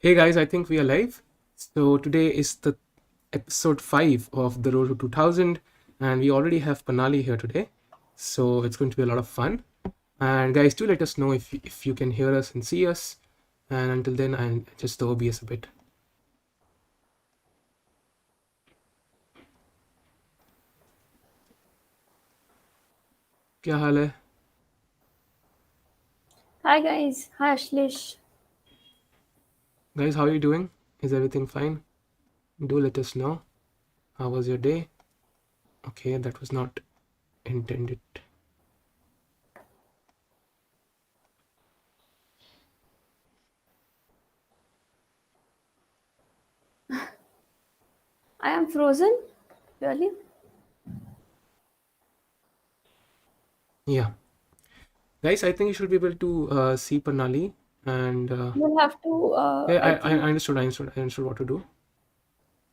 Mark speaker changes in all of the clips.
Speaker 1: Hey guys, I think we are live. So today is the episode 5 of the Road to 2000, and we already have Panali here today. So it's going to be a lot of fun. And guys, do let us know if you can hear us and see us. And until then, I'll just the OBS a bit. क्या हाल है?
Speaker 2: Hi guys, hi Ashlish.
Speaker 1: Guys, how are you doing? Is everything fine? Do let us know. How was your day? Okay, that was not intended.
Speaker 2: I am frozen. Really?
Speaker 1: Yeah. Guys, I think you should be able to see Panali and
Speaker 2: You'll have to.
Speaker 1: yeah,
Speaker 2: I
Speaker 1: I
Speaker 2: think.
Speaker 1: understood what to do.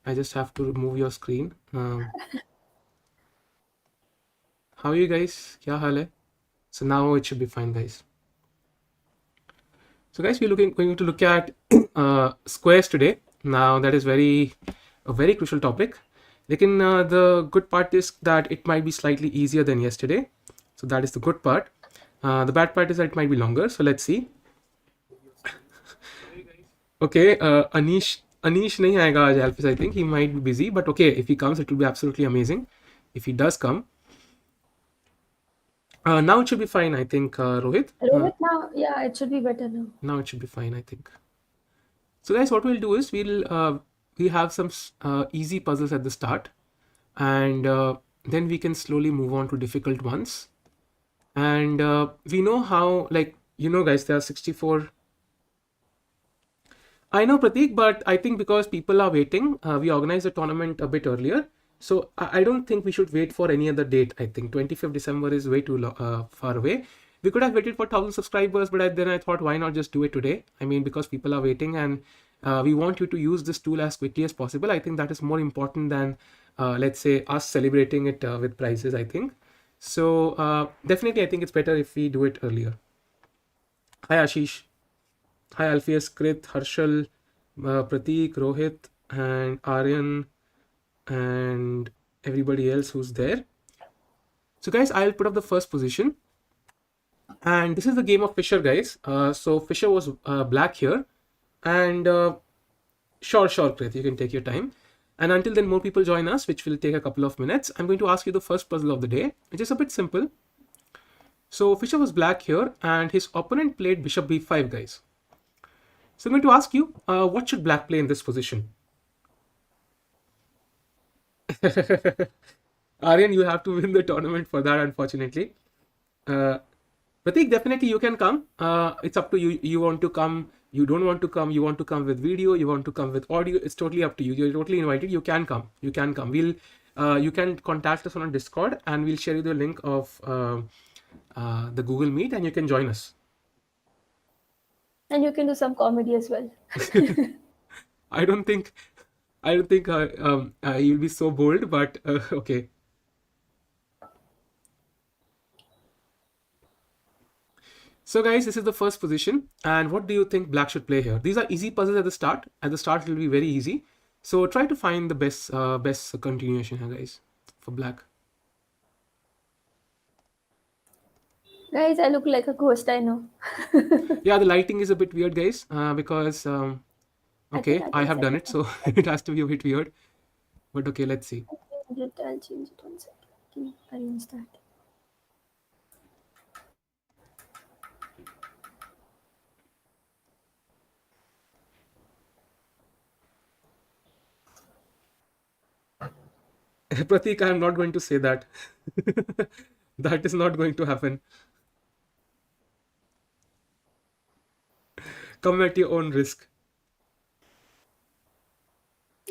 Speaker 1: I just have to remove your screen. How are you guys? Kya haal hai? So now it should be fine, guys. So guys, going to look at squares today. Now that is a very crucial topic. Lekin the good part is that it might be slightly easier than yesterday. So that is the good part. The bad part is that it might be longer. So let's see. Okay, Anish nahi aayega aaj Alphys. I think he might be busy, but okay, if he comes, it will be absolutely amazing. If he does come, now it should be fine. I think Rohit.
Speaker 2: Rohit now. Yeah, it should be better now.
Speaker 1: Now it should be fine. I think. So guys, what we'll do is we have some easy puzzles at the start, and then we can slowly move on to difficult ones. And we know how, like, guys, there are 64. I know, Pratik, but I think because people are waiting, we organized the tournament a bit earlier. So I don't think we should wait for any other date. I think 25th December is way too far away. We could have waited for 1,000 subscribers, but then I thought, why not just do it today? I mean, because people are waiting and we want you to use this tool as quickly as possible. I think that is more important than, let's say, us celebrating it with prizes, I think. So definitely, I think it's better if we do it earlier. Hi, Ashish. Hi, Alpheus, Krit, Harshal, Pratik, Rohit, and Aryan, and everybody else who's there. So, guys, I'll put up the first position. And this is the game of Fisher, guys. So, Fisher was black here. And sure, Krit, you can take your time. And until then, more people join us, which will take a couple of minutes. I'm going to ask you the first puzzle of the day, which is a bit simple. So, Fisher was black here, and his opponent played bishop b5, guys. So I'm going to ask you, what should black play in this position? Aryan, you have to win the tournament for that, unfortunately. Pratik, definitely you can come. It's up to you. You want to come, you don't want to come, you want to come with video, you want to come with audio. It's totally up to you. You're totally invited. You can come. You can come. You can contact us on Discord and we'll share you the link of the Google Meet and you can join us.
Speaker 2: And you can do some comedy as well.
Speaker 1: I don't think you'll be so bold, but okay. So guys, this is the first position. And what do you think black should play here? These are easy puzzles at the start. At the start, it will be very easy. So try to find the best continuation here, guys, for black.
Speaker 2: Guys, I look like a ghost, I know.
Speaker 1: Yeah, the lighting is a bit weird, guys, because, okay, I have done it, so it has to be a bit weird. But okay, let's see.
Speaker 2: I'll change it one second. Can arrange that.
Speaker 1: Pratik, I am not going to say that. That is not going to happen. Come at your own risk.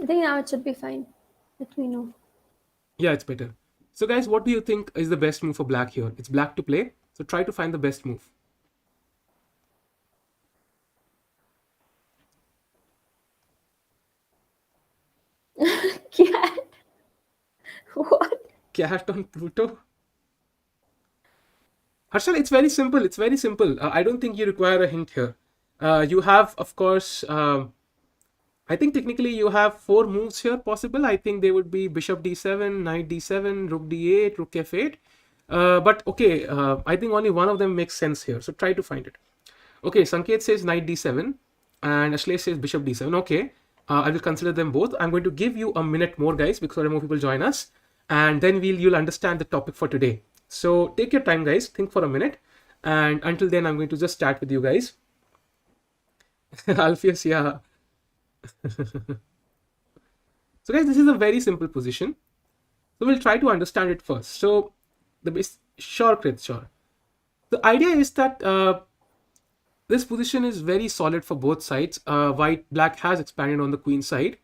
Speaker 2: I think now it should be fine. Let me know.
Speaker 1: Yeah, it's better. So guys, what do you think is the best move for black here? It's black to play, so try to find the best move.
Speaker 2: Cat? What?
Speaker 1: Cat on Pluto? Harshal, it's very simple. It's very simple. I don't think you require a hint here. You have, of course, I think technically you have 4 moves here possible. I think they would be bishop d7, knight d7, rook d8, rook f8. But okay, I think only one of them makes sense here. So try to find it. Okay, Sanket says knight d7 and Ashlesh says bishop d7. Okay, I will consider them both. I'm going to give you a minute more, guys, because more people join us, and then you'll understand the topic for today. So take your time, guys. Think for a minute, and until then, I'm going to just chat with you guys. Alpheus, yeah. So, guys, this is a very simple position. So we'll try to understand it first. So the base, sure, Krit, sure. The idea is that this position is very solid for both sides. Black has expanded on the queen side,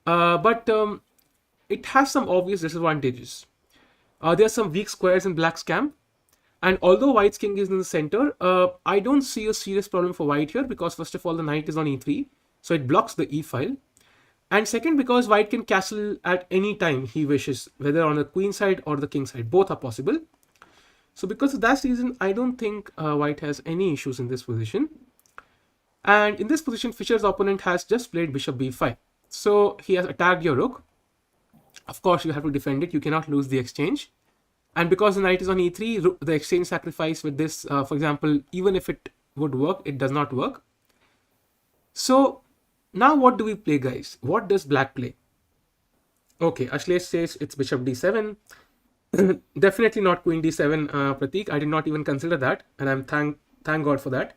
Speaker 1: but it has some obvious disadvantages. There are some weak squares in black's camp, and although white's king is in the center, I don't see a serious problem for white here because first of all the knight is on e3, so it blocks the e file, and second because white can castle at any time he wishes, whether on the queen side or the king side. Both are possible. So because of that reason, I don't think white has any issues in this position. And in this position, Fischer's opponent has just played bishop b5. So he has attacked your rook. Of course, you have to defend it. You cannot lose the exchange. And because the knight is on e3, the exchange sacrifice with this, for example, even if it would work, it does not work. So now what do we play, guys? What does black play? Okay, Ashlesh says it's bishop d7. Definitely not queen d7, Pratik. I did not even consider that, and I'm thank God for that.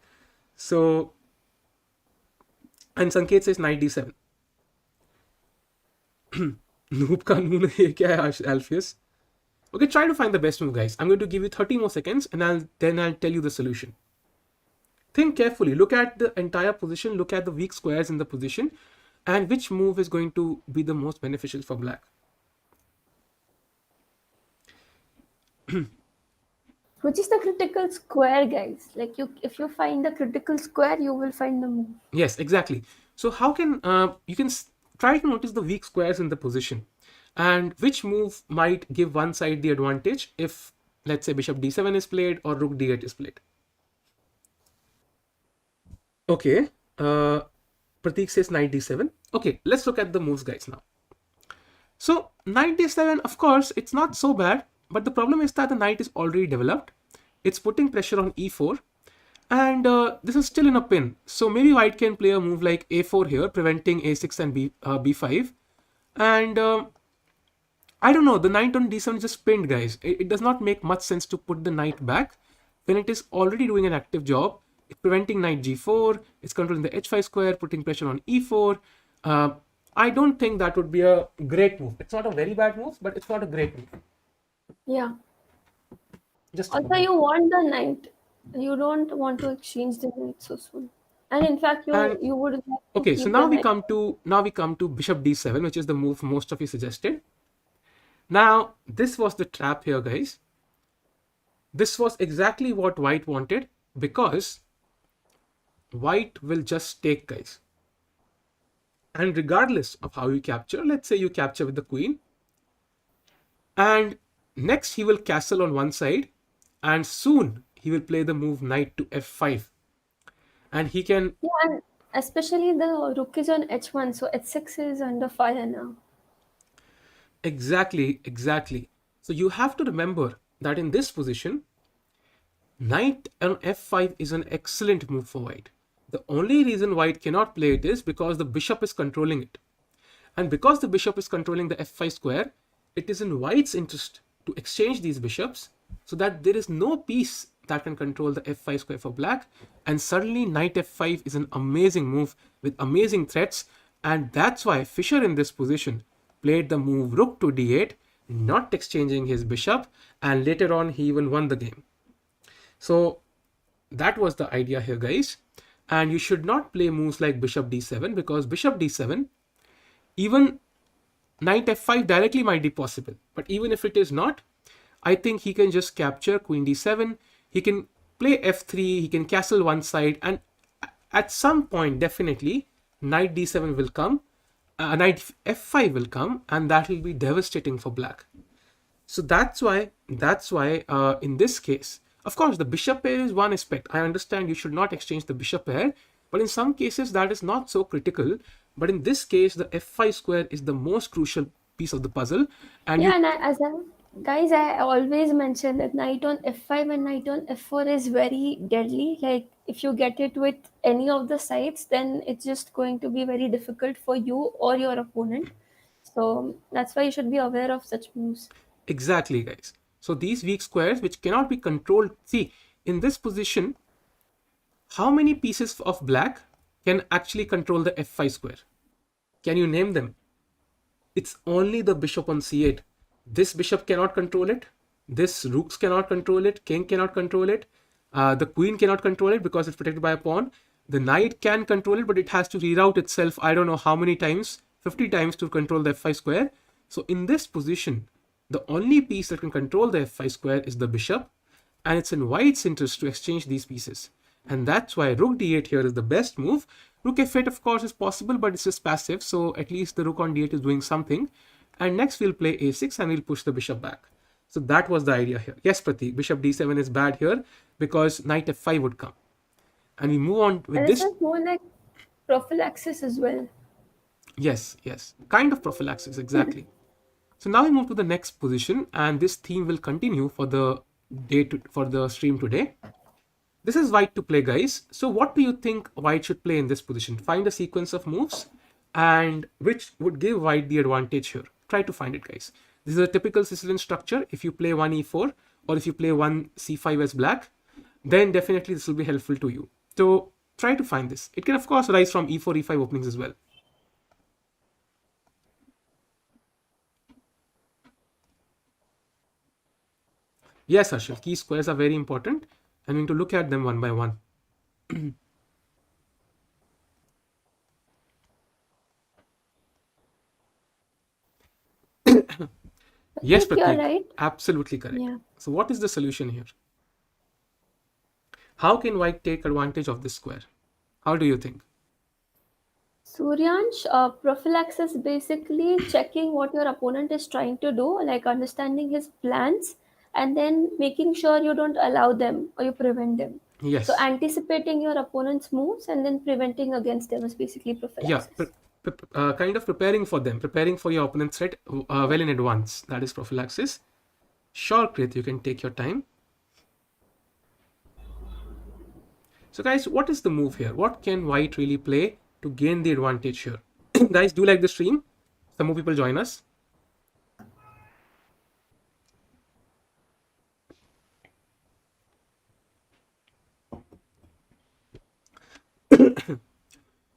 Speaker 1: So, and Sanket says knight d7. Noob ka noon hai kya hai, Alpheus? Okay, try to find the best move, guys. I'm going to give you 30 more seconds, and then I'll tell you the solution. Think carefully. Look at the entire position. Look at the weak squares in the position, and which move is going to be the most beneficial for black.
Speaker 2: Which is the critical square, guys? Like if you find the critical square, you will find the move.
Speaker 1: Yes, exactly. So how can you can try to notice the weak squares in the position, and which move might give one side the advantage if, let's say, bishop d7 is played or rook d8 is played. Okay, Pratik says knight d7. Okay, let's look at the moves, guys, now. So knight d7, of course, it's not so bad, but the problem is that the knight is already developed. It's putting pressure on e4, and this is still in a pin. So maybe white can play a move like a4 here, preventing a6 and b5. And I don't know, the knight on d7 is just pinned, guys. It does not make much sense to put the knight back when it is already doing an active job. It's preventing knight g4, it's controlling the h5 square, putting pressure on e4. I don't think that would be a great move. It's not a very bad move, but it's not a great move.
Speaker 2: Yeah.
Speaker 1: Just
Speaker 2: also, you want the knight. You don't want to exchange the knight so soon. And in fact, you would like to
Speaker 1: okay,
Speaker 2: keep
Speaker 1: so now we come to bishop d7, which is the move most of you suggested. Now, this was the trap here, guys. This was exactly what white wanted, because white will just take, guys. And regardless of how you capture, let's say you capture with the queen, and next he will castle on one side, and soon he will play the move knight to f5, and he can...
Speaker 2: Yeah, and especially the rook is on h1, so h6 is under fire now.
Speaker 1: Exactly. So you have to remember that in this position, knight on f5 is an excellent move for white. The only reason white cannot play it is because the bishop is controlling it. And because the bishop is controlling the f5 square, it is in white's interest to exchange these bishops so that there is no piece that can control the f5 square for black. And suddenly knight f5 is an amazing move with amazing threats. And that's why Fischer in this position played the move rook to d8, not exchanging his bishop. And later on, he even won the game. So that was the idea here, guys. And you should not play moves like bishop d7, because bishop d7, even knight f5 directly might be possible. But even if it is not, I think he can just capture queen d7. He can play f3. He can castle one side. And at some point, definitely, knight d7 will come. Knight f5 will come. And that will be devastating for black. So that's why in this case, of course, the bishop pair is one aspect. I understand you should not exchange the bishop pair, but in some cases that is not so critical, But in this case, the f5 square is the most crucial piece of the puzzle. And
Speaker 2: Yeah,
Speaker 1: you,
Speaker 2: and guys, I always mention that knight on f5 and knight on f4 is very deadly. Like, if you get it with any of the sides, then it's just going to be very difficult for you or your opponent. So that's why you should be aware of such moves.
Speaker 1: exactly, guys. So these weak squares, which cannot be controlled, see, in this position, how many pieces of black can actually control the f5 square? Can you name them? It's only the bishop on c8. This bishop cannot control it. This rooks cannot control it. King cannot control it. The queen cannot control it because it's protected by a pawn. The knight can control it, but it has to reroute itself, I don't know how many times, 50 times to control the f5 square. So in this position, the only piece that can control the f5 square is the bishop, and it's in white's interest to exchange these pieces. And that's why rook d8 here is the best move. Rook f8, of course, is possible, but it's just passive, so at least the rook on d8 is doing something. And next we'll play a6 and we'll push the bishop back. So that was the idea here. Yes, Pratik, bishop d7 is bad here because knight f5 would come. And we move on with
Speaker 2: And this
Speaker 1: this.
Speaker 2: is more like prophylaxis as well.
Speaker 1: Yes, yes, kind of prophylaxis, exactly. So now we move to the next position, and this theme will continue for the for the stream today. This is white to play, guys. So what do you think white should play in this position? Find a sequence of moves and which would give white the advantage here. Try to find it, guys. This is a typical Sicilian structure. If you play 1 e4 or if you play 1 c5 as black, then definitely this will be helpful to you. So try to find this. It can, of course, rise from e4, e5 openings as well. Yes, Harshal, key squares are very important. I'm going to look at them one by one.
Speaker 2: I
Speaker 1: Yes,
Speaker 2: think you're
Speaker 1: Pratik,
Speaker 2: right.
Speaker 1: absolutely correct.
Speaker 2: Yeah.
Speaker 1: So what is the solution here? How can white take advantage of this square? How do you think?
Speaker 2: Suryansh, prophylaxis basically checking what your opponent is trying to do, like understanding his plans, and then making sure you don't allow them or you prevent them. So
Speaker 1: Yes.
Speaker 2: anticipating your opponent's moves and then preventing against them is basically
Speaker 1: Yeah.
Speaker 2: prophylaxis.
Speaker 1: Kind of preparing for them, preparing for your opponent's threat well in advance. That is prophylaxis. Sure, Krit, you can take your time. So, guys, what is the move here? What can white really play to gain the advantage here? Guys, do like the stream. Some more people join us.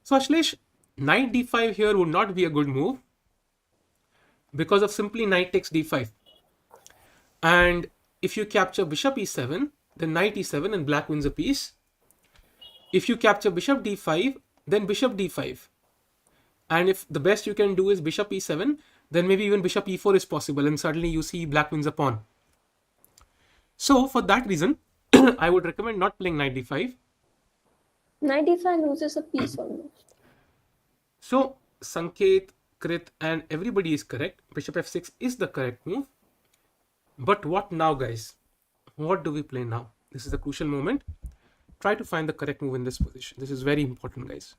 Speaker 1: So, Ashlesh, knight d5 here would not be a good move because of simply knight takes d5. And if you capture bishop e7, then knight e7 and black wins a piece. If you capture bishop d5, then bishop d5. And if the best you can do is bishop e7, then maybe even bishop e4 is possible, and suddenly you see black wins a pawn. So for that reason, I would recommend not playing knight d5.
Speaker 2: 95 loses a piece almost.
Speaker 1: So Sanket, Krit, and everybody is correct. Bishop f6 is the correct move. But what now, guys? What do we play now? This is a crucial moment. Try to find the correct move in this position. This is very important, guys.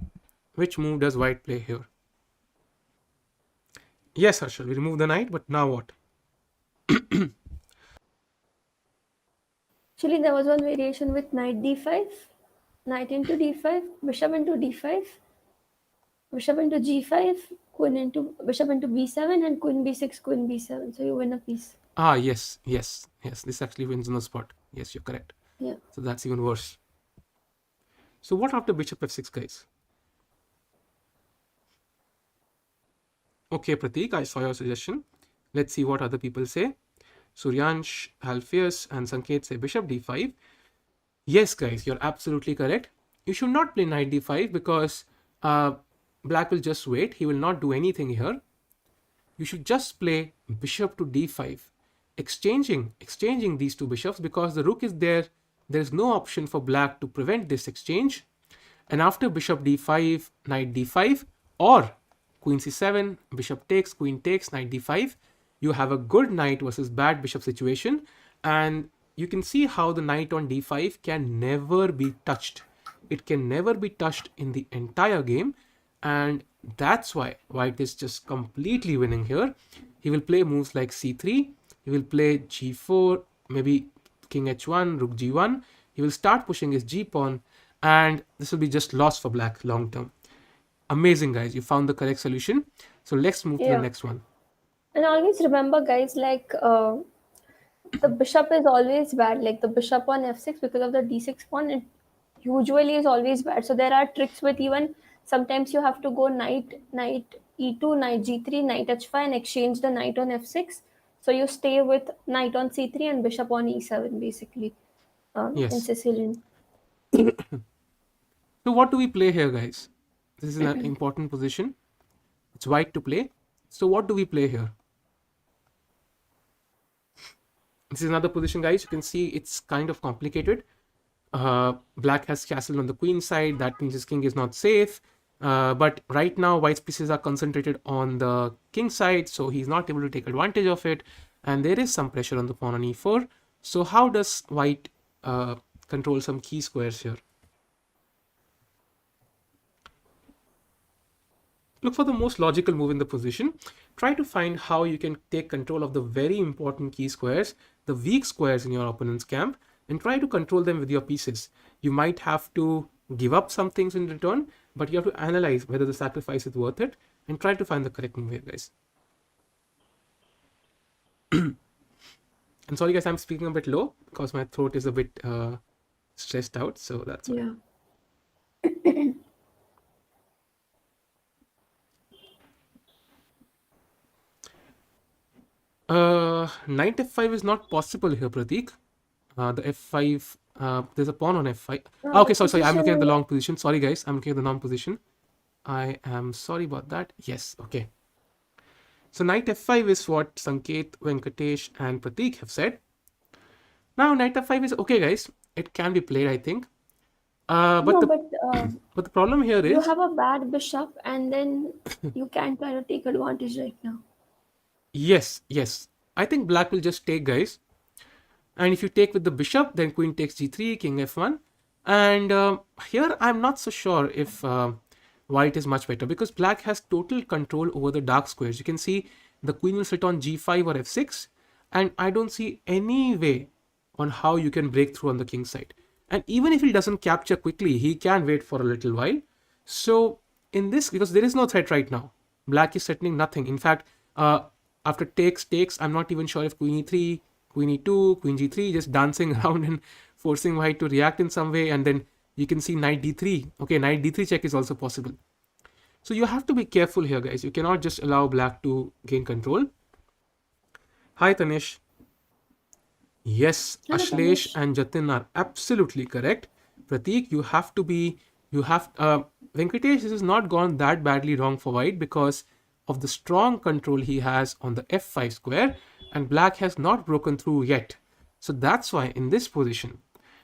Speaker 1: Which move does white play here? Yes, Harshal, we remove the knight, but now what?
Speaker 2: Actually, there was one variation with knight d5, knight into d5, bishop into d5, bishop into g5, queen into bishop into b7, and queen b6, queen b7. So you win a piece.
Speaker 1: Ah, yes, yes, yes. This actually wins on the spot. Yes, you're correct.
Speaker 2: Yeah.
Speaker 1: So that's even worse. So what after bishop f6, guys? Okay, Pratik, I saw your suggestion. Let's see what other people say. Suryansh, Alpheus, and Sanket say bishop d5. Yes, guys, you're absolutely correct. You should not play knight d5 because black will just wait. He will not do anything here. You should just play bishop to d5, exchanging these two bishops because the rook is there. There is no option for black to prevent this exchange. And after bishop d5, knight d5, or queen c7, bishop takes, queen takes, knight d5, you have a good knight versus bad bishop situation. And you can see how the knight on d5 can never be touched. It can never be touched in the entire game. And That's why white is just completely winning here. He will play moves like c3, he will play g4, maybe king h1, rook g1. He will start pushing his g pawn, and this will be just lost for black long term. Amazing, guys. You found the correct solution. So let's move to the
Speaker 2: Yeah.
Speaker 1: next one.
Speaker 2: And always remember, guys, like the bishop is always bad. Like the bishop on f6 because of the d6 pawn, it usually is always bad. So there are tricks with even sometimes you have to go knight e2, knight g3, knight h5, and exchange the knight on f6. So you stay with knight on c3 and bishop on e7 basically in
Speaker 1: Yes.
Speaker 2: Sicilian.
Speaker 1: So what do we play here, guys? This is an important position. It's white to play. So what do we play here? This is another position, guys. You can see it's kind of complicated. Black has castle on the queen side. That means his king is not safe. But right now, white's pieces are concentrated on the king side, so he's not able to take advantage of it. And there is some pressure on the pawn on e4. So how does white control some key squares here? Look for the most logical move in the position. Try to find how you can take control of the very important key squares, the weak squares in your opponent's camp, and try to control them with your pieces. You might have to give up some things in return, but you have to analyze whether the sacrifice is worth it and try to find the correct move here, guys. I'm sorry, guys, I'm speaking a bit low because my throat is a bit stressed out, so that's why.
Speaker 2: Yeah.
Speaker 1: Knight f5 is not possible here, Pratik. The f5, there's a pawn on f5. Okay,
Speaker 2: The
Speaker 1: sorry, I'm looking at the
Speaker 2: position.
Speaker 1: long position. Sorry, guys, I'm looking at the long position. I am sorry about that. Yes, okay. So knight f5 is what Sanket, Venkatesh, and Pratik have said. Now knight f5 is okay, guys. It can be played, I think. But
Speaker 2: No,
Speaker 1: the
Speaker 2: but
Speaker 1: but the problem here
Speaker 2: you
Speaker 1: is,
Speaker 2: have a bad bishop, and then you can try to take advantage right now.
Speaker 1: yes, I think black will just take, guys. And if you take with the bishop, then queen takes g3, king f1. And here I'm not so sure if white is much better because black has total control over the dark squares. You can see the queen will sit on g5 or f6, and I don't see any way on how you can break through on the king side. And even if he doesn't capture quickly, he can wait for a little while. So in this, because there is no threat right now, black is threatening nothing. In fact, after takes, I'm not even sure if queen e3, queen e2, queen g3, just dancing around and forcing white to react in some way. And then you can see knight d3. Okay, knight d3 check is also possible. So you have to be careful here, guys. You cannot just allow black to gain control. Hi, Tanish. Yes,
Speaker 2: Hello,
Speaker 1: Ashlesh
Speaker 2: Tanish.
Speaker 1: and Jatin are absolutely correct. Pratik, you have, Venkatesh, this has not gone that badly wrong for white because of the strong control he has on the f5 square, and black has not broken through yet. So that's why in this position,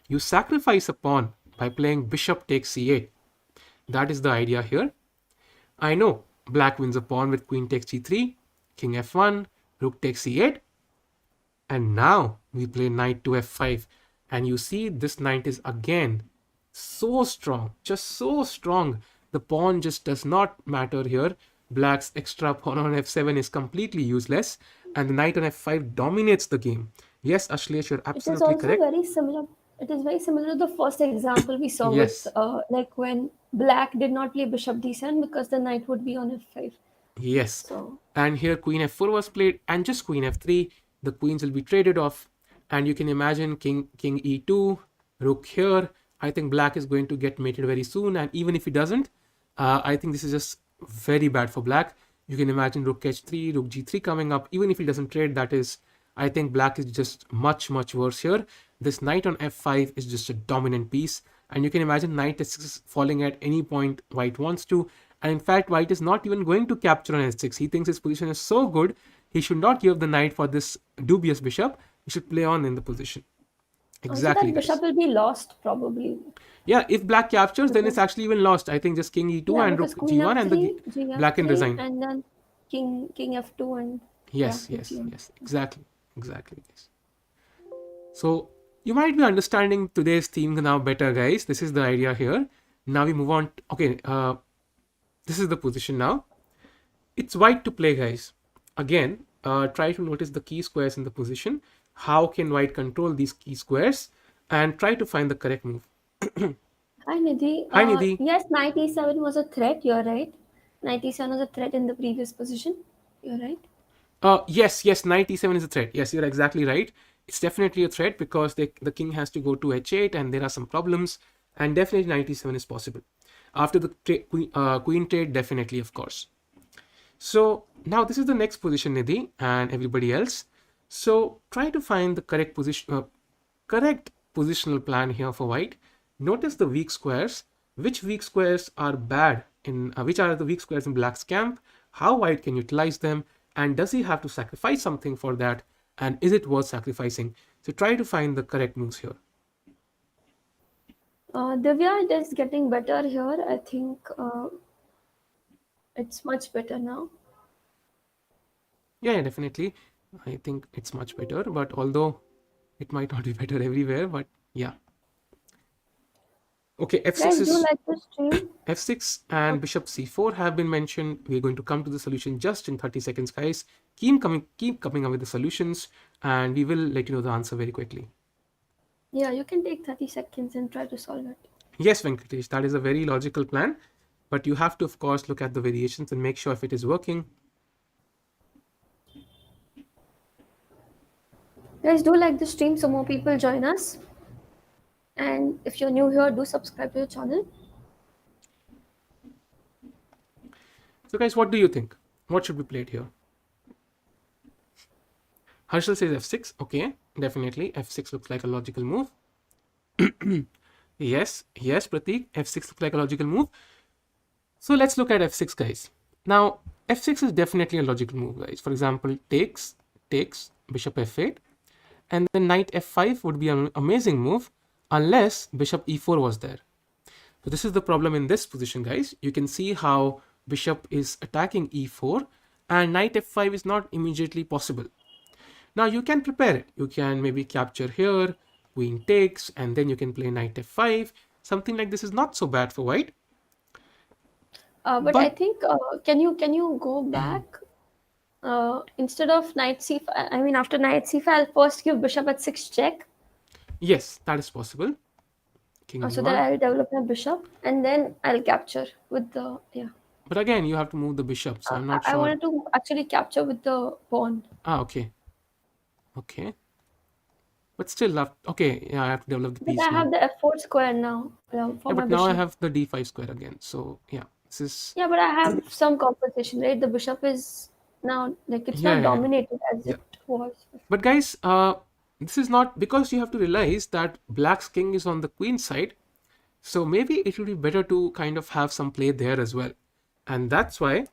Speaker 1: you sacrifice a pawn by playing bishop takes c8. That is the idea here. I know black wins a pawn with queen takes g3, king f1, rook takes c8, and now we play knight to f5. And you see this knight is again so strong, just so strong. The pawn just does not matter here. Black's extra pawn on f7 is completely useless, and the knight on f5 dominates the game. Yes, Ashlesh, you're
Speaker 2: It is
Speaker 1: absolutely
Speaker 2: also
Speaker 1: correct.
Speaker 2: very similar. It is very similar to the first example we saw with
Speaker 1: Yes,
Speaker 2: like when black did not play bishop d7 because the knight would be on f5.
Speaker 1: yes.
Speaker 2: So
Speaker 1: And here queen f4 was played, and just queen f3. The queens will be traded off, and you can imagine king e2, rook here. I think black is going to get mated very soon, and even if he doesn't, I think this is just very bad for black. You can imagine rook h3, rook g3 coming up. Even if he doesn't trade, that is, I think black is just much worse here. This knight on f5 is just a dominant piece, and you can imagine knight s6 falling at any point white wants to. And in fact, white is not even going to capture on h6. He thinks his position is so good, he should not give the knight for this dubious bishop. He should play on in the position.
Speaker 2: also
Speaker 1: Exactly,
Speaker 2: that
Speaker 1: guys.
Speaker 2: bishop will be lost probably
Speaker 1: Yeah, if black captures, then it's
Speaker 2: because
Speaker 1: actually even lost. I think just king e2
Speaker 2: yeah,
Speaker 1: and
Speaker 2: because
Speaker 1: rook
Speaker 2: queen
Speaker 1: g1 and the
Speaker 2: f3, g
Speaker 1: black can
Speaker 2: f3,
Speaker 1: resign.
Speaker 2: and then king f2 and yeah, rook g1.
Speaker 1: Yes. Exactly, guys. So you might be understanding today's theme now better, guys. This is the idea here. Now we move on. Okay, This is the position now. It's white to play, guys. Again, try to notice the key squares in the position. How can white control these key squares? And try to find the correct move.
Speaker 2: Hi Nidhi.
Speaker 1: Hi, Nidhi.
Speaker 2: Yes, knight e7 was a threat. You're right. Knight e7 was a threat in the previous position. You're right.
Speaker 1: Yes, knight e7 is a threat. Yes, you're exactly right. It's definitely a threat because the king has to go to h8 and there are some problems. And definitely knight e7 is possible. After the queen trade, definitely, of course. So now this is the next position, Nidhi and everybody else. So try to find the correct positional plan here for white. Notice the weak squares. Which weak squares are bad in which are the weak squares in black's camp? How white can utilize them? And does he have to sacrifice something for that? And is it worth sacrificing? So try to find the correct moves here.
Speaker 2: Divya, it is getting better here. I think it's much better now.
Speaker 1: Yeah, definitely. I think it's much better, but although it might not be better everywhere, but yeah. Okay, f6
Speaker 2: Guys, do
Speaker 1: is
Speaker 2: like the stream.
Speaker 1: f6 and bishop c4 have been mentioned. We're going to come to the solution just in 30 seconds, guys. Keep coming up with the solutions, and we will let you know the answer very quickly.
Speaker 2: Yeah, you can take 30 seconds and try to solve it.
Speaker 1: Yes, Venkatesh, that is a very logical plan, but you have to, of course, look at the variations and make sure if it is working.
Speaker 2: Guys, do like the stream so more people join us. And if you're new here, do subscribe to the channel.
Speaker 1: So, guys, what do you think? What should be played here? Harshal says f6. Okay, definitely f6 looks like a logical move. Yes, Pratik, f6 looks like a logical move. So let's look at f6, guys. Now, f6 is definitely a logical move, guys. For example, takes, bishop f8, and then knight f5 would be an amazing move unless bishop e4 was there. So this is the problem in this position, guys. You can see how bishop is attacking e4 and knight f5 is not immediately possible. Now you can prepare it. You can maybe capture here, queen takes, and then you can play knight f5. Something like this is not so bad for white.
Speaker 2: But I think can you go back instead of knight c5? I mean, after knight c5, I'll first give bishop at 6 check,
Speaker 1: Yes, that is possible. King
Speaker 2: so that
Speaker 1: e1.
Speaker 2: I'll develop my bishop, and then I'll capture with the yeah.
Speaker 1: But again, you have to move the bishop, so I'm not
Speaker 2: I
Speaker 1: sure.
Speaker 2: wanted to actually capture with the pawn.
Speaker 1: Okay. Okay. But still, okay, yeah, I have to develop the
Speaker 2: But
Speaker 1: piece
Speaker 2: I
Speaker 1: now.
Speaker 2: have the f4 square now for
Speaker 1: Yeah,
Speaker 2: my
Speaker 1: but now I
Speaker 2: bishop.
Speaker 1: have the d5 square again. So yeah, this is
Speaker 2: Yeah, but I have some compensation, right? The bishop is now like it's
Speaker 1: yeah,
Speaker 2: not
Speaker 1: yeah, yeah.
Speaker 2: dominated as
Speaker 1: Yeah.
Speaker 2: it was.
Speaker 1: But guys, this is not because you have to realize that black's king is on the queen side. So maybe it would be better to kind of have some play there as well. And that's why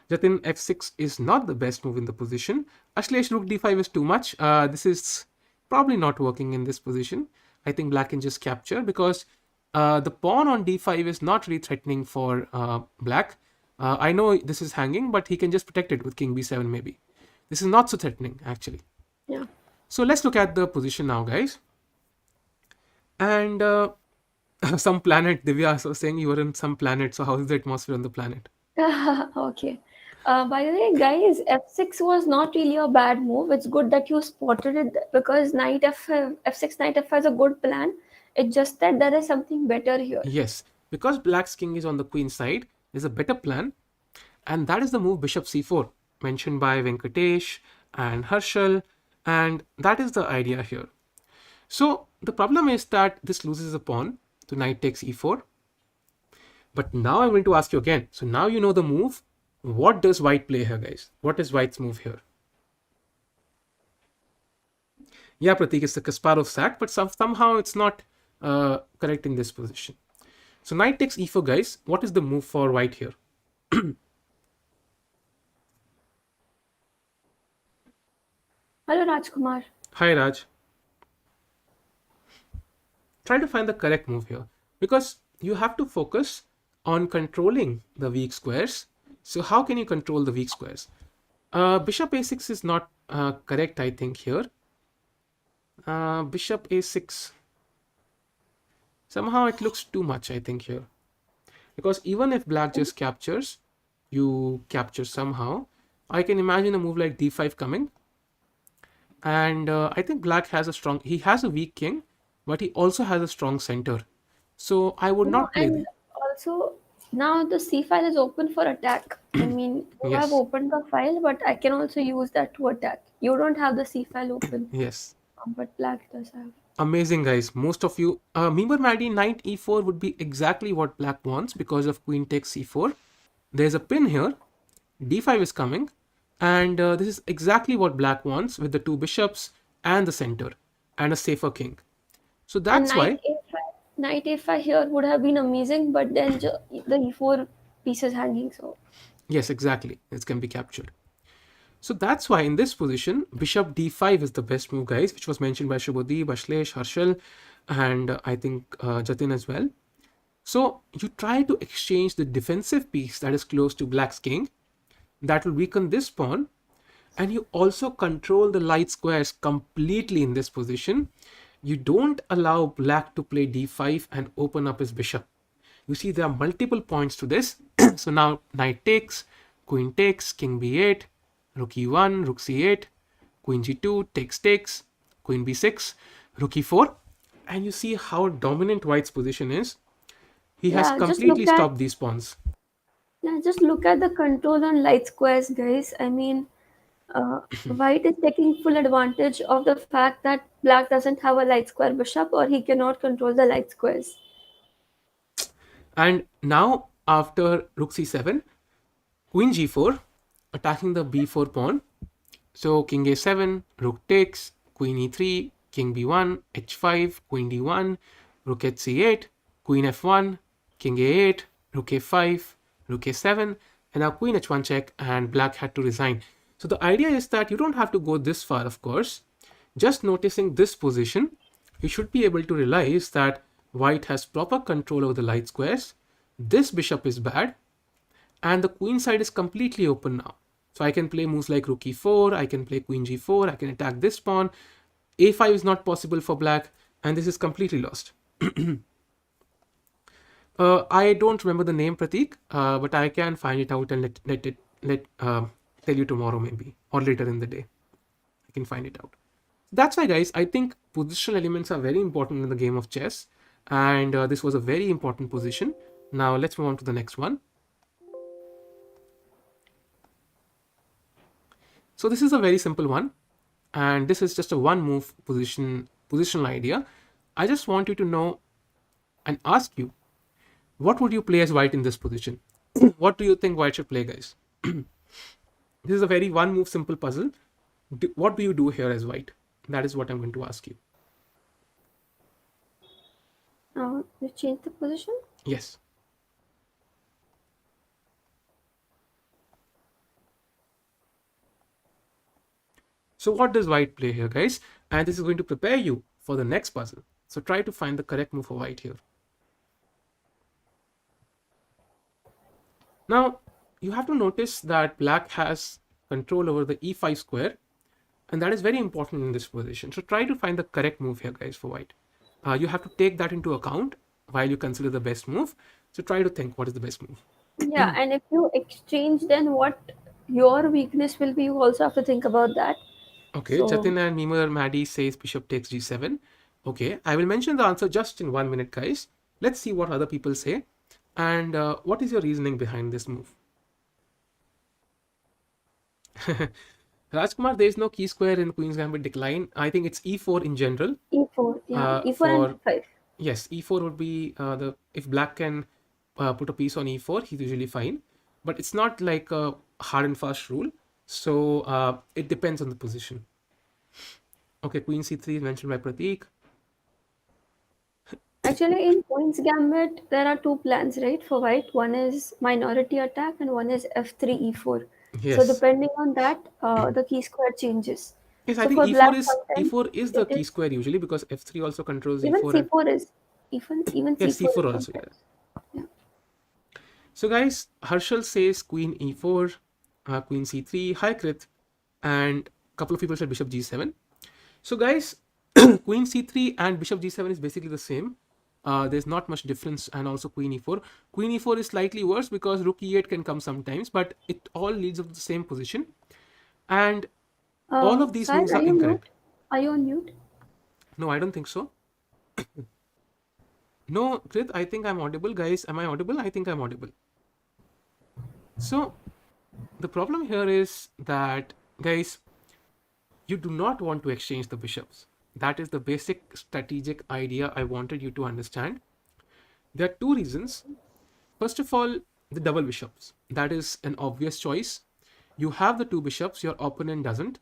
Speaker 1: Jatin f6 is not the best move in the position. Ashlesh rook d5 is too much. This is probably not working in this position. I think black can just capture because the pawn on d5 is not really threatening for black. I know this is hanging, but he can just protect it with king b7 maybe. This is not so threatening actually.
Speaker 2: Yeah.
Speaker 1: So let's look at the position now, guys. And some planet, Divya was saying you were in some planet. So how is the atmosphere on the planet?
Speaker 2: Okay. By the way, guys, f6 was not really a bad move. It's good that you spotted it because knight f6 knight f5 is a good plan. It's just that there is something better here.
Speaker 1: Yes, because black's king is on the queen side, there's a better plan, and that is the move bishop c4, mentioned by Venkatesh and Harshal, and that is the idea here. So the problem is that this loses a pawn to knight takes e4. But now I'm going to ask you again. So now you know the move. What does white play here, guys? What is white's move here? Yeah, Pratik, it's the Kasparov sack, but somehow it's not correct in this position. So knight takes e4, guys. What is the move for white here?
Speaker 2: Hello, Rajkumar.
Speaker 1: Hi, Raj. Try to find the correct move here because you have to focus on controlling the weak squares. So how can you control the weak squares? Bishop a6 is not correct, I think, here. Bishop a6. Somehow it looks too much, I think, here. because even if black just captures, you capture somehow. I can imagine a move like d5 coming, and I think black has a strong. He has a weak king, but he also has a strong center. So I would
Speaker 2: No,
Speaker 1: not play
Speaker 2: and
Speaker 1: the.
Speaker 2: also now the C file is open for attack. I mean, you have
Speaker 1: Yes,
Speaker 2: opened the file, but I can also use that to attack. You don't have the C file open,
Speaker 1: yes.
Speaker 2: but black does have.
Speaker 1: Amazing, guys. Most of you. Mimar Maddy, knight e4 would be exactly what black wants because of queen takes c4. There's a pin here. d5 is coming. And this is exactly what black wants with the two bishops and the center and a safer king. So
Speaker 2: And
Speaker 1: that's why.
Speaker 2: knight a5 here would have been amazing, but then the e4 piece is hanging. So
Speaker 1: Yes, exactly. It can be captured. So that's why in this position, bishop d5 is the best move, guys, which was mentioned by Shubhodip, Ashlesh, Harshal, and I think Jatin as well. So you try to exchange the defensive piece that is close to black's king. That will weaken this pawn. And you also control the light squares completely in this position. You don't allow black to play d5 and open up his bishop. You see there are multiple points to this. So now knight takes, queen takes, king b8, rook e1, rook c8, queen g2, takes, queen b6, rook e4. And you see how dominant white's position is. He has
Speaker 2: yeah,
Speaker 1: completely stopped these pawns.
Speaker 2: just look at the control on light squares, guys. I mean, white is taking full advantage of the fact that black doesn't have a light square bishop or he cannot control the light squares.
Speaker 1: And now after rook c7, queen g4, attacking the b4 pawn. So king a7, rook takes, queen e3, king b1, h5, queen d1, rook h8, queen f1, king a8, rook a5, rook a7, and now queen h1 check, and black had to resign. So the idea is that you don't have to go this far, of course. Just noticing this position, you should be able to realize that white has proper control over the light squares. This bishop is bad, and the queen side is completely open now. So I can play moves like rook e4, I can play queen g4, I can attack this pawn. a5 is not possible for black, and this is completely lost. I don't remember the name, Pratik, but I can find it out and tell you tomorrow maybe, or later in the day. I can find it out. That's why, guys, I think positional elements are very important in the game of chess, and this was a very important position. Now let's move on to the next one. So this is a very simple one, and this is just a one move positional idea. I just want you to know and ask you, what would you play as white in this position? What do you think white should play, guys? This is a very one move simple puzzle. What do you do here as white? That is what I'm going to ask you.
Speaker 2: You change the position?
Speaker 1: Yes. So what does white play here, guys? And this is going to prepare you for the next puzzle. So try to find the correct move for white here. Now, you have to notice that black has control over the e5 square, and that is very important in this position. So try to find the correct move here, guys, for white. You have to take that into account while you consider the best move. So try to think what is the best move.
Speaker 2: Yeah, and if you exchange, then what your weakness will be, you also have to think about that.
Speaker 1: Okay,
Speaker 2: So,
Speaker 1: Jatin and Mimar Maddy says bishop takes g7. Okay, I will mention the answer just in 1 minute, guys. Let's see what other people say. And what is your reasoning behind this move? Rajkumar, there is no key square in Queen's Gambit decline. I think it's e4 in general.
Speaker 2: e4, yeah, e4 and
Speaker 1: For
Speaker 2: e5.
Speaker 1: yes, e4 would be the if black can put a piece on e4, he's usually fine. But it's not like a hard and fast rule. So it depends on the position. Okay, Queen c3 is mentioned by Pratik.
Speaker 2: Actually, in Queen's Gambit, there are two plans, right, for white. One is minority attack and one is f3, e4. So
Speaker 1: Yes.
Speaker 2: depending on that, the key square changes.
Speaker 1: Yes, I
Speaker 2: So
Speaker 1: think
Speaker 2: for black,
Speaker 1: e4 is
Speaker 2: sometimes
Speaker 1: e4 is the
Speaker 2: it
Speaker 1: key
Speaker 2: is
Speaker 1: square usually because f3 also controls
Speaker 2: even
Speaker 1: e4 and
Speaker 2: c4 is even
Speaker 1: yes,
Speaker 2: c4
Speaker 1: c4
Speaker 2: is
Speaker 1: also, yeah.
Speaker 2: sometimes. Yeah.
Speaker 1: So guys, Harshal says queen e4, queen c3, hi Krit, and a couple of people said bishop g7. So guys, queen c3 and bishop g7 is basically the same. There's not much difference, and also queen e4. Queen e4 is slightly worse because rook e8 can come sometimes, but it all leads up to the same position. And all of these
Speaker 2: Sahil,
Speaker 1: moves
Speaker 2: are
Speaker 1: are
Speaker 2: you
Speaker 1: incorrect.
Speaker 2: mute? Are you on mute?
Speaker 1: No, I don't think so. No, Krit, I think I'm audible. Guys, am I audible? I think I'm audible. So the problem here is that, guys, you do not want to exchange the bishops. That is the basic strategic idea I wanted you to understand. There are two reasons. First of all, the double bishops. That is an obvious choice. You have the two bishops, your opponent doesn't.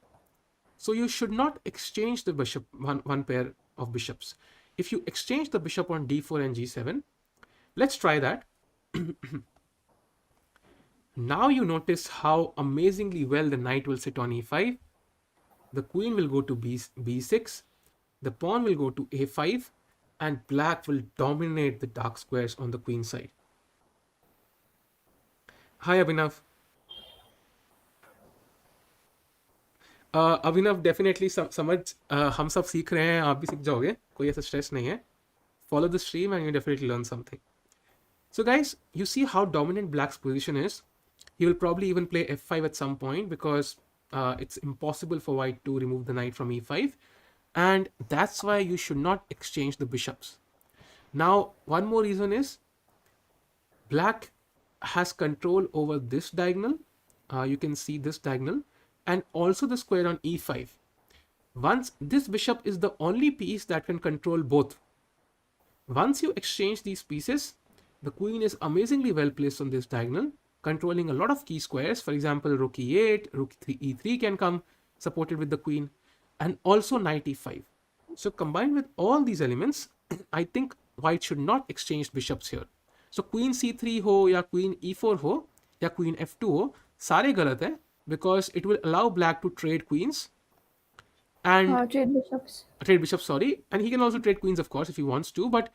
Speaker 1: So you should not exchange the bishop, one pair of bishops. If you exchange the bishop on d4 and g7, let's try that. Now you notice how amazingly well the knight will sit on e5. The queen will go to b6. The pawn will go to a5. And black will dominate the dark squares on the queen side. Hi, Abhinav. Abhinav definitely समझ हम सब सीख रहे हैं, आप भी सीख जाओगे, कोई ऐसा स्ट्रेस नहीं है. Follow the stream and you definitely learn something. So guys, you see how dominant black's position is. He will probably even play f5 at some point because it's impossible for white to remove the knight from e5, and that's why you should not exchange the bishops. Now, one more reason is black has control over this diagonal. You can see this diagonal and also the square on e5. Once this bishop is the only piece that can control both. Once you exchange these pieces, the queen is amazingly well placed on this diagonal, controlling a lot of key squares. For example, rook e8, rook e3 can come supported with the queen, and also knight e5. So combined with all these elements, I think white should not exchange bishops here. So queen c3 ho या queen e4 ho या queen f2 हो, सारे गलत है, because it will allow black to trade queens and
Speaker 2: Trade bishops.
Speaker 1: trade bishops, sorry, and he can also trade queens, of course, if he wants to. But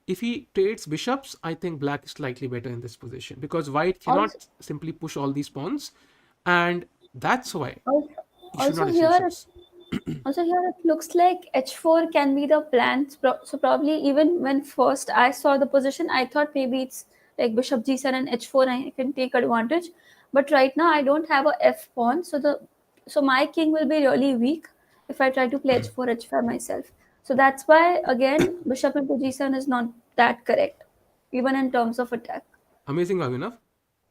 Speaker 1: if he trades bishops, I think black is slightly better in this position because white
Speaker 2: Also,
Speaker 1: cannot simply push all these pawns, and that's why
Speaker 2: also,
Speaker 1: you should
Speaker 2: also
Speaker 1: not exchange
Speaker 2: here
Speaker 1: bishops.
Speaker 2: Also here it looks like h4 can be the plan. So probably even when first I saw the position, I thought maybe it's like bishop g7 and h4 I can take advantage. But right now I don't have a f pawn, so my king will be really weak if I try to play h4 h5 myself. So that's why again bishop into g7 is not that correct, even in terms of attack.
Speaker 1: Amazing, Abhinav.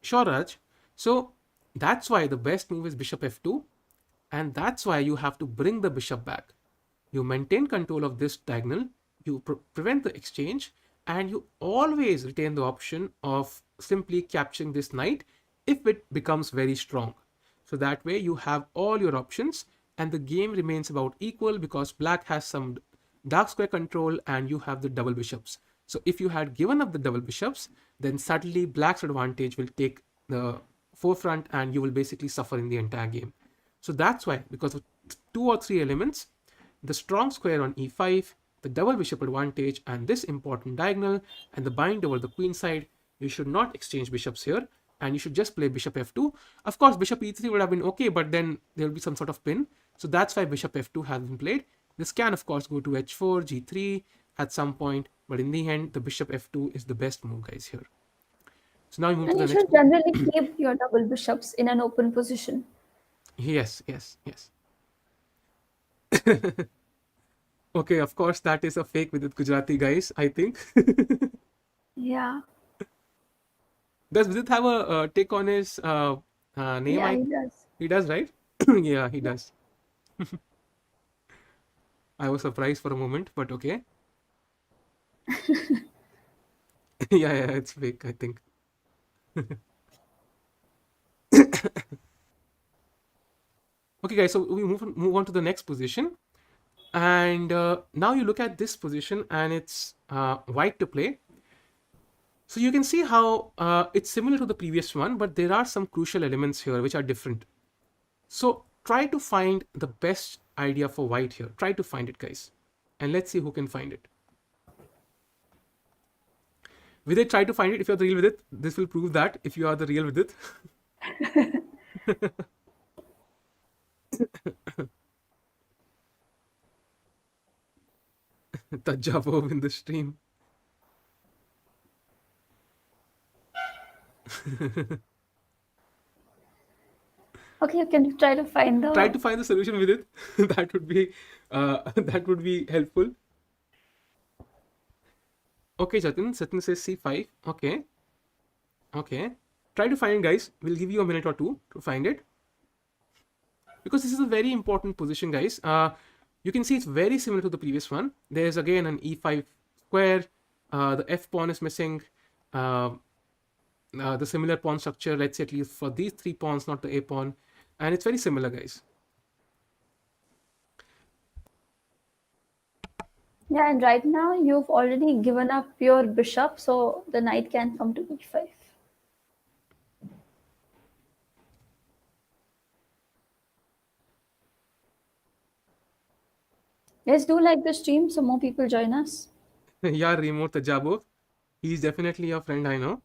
Speaker 1: Sure, Raj. So that's why the best move is bishop f2, and that's why you have to bring the bishop back. You maintain control of this diagonal, you prevent the exchange, and you always retain the option of simply capturing this knight if it becomes very strong. So that way you have all your options and the game remains about equal because black has some dark square control and you have the double bishops. So if you had given up the double bishops, then suddenly black's advantage will take the forefront and you will basically suffer in the entire game. So that's why, because of two or three elements, the strong square on e5, the double bishop advantage, and this important diagonal, and the bind over the queen side, you should not exchange bishops here, and you should just play bishop f2. Of course, bishop e3 would have been okay, but then there will be some sort of pin. So that's why bishop f2 has been played. This can, of course, go to h4, g3 at some point, but in the end, the bishop f2 is the best move, guys, here. So now we move to
Speaker 2: And
Speaker 1: the
Speaker 2: you
Speaker 1: next
Speaker 2: should
Speaker 1: one.
Speaker 2: generally keep your double bishops in an open position.
Speaker 1: Yes, yes, yes. Okay, of course, that is a fake with Gujarati, guys, I think.
Speaker 2: Yeah,
Speaker 1: Does Vidit have a take on his name?
Speaker 2: yeah, he does.
Speaker 1: He does, right? Yeah, he
Speaker 2: Yeah.
Speaker 1: does. I was surprised for a moment, but okay. Yeah, yeah, it's fake, I think. Okay, guys, so we move on to the next position. And now you look at this position and it's white to play. So you can see how it's similar to the previous one, but there are some crucial elements here which are different. So try to find the best idea for white here. Try to find it, guys. And let's see who can find it. Vidit, try to find it if you're the real Vidit. This will prove that if you are the real Vidit. Tajabo in the stream.
Speaker 2: Okay, you can try to find
Speaker 1: Try
Speaker 2: the.
Speaker 1: to find the solution with it. That would be that would be helpful. Okay, Jatin says c5. Okay, okay. Try to find, guys. We'll give you a minute or two to find it, because this is a very important position, guys. You can see it's very similar to the previous one. There's again an e5 square. The f pawn is missing. Uh, the similar pawn structure, let's say at least for these three pawns, not the a pawn, and it's very similar, guys.
Speaker 2: Yeah, and right now you've already given up your bishop, so the knight can come to b5. Let's do like the stream so more people join us.
Speaker 1: Yeah, remote Tajabov. He's definitely your friend, I know.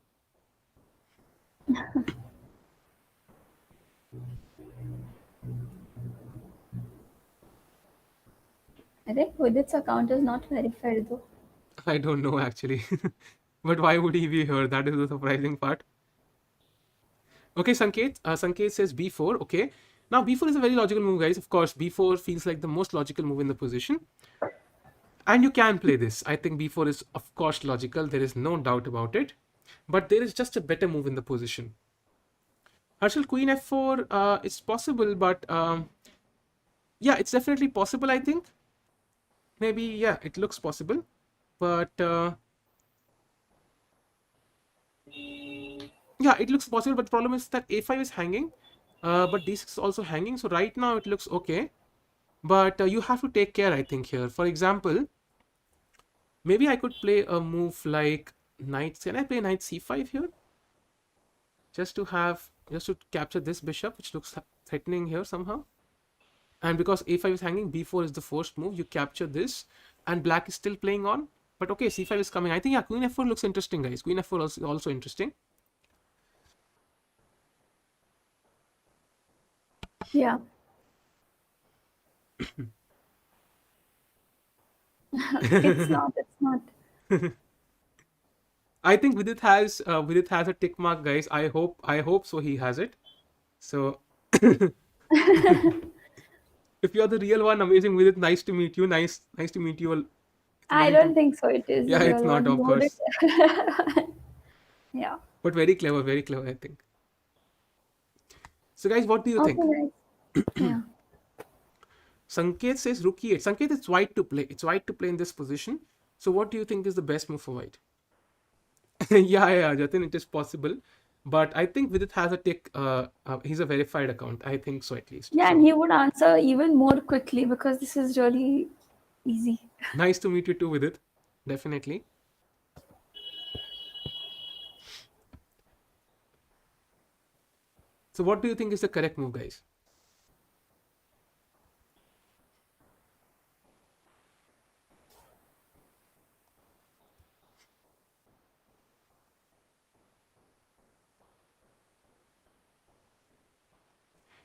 Speaker 2: I think Udit's account is not verified though.
Speaker 1: I don't know actually. But why would he be here? That is the surprising part. Okay, Sanket. Sanket says b4. Okay. Now b4 is a very logical move, guys. Of course, b4 feels like the most logical move in the position. And you can play this. I think b4 is of course logical. There is no doubt about it. But there is just a better move in the position. Harshal, queen f4, it's possible, but yeah, it's definitely possible, I think. Maybe, yeah, it looks possible. But yeah, it looks possible, but the problem is that a5 is hanging, but d6 is also hanging. So right now it looks okay, but you have to take care, I think, here. For example, maybe I could play a move like knight. Can I play knight c5 here? Just to capture this bishop, which looks threatening here somehow. And because a5 is hanging, b4 is the first move. You capture this, and black is still playing on. But okay, c5 is coming. I think, yeah, queen f4 looks interesting, guys. Queen f4 is also interesting.
Speaker 2: Yeah. It's not. It's not.
Speaker 1: I think Vidit has a tick mark, guys. I hope so. He has it. So if you're the real one, amazing Vidit. Nice to meet you. Nice to meet you. It's
Speaker 2: I
Speaker 1: going to
Speaker 2: don't think so. It is the
Speaker 1: Yeah, it's
Speaker 2: real
Speaker 1: not,
Speaker 2: one.
Speaker 1: of
Speaker 2: You would
Speaker 1: course,
Speaker 2: it. Yeah.
Speaker 1: but very clever, very clever, I think. So guys, what do you
Speaker 2: Okay,
Speaker 1: think?
Speaker 2: nice. Yeah.
Speaker 1: Sanket says rook e8. Sanket, it's white to play. It's white to play in this position. So what do you think is the best move for white? Yeah, Jatin, it is possible. But I think Vidit has a tick. He's a verified account. I think so, at least.
Speaker 2: Yeah, and
Speaker 1: So
Speaker 2: he would answer even more quickly because this is really easy.
Speaker 1: nice to meet you too, Vidit. Definitely. So what do you think is the correct move, guys?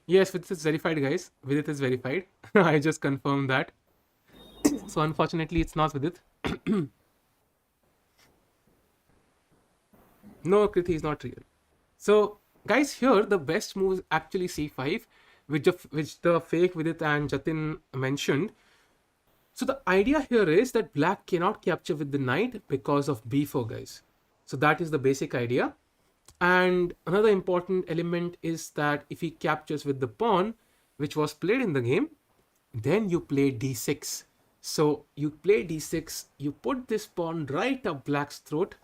Speaker 1: Yes, Vidit is verified, guys. Vidit is verified. I just confirmed that. So unfortunately, it's not Vidit. No, Kriti is not real. So, guys, here the best move is actually c5, which the fake Vidit and Jatin mentioned. So the idea here is that black cannot capture with the knight because of b4, guys. So that is the basic idea. And another important element is that if he captures with the pawn, which was played in the game, then you play d6. So you play d6, you put this pawn right up black's throat.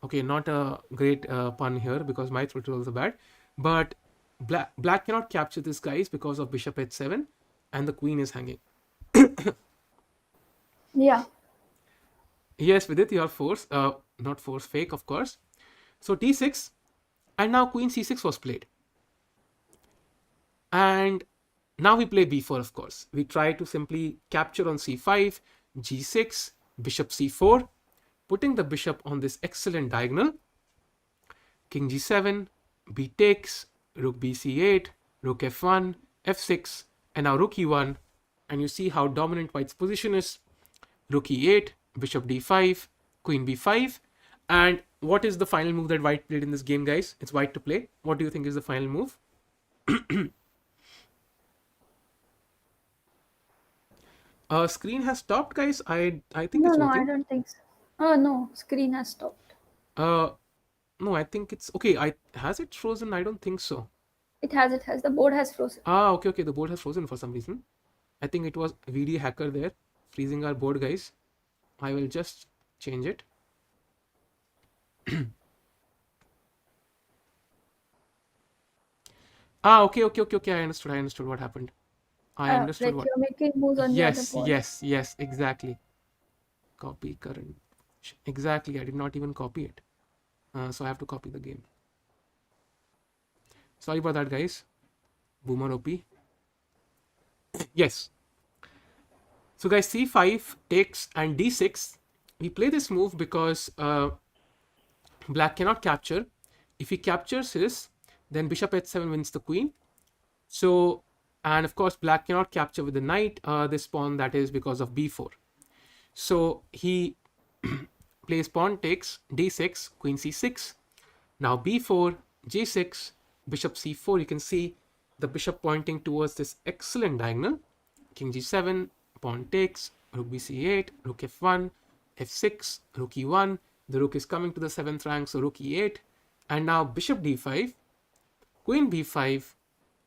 Speaker 1: Okay, not a great pun here because my throat is also bad. But black cannot capture this, guys, because of bishop h7 and the queen is hanging.
Speaker 2: Yeah.
Speaker 1: Yes, with it, you are force, not force, fake, of course. So d6, and now queen c6 was played. And now we play b4, of course. We try to simply capture on c5, g6, bishop c4, putting the bishop on this excellent diagonal. King g7, b takes, rook bc8, rook f1, f6, and now rook e1. And you see how dominant white's position is. Rook e8, bishop d5, queen b5. And what is the final move that white played in this game, guys? It's white to play. What do you think is the final move? Screen has stopped, guys. I think
Speaker 2: No,
Speaker 1: it's
Speaker 2: no, I
Speaker 1: working.
Speaker 2: don't think so. Oh no, screen has stopped.
Speaker 1: Uh, no, I think it's okay. I has it frozen? I don't think so.
Speaker 2: It has. The board has frozen.
Speaker 1: Ah, okay, okay. The board has frozen for some reason. I think it was VD hacker there freezing our board, guys. I will just change it. Ah, okay, okay, okay, okay. I understood. I understood what happened. I understood
Speaker 2: Like
Speaker 1: what.
Speaker 2: you're making moves on the other
Speaker 1: Yes,
Speaker 2: pawn.
Speaker 1: yes, yes. Exactly. Copy current. Exactly. I did not even copy it. So I have to copy the game. Sorry about that, guys. Boomer OP. Yes. So, guys, c5 takes and d6. We play this move because black cannot capture. If he captures his, then bishop h7 wins the queen. So, and of course, black cannot capture with the knight this pawn, that is because of b4. So he plays pawn takes d6, queen c6. Now b4, g6, bishop c4. You can see the bishop pointing towards this excellent diagonal. King g7, pawn takes, rook bc8, rook f1, f6, rook e1. The rook is coming to the 7th rank, so rook e8. And now bishop d5, queen b5.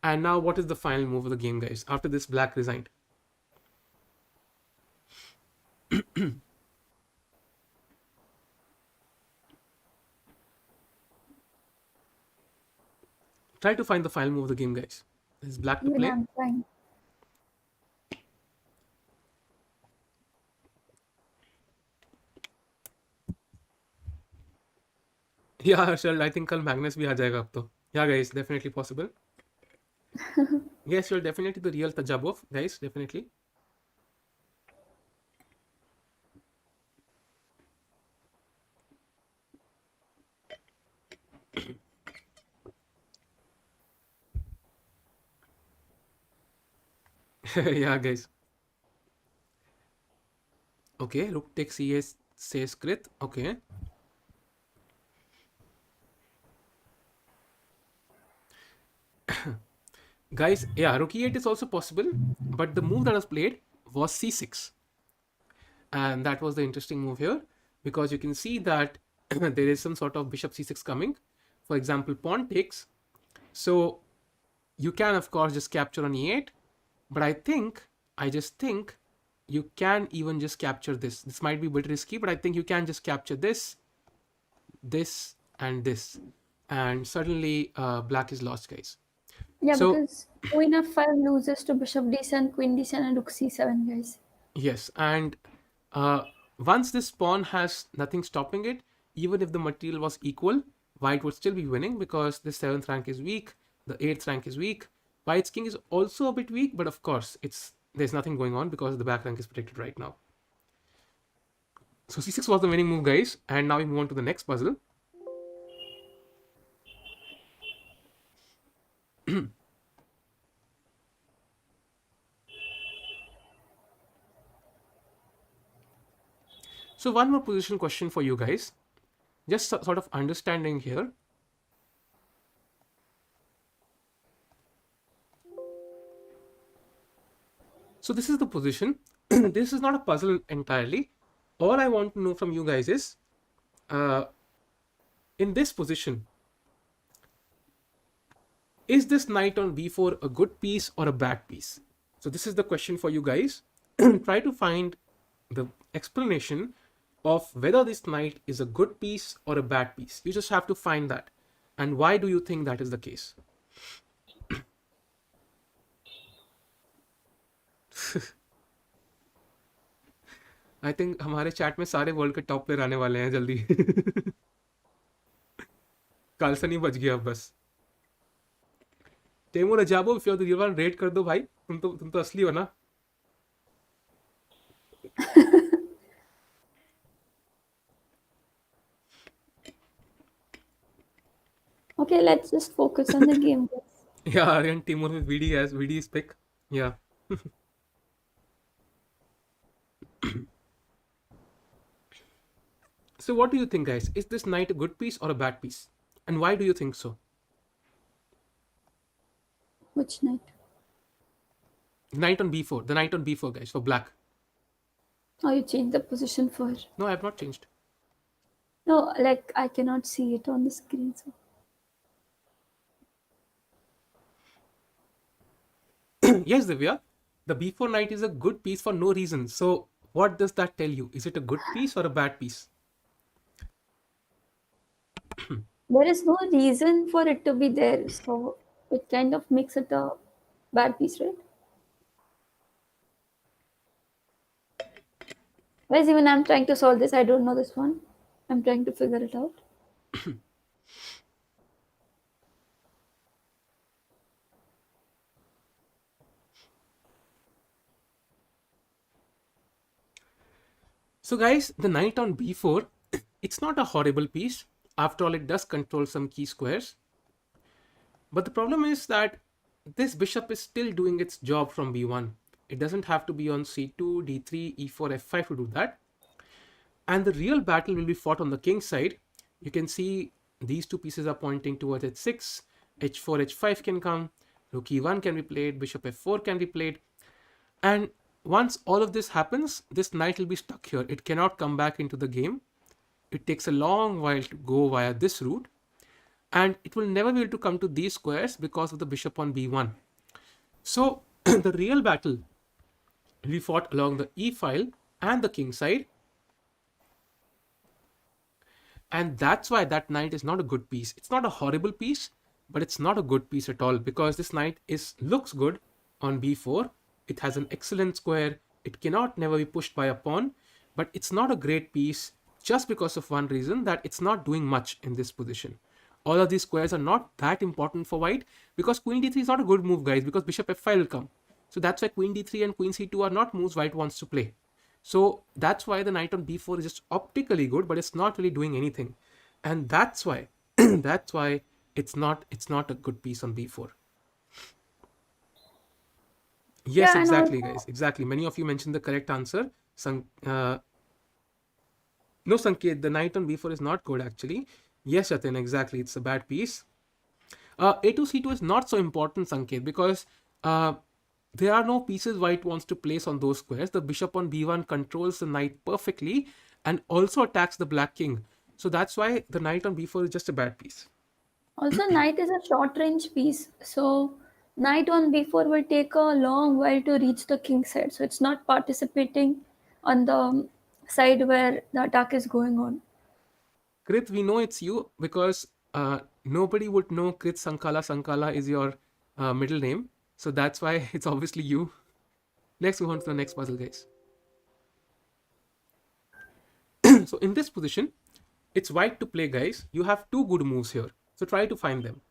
Speaker 1: And now what is the final move of the game, guys? After this, black resigned. Try to find the final move of the game, guys. This is black to
Speaker 2: Even
Speaker 1: play.
Speaker 2: I'm trying.
Speaker 1: Yeah, Harshal, I think कल Magnus भी आ जाएगा अब तो. Yeah, guys, definitely possible. Yes, you're definitely the real Tajabov, guys, definitely. Yeah, guys. Okay, rook takes ES says Krit. Okay. Guys, yeah, rook e8 is also possible, but the move that was played was c6. And that was the interesting move here because you can see that there is some sort of bishop c6 coming. For example, pawn takes. So you can, of course, just capture on e8, but I just think you can even just capture this. This might be a bit risky, but I think you can just capture this, this, and this. And suddenly, black is lost, guys.
Speaker 2: Yeah,
Speaker 1: So,
Speaker 2: because queen f5 loses to bishop d7, queen d7, and rook c7, guys.
Speaker 1: yes, and uh, once this pawn has nothing stopping it, even if the material was equal, white would still be winning because the 7th rank is weak, the 8th rank is weak. White's king is also a bit weak, but of course, there's nothing going on because the back rank is protected right now. So c6 was the winning move, guys, and now we move on to the next puzzle. So one more position question for you guys, just sort of understanding here. So this is the position. This is not a puzzle entirely. All I want to know from you guys is, uh, in this position, is this knight on b4 a good piece or a bad piece? So this is the question for you guys. Try to find the explanation of whether this knight is a good piece or a bad piece. You just have to find that. And why do you think that is the case? I think हमारे chat में सारे world के top player आने वाले हैं जल्दी. कालसन ही बच गया अब बस. तेमूर अजाबो if you are the real one rate कर दो भाई. तुम तो असली हो ना.
Speaker 2: Okay, let's just focus on the game, guys.
Speaker 1: Yeah, Aryan Timur with VD as VD's pick. Yeah. So what do you think, guys? Is this knight a good piece or a bad piece? And why do you think so?
Speaker 2: Which knight?
Speaker 1: Knight on b4. The knight on b4, guys, for black.
Speaker 2: Oh, you changed the position for.
Speaker 1: No, I have not changed.
Speaker 2: No, like I cannot see it on the screen. So.
Speaker 1: Yes, Divya. The b4 knight is a good piece for no reason. So what does that tell you? Is it a good piece or a bad piece?
Speaker 2: There is no reason for it to be there, so it kind of makes it a bad piece, right? Guys, even I'm trying to solve this. I don't know this one. I'm trying to figure it out.
Speaker 1: So guys, the knight on b4, it's not a horrible piece. After all, it does control some key squares. But the problem is that this bishop is still doing its job from b1. It doesn't have to be on c2, d3, e4, f5 to do that. And the real battle will be fought on the king side. You can see these two pieces are pointing towards h6, h4, h5 can come, rook e1 can be played, bishop f4 can be played. And once all of this happens, this knight will be stuck here. It cannot come back into the game. It takes a long while to go via this route. And it will never be able to come to these squares because of the bishop on b1. So the real battle will be fought along the e file and the king side. And that's why that knight is not a good piece. It's not a horrible piece, but it's not a good piece at all, because this knight looks good on b4. It has an excellent square. It cannot never be pushed by a pawn, but it's not a great piece just because of one reason, that it's not doing much in this position. All of these squares are not that important for white, because queen d3 is not a good move, guys, because bishop f5 will come. So that's why queen d3 and queen c2 are not moves white wants to play. So that's why the knight on b4 is just optically good, but it's not really doing anything. And that's why that's why it's not a good piece on b4. Yes,
Speaker 2: Yeah, and
Speaker 1: exactly,
Speaker 2: also
Speaker 1: guys. Exactly. Many of you mentioned the correct answer. No, Sanket, the knight on b4 is not good actually. Yes, Yatin, exactly. It's a bad piece. A2 c2 is not so important, Sanket, because uh, there are no pieces white wants to place on those squares. The bishop on b1 controls the knight perfectly and also attacks the black king. So that's why the knight on b4 is just a bad piece.
Speaker 2: also knight is a short range piece, so knight on b4 will take a long while to reach the king side. So it's not participating on the side where the attack is going on.
Speaker 1: Krit, we know it's you because nobody would know Krit Sankala. Sankala is your middle name. So that's why it's obviously you. Let's move on to the next puzzle, guys. So in this position, it's white to play, guys. You have two good moves here. So try to find them.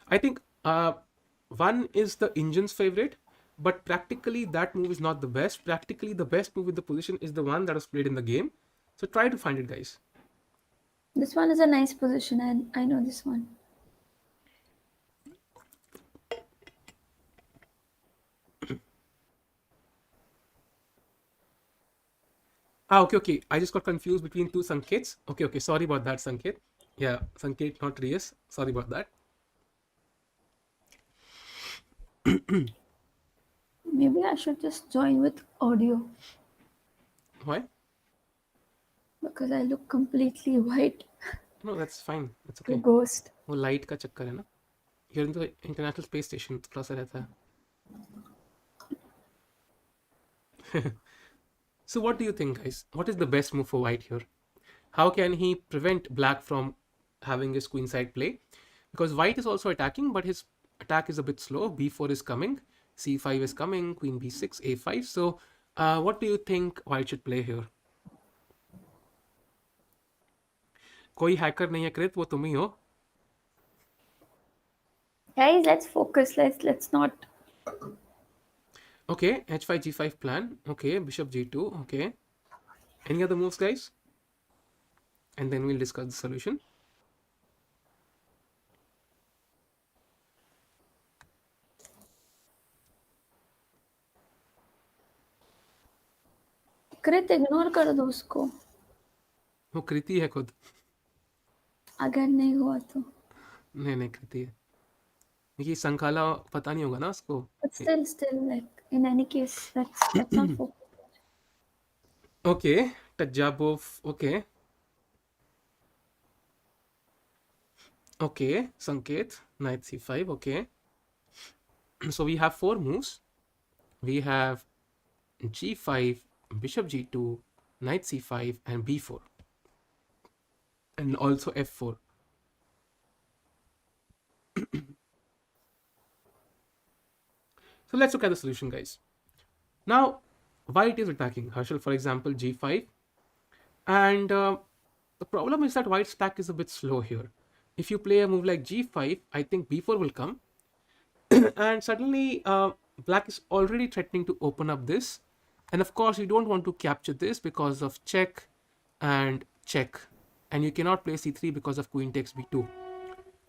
Speaker 1: I think one is the engine's favorite, but practically that move is not the best. Practically the best move in the position is the one that was played in the game. So try to find it, guys.
Speaker 2: This one is a nice position, and I know this one.
Speaker 1: Okay, okay. I just got confused between two Sankets. Okay, okay. Sorry about that, Sanket. Yeah, Sanket, not Reyes. Sorry about that.
Speaker 2: Maybe I should just join with audio
Speaker 1: Why?
Speaker 2: because I look completely white
Speaker 1: No, that's fine. That's
Speaker 2: to
Speaker 1: okay.
Speaker 2: ghost.
Speaker 1: वो light का चक्कर है ना. You're in the international space station. थोड़ा सा रहता है. So what do you think, guys? What is the best move for white here? How can he prevent black from having his queenside play? Because white is also attacking, but his attack is a bit slow. b4 is coming, c5 is coming, queen b6, a5. So what do you think white should play here? कोई hacker नहीं है कृत, वो तुम ही हो.
Speaker 2: Guys, let's focus. Let's not.
Speaker 1: Okay, h5 g5 plan. Okay, bishop g2. Okay, any other moves, guys? And then we'll discuss the solution.
Speaker 2: कृत ignore कर दो उसको.
Speaker 1: वो कृति है खुद।
Speaker 2: अगर नहीं हुआ तो.
Speaker 1: नहीं नहीं, कृति है ये। संकाला पता नहीं होगा ना उसको।
Speaker 2: But still, like in any case, let's not focus.
Speaker 1: Okay, Tajabov. Okay okay, Sanket knight c5. Okay, so we have four moves. We have g5, bishop g2, knight c5, and b4, and also f4. So let's look at the solution, guys. Now, white is attacking Herschel, for example, g5, and the problem is that white's attack is a bit slow here. If you play a move like g5, I think b4 will come, and suddenly black is already threatening to open up this, and of course you don't want to capture this because of check and check, and you cannot play c3 because of queen takes b2.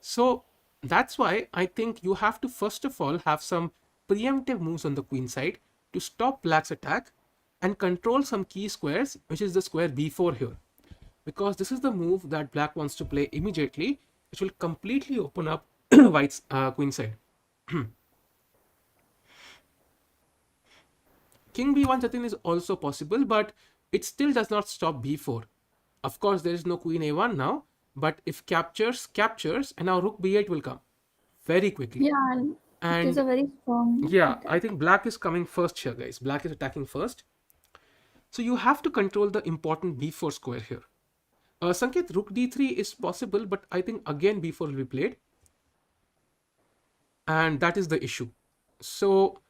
Speaker 1: So that's why I think you have to first of all have some preemptive moves on the queen side to stop black's attack and control some key squares, which is the square b4 here, because this is the move that black wants to play immediately, which will completely open up white's queen side. King b1 Jatin is also possible, but it still does not stop b4. Of course, there is no queen a1 now, but if captures, and now rook b8 will come very quickly.
Speaker 2: Yeah, and it is
Speaker 1: And
Speaker 2: a very strong
Speaker 1: yeah, I
Speaker 2: attack.
Speaker 1: think black is coming first here, guys. Black is attacking first. So you have to control the important b4 square here. Sanket, rook d3 is possible, but I think again b4 will be played. And that is the issue. So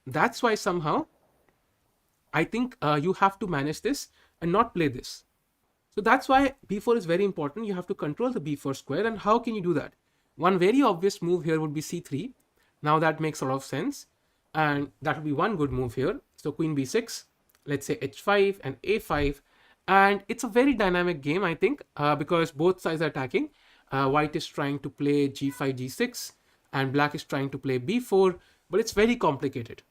Speaker 1: that's why somehow I think you have to manage this and not play this. So that's why b4 is very important. You have to control the b4 square. And how can you do that? One very obvious move here would be c3. Now that makes a lot of sense. And that would be one good move here. So queen b6, let's say h5 and a5. And it's a very dynamic game, I think, because both sides are attacking. White is trying to play g5, g6, and black is trying to play b4, but it's very complicated.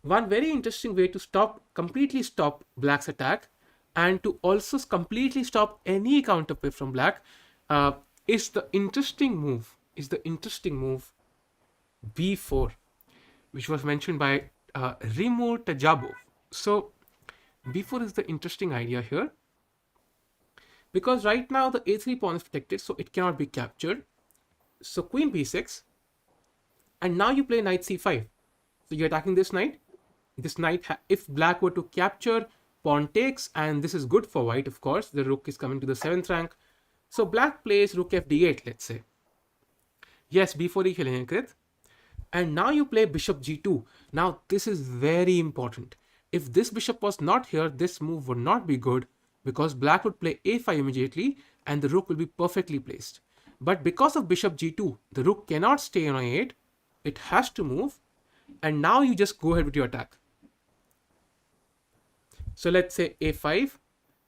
Speaker 1: One very interesting way to completely stop black's attack, and to also completely stop any counterplay from black, uh, is the interesting move b4, which was mentioned by Rimur Tajabov. So b4 is the interesting idea here, because right now the a3 pawn is protected, so it cannot be captured. So queen b6, and now you play knight c5. So you're attacking this knight. This knight, if black were to capture, pawn takes, and this is good for white, of course. The rook is coming to the 7th rank. So black plays rook fd8, let's say. Yes, b4 ही खेलेंगे कृत. And now you play bishop g2. Now this is very important. If this bishop was not here, this move would not be good, because black would play a5 immediately and the rook will be perfectly placed. But because of bishop g2, the rook cannot stay on a8. It has to move. And now you just go ahead with your attack. So let's say a5,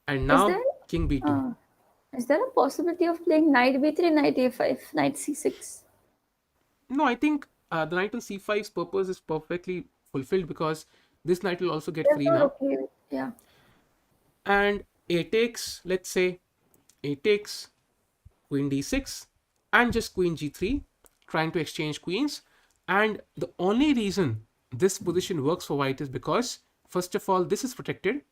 Speaker 1: and
Speaker 2: Is
Speaker 1: now
Speaker 2: there
Speaker 1: king b2.
Speaker 2: is there a possibility of playing knight b3, knight a5, knight c6?
Speaker 1: No, I think the knight on c5's purpose is perfectly fulfilled, because this knight will also get
Speaker 2: That's
Speaker 1: free
Speaker 2: not
Speaker 1: now.
Speaker 2: okay. Yeah.
Speaker 1: And a takes, let's say a takes, queen d6, and just queen g3, trying to exchange queens. And the only reason this position works for white is because, first of all, this is protected.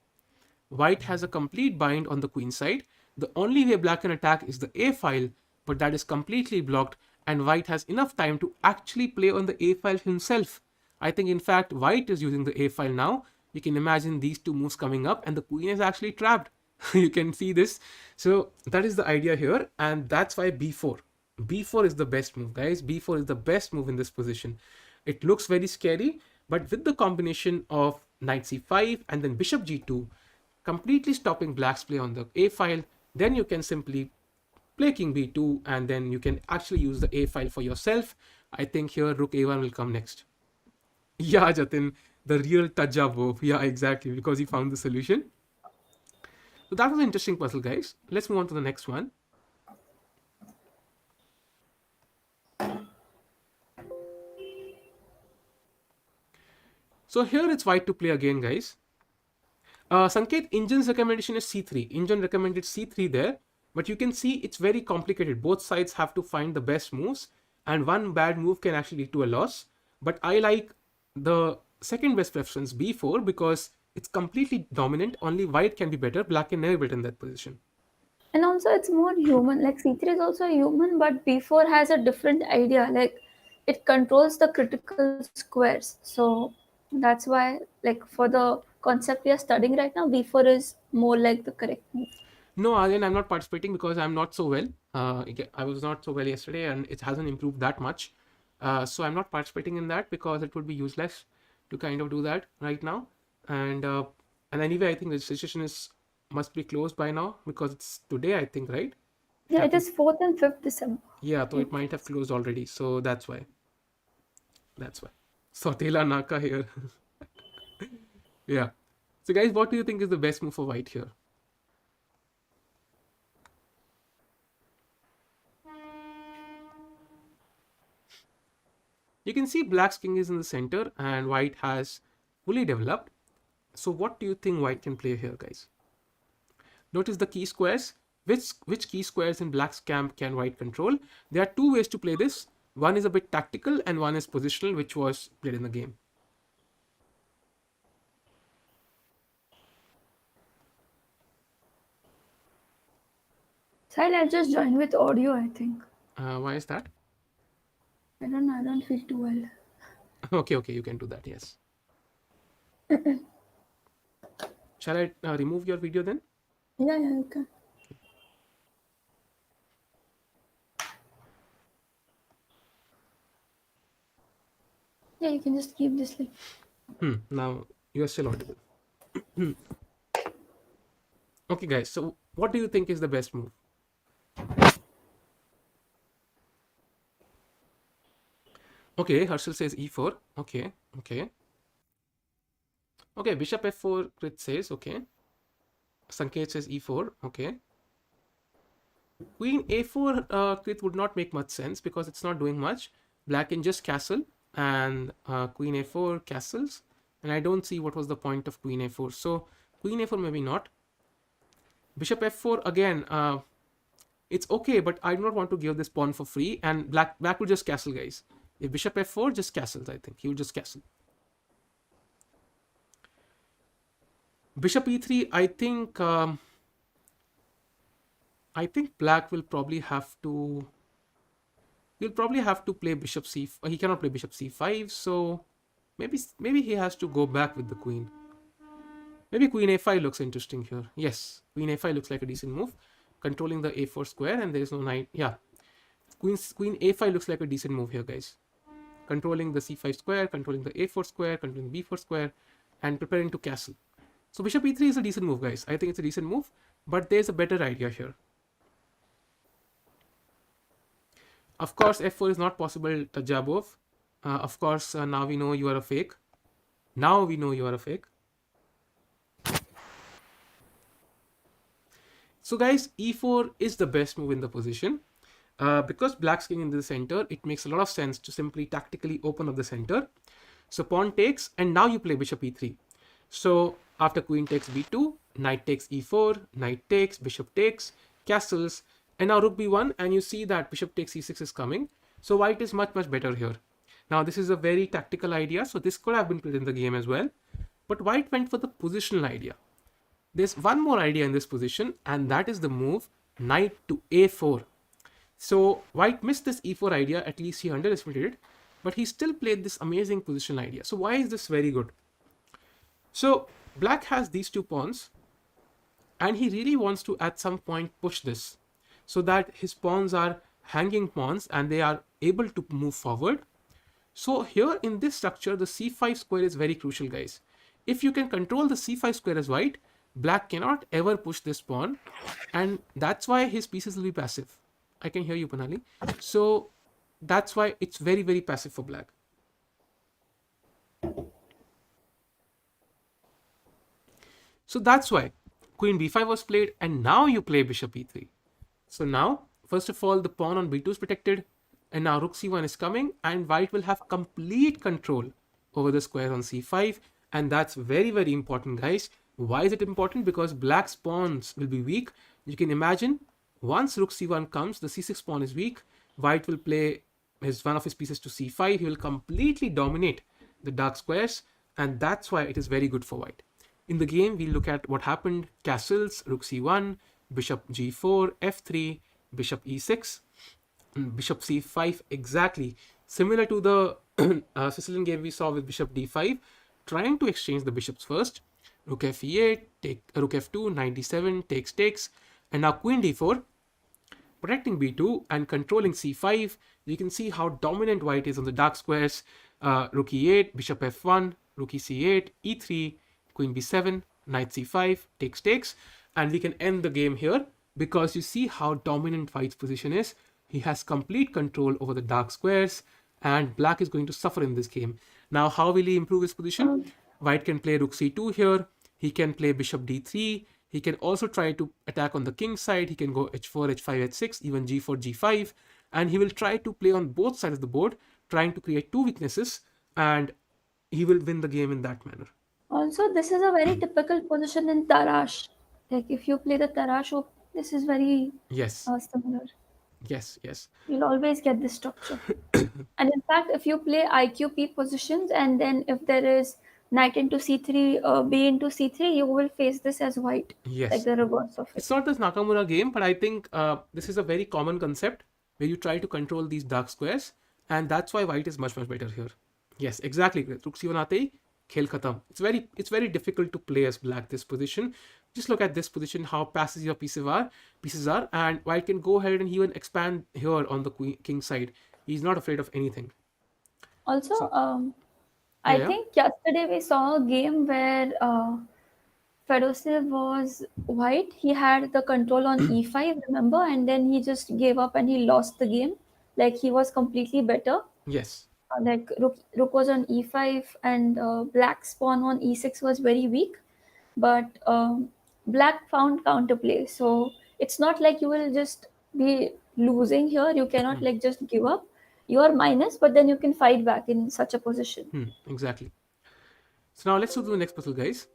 Speaker 1: White has a complete bind on the queen side. The only way black can attack is the a file, but that is completely blocked, and white has enough time to actually play on the a file himself. I think, in fact, white is using the a file now. You can imagine these two moves coming up, and the queen is actually trapped. You can see this. So that is the idea here, and that's why b4. b4 is the best move, guys. b4 is the best move in this position. It looks very scary, but with the combination of knight c5 and then bishop g2, completely stopping black's play on the a file, then you can simply play king b2, and then you can actually use the a file for yourself. I think here rook a1 will come next. Yeah, Jatin, the real Tajabov. Yeah, exactly, because he found the solution. So that was an interesting puzzle, guys. Let's move on to the next one. So here it's white to play again, guys. Sanket, Injin's recommendation is c3. Injin recommended c3 there, but you can see it's very complicated. Both sides have to find the best moves, and one bad move can actually lead to a loss. But I like the second best preference, b4, because it's completely dominant. Only white can be better. Black can never be better in that position.
Speaker 2: And also, it's more human. Like C3 is also human, but B4 has a different idea. Like it controls the critical squares. So that's why, like for the concept we are studying right now, B4 is more like the correct move.
Speaker 1: No, Aryan, I'm not participating because I'm not so well. I was not so well yesterday, and it hasn't improved that much. So I'm not participating in that because it would be useless to kind of do that right now. And uh, and anyway, I think the registration is must be closed by now because it's today, I think, right? It
Speaker 2: Yeah, it
Speaker 1: happened.
Speaker 2: is 4th and 5th December.
Speaker 1: Yeah, so it
Speaker 2: 8th.
Speaker 1: might have closed already. So that's why. That's why. Sotela Naka here. Yeah. So guys, what do you think is the best move for white here? You can see black's king is in the center and white has fully developed. So what do you think white can play here, guys? Notice the key squares. Which key squares in black's camp can white control? There are two ways to play this. One is a bit tactical and one is positional, which was played in the game.
Speaker 2: Sahil, I'll just join with audio, I think.
Speaker 1: Why is that?
Speaker 2: I don't know, I don't feel too well.
Speaker 1: Okay, you can do that, yes. Shall I remove your video then?
Speaker 2: Yeah, you can. Yeah, you can just keep this like.
Speaker 1: Now you are still audible. Okay, guys, so what do you think is the best move? Okay, Herschel says e4. Okay. Okay, bishop f4, Krit says, okay. Sanket says e4, okay. Queen a4, Krit would not make much sense because it's not doing much. Black can just castle and queen a4 castles. And I don't see what was the point of queen a4. So queen a4 maybe not. Bishop f4 again, it's okay, but I do not want to give this pawn for free. And black will just castle, guys. If bishop f4 just castles, I think he will just castle. Bishop e3, I think black will probably have to. He'll probably have to play bishop c. He cannot play bishop c5, so maybe he has to go back with the queen. Maybe queen a5 looks interesting here. Yes, queen a5 looks like a decent move, controlling the a4 square, and there is no knight. Yeah, queen a5 looks like a decent move here, guys. Controlling the c5 square, controlling the a4 square, controlling the b4 square, and preparing to castle. So bishop e3 is a decent move, guys. I think it's a decent move, but there's a better idea here. Of course, f4 is not possible, Tajabov. Of course, now we know you are a fake. Now we know you are a fake. So guys, e4 is the best move in the position. Because black's king in the center, it makes a lot of sense to simply tactically open up the center. So pawn takes, and now you play bishop e3. So after queen takes b2, knight takes e4, knight takes, bishop takes, castles, and now rook b1, and you see that bishop takes e6 is coming. So white is much better here. Now this is a very tactical idea, so this could have been played in the game as well. But white went for the positional idea. There's one more idea in this position, and that is the move knight to a4. So white missed this e4 idea, at least he underestimated it, but he still played this amazing positional idea. So why is this very good? So black has these two pawns, and he really wants to at some point push this so that his pawns are hanging pawns and they are able to move forward. So here in this structure, the c5 square is very crucial, guys. If you can control the c5 square as white, black cannot ever push this pawn, and that's why his pieces will be passive. I can hear you, Panali. So that's why it's very passive for black. So that's why queen b5 was played, and now you play bishop e3. So now, first of all, the pawn on b2 is protected, and now rook c1 is coming, and white will have complete control over the square on c5, and that's very important, guys. Why is it important? Because black's pawns will be weak. You can imagine once rook c1 comes, the c6 pawn is weak. White will play one of his pieces to c5. He will completely dominate the dark squares, and that's why it is very good for white. In the game, we look at what happened: castles, rook c1, bishop g4, f3, bishop e6, bishop c5, exactly similar to the Sicilian game we saw with bishop d5, trying to exchange the bishops first. Rook f e8, take rook f2, 97, takes, and now queen d4, protecting b2 and controlling c5. You can see how dominant white is on the dark squares. Rook e8, bishop f1, rook e c8, e3, queen b7, knight c5, takes, and we can end the game here because you see how dominant white's position is. He has complete control over the dark squares, and black is going to suffer in this game. Now, how will he improve his position?
Speaker 2: Um,
Speaker 1: White can play rook c2 here. He can play bishop d3. He can also try to attack on the king side. He can go h4, h5, h6, even g4, g5. And he will try to play on both sides of the board, trying to create two weaknesses. And he will win the game in that manner.
Speaker 2: Also, this is a very typical position in Tarash. Like if you play the Tarash, this is very
Speaker 1: Yes,
Speaker 2: similar.
Speaker 1: yes.
Speaker 2: You'll always get this structure. And in fact, if you play IQP positions and then if there is knight into c3, b into c3, you will face this as white, like
Speaker 1: Yes.
Speaker 2: the reverse of it.
Speaker 1: It's not this Nakamura game, but I think this is a very common concept where you try to control these dark squares, and that's why white is much better here. Yes, exactly. Rook c1 आते ही खेल खत्म. It's very difficult to play as black this position. Just look at this position, how passive your pieces are, and white can go ahead and even expand here on the king side. He's not afraid of anything.
Speaker 2: Also,
Speaker 1: So
Speaker 2: I
Speaker 1: yeah.
Speaker 2: think yesterday we saw a game where Fedosev was white. He had the control on e5, remember? And then he just gave up and he lost the game. Like he was completely better.
Speaker 1: Yes.
Speaker 2: Like rook was on e5 and black's pawn on e6 was very weak. But black found counterplay. So it's not like you will just be losing here. You cannot like just give up. You are minus, but then you can fight back in such a position.
Speaker 1: Exactly. So now let's do the next puzzle, guys.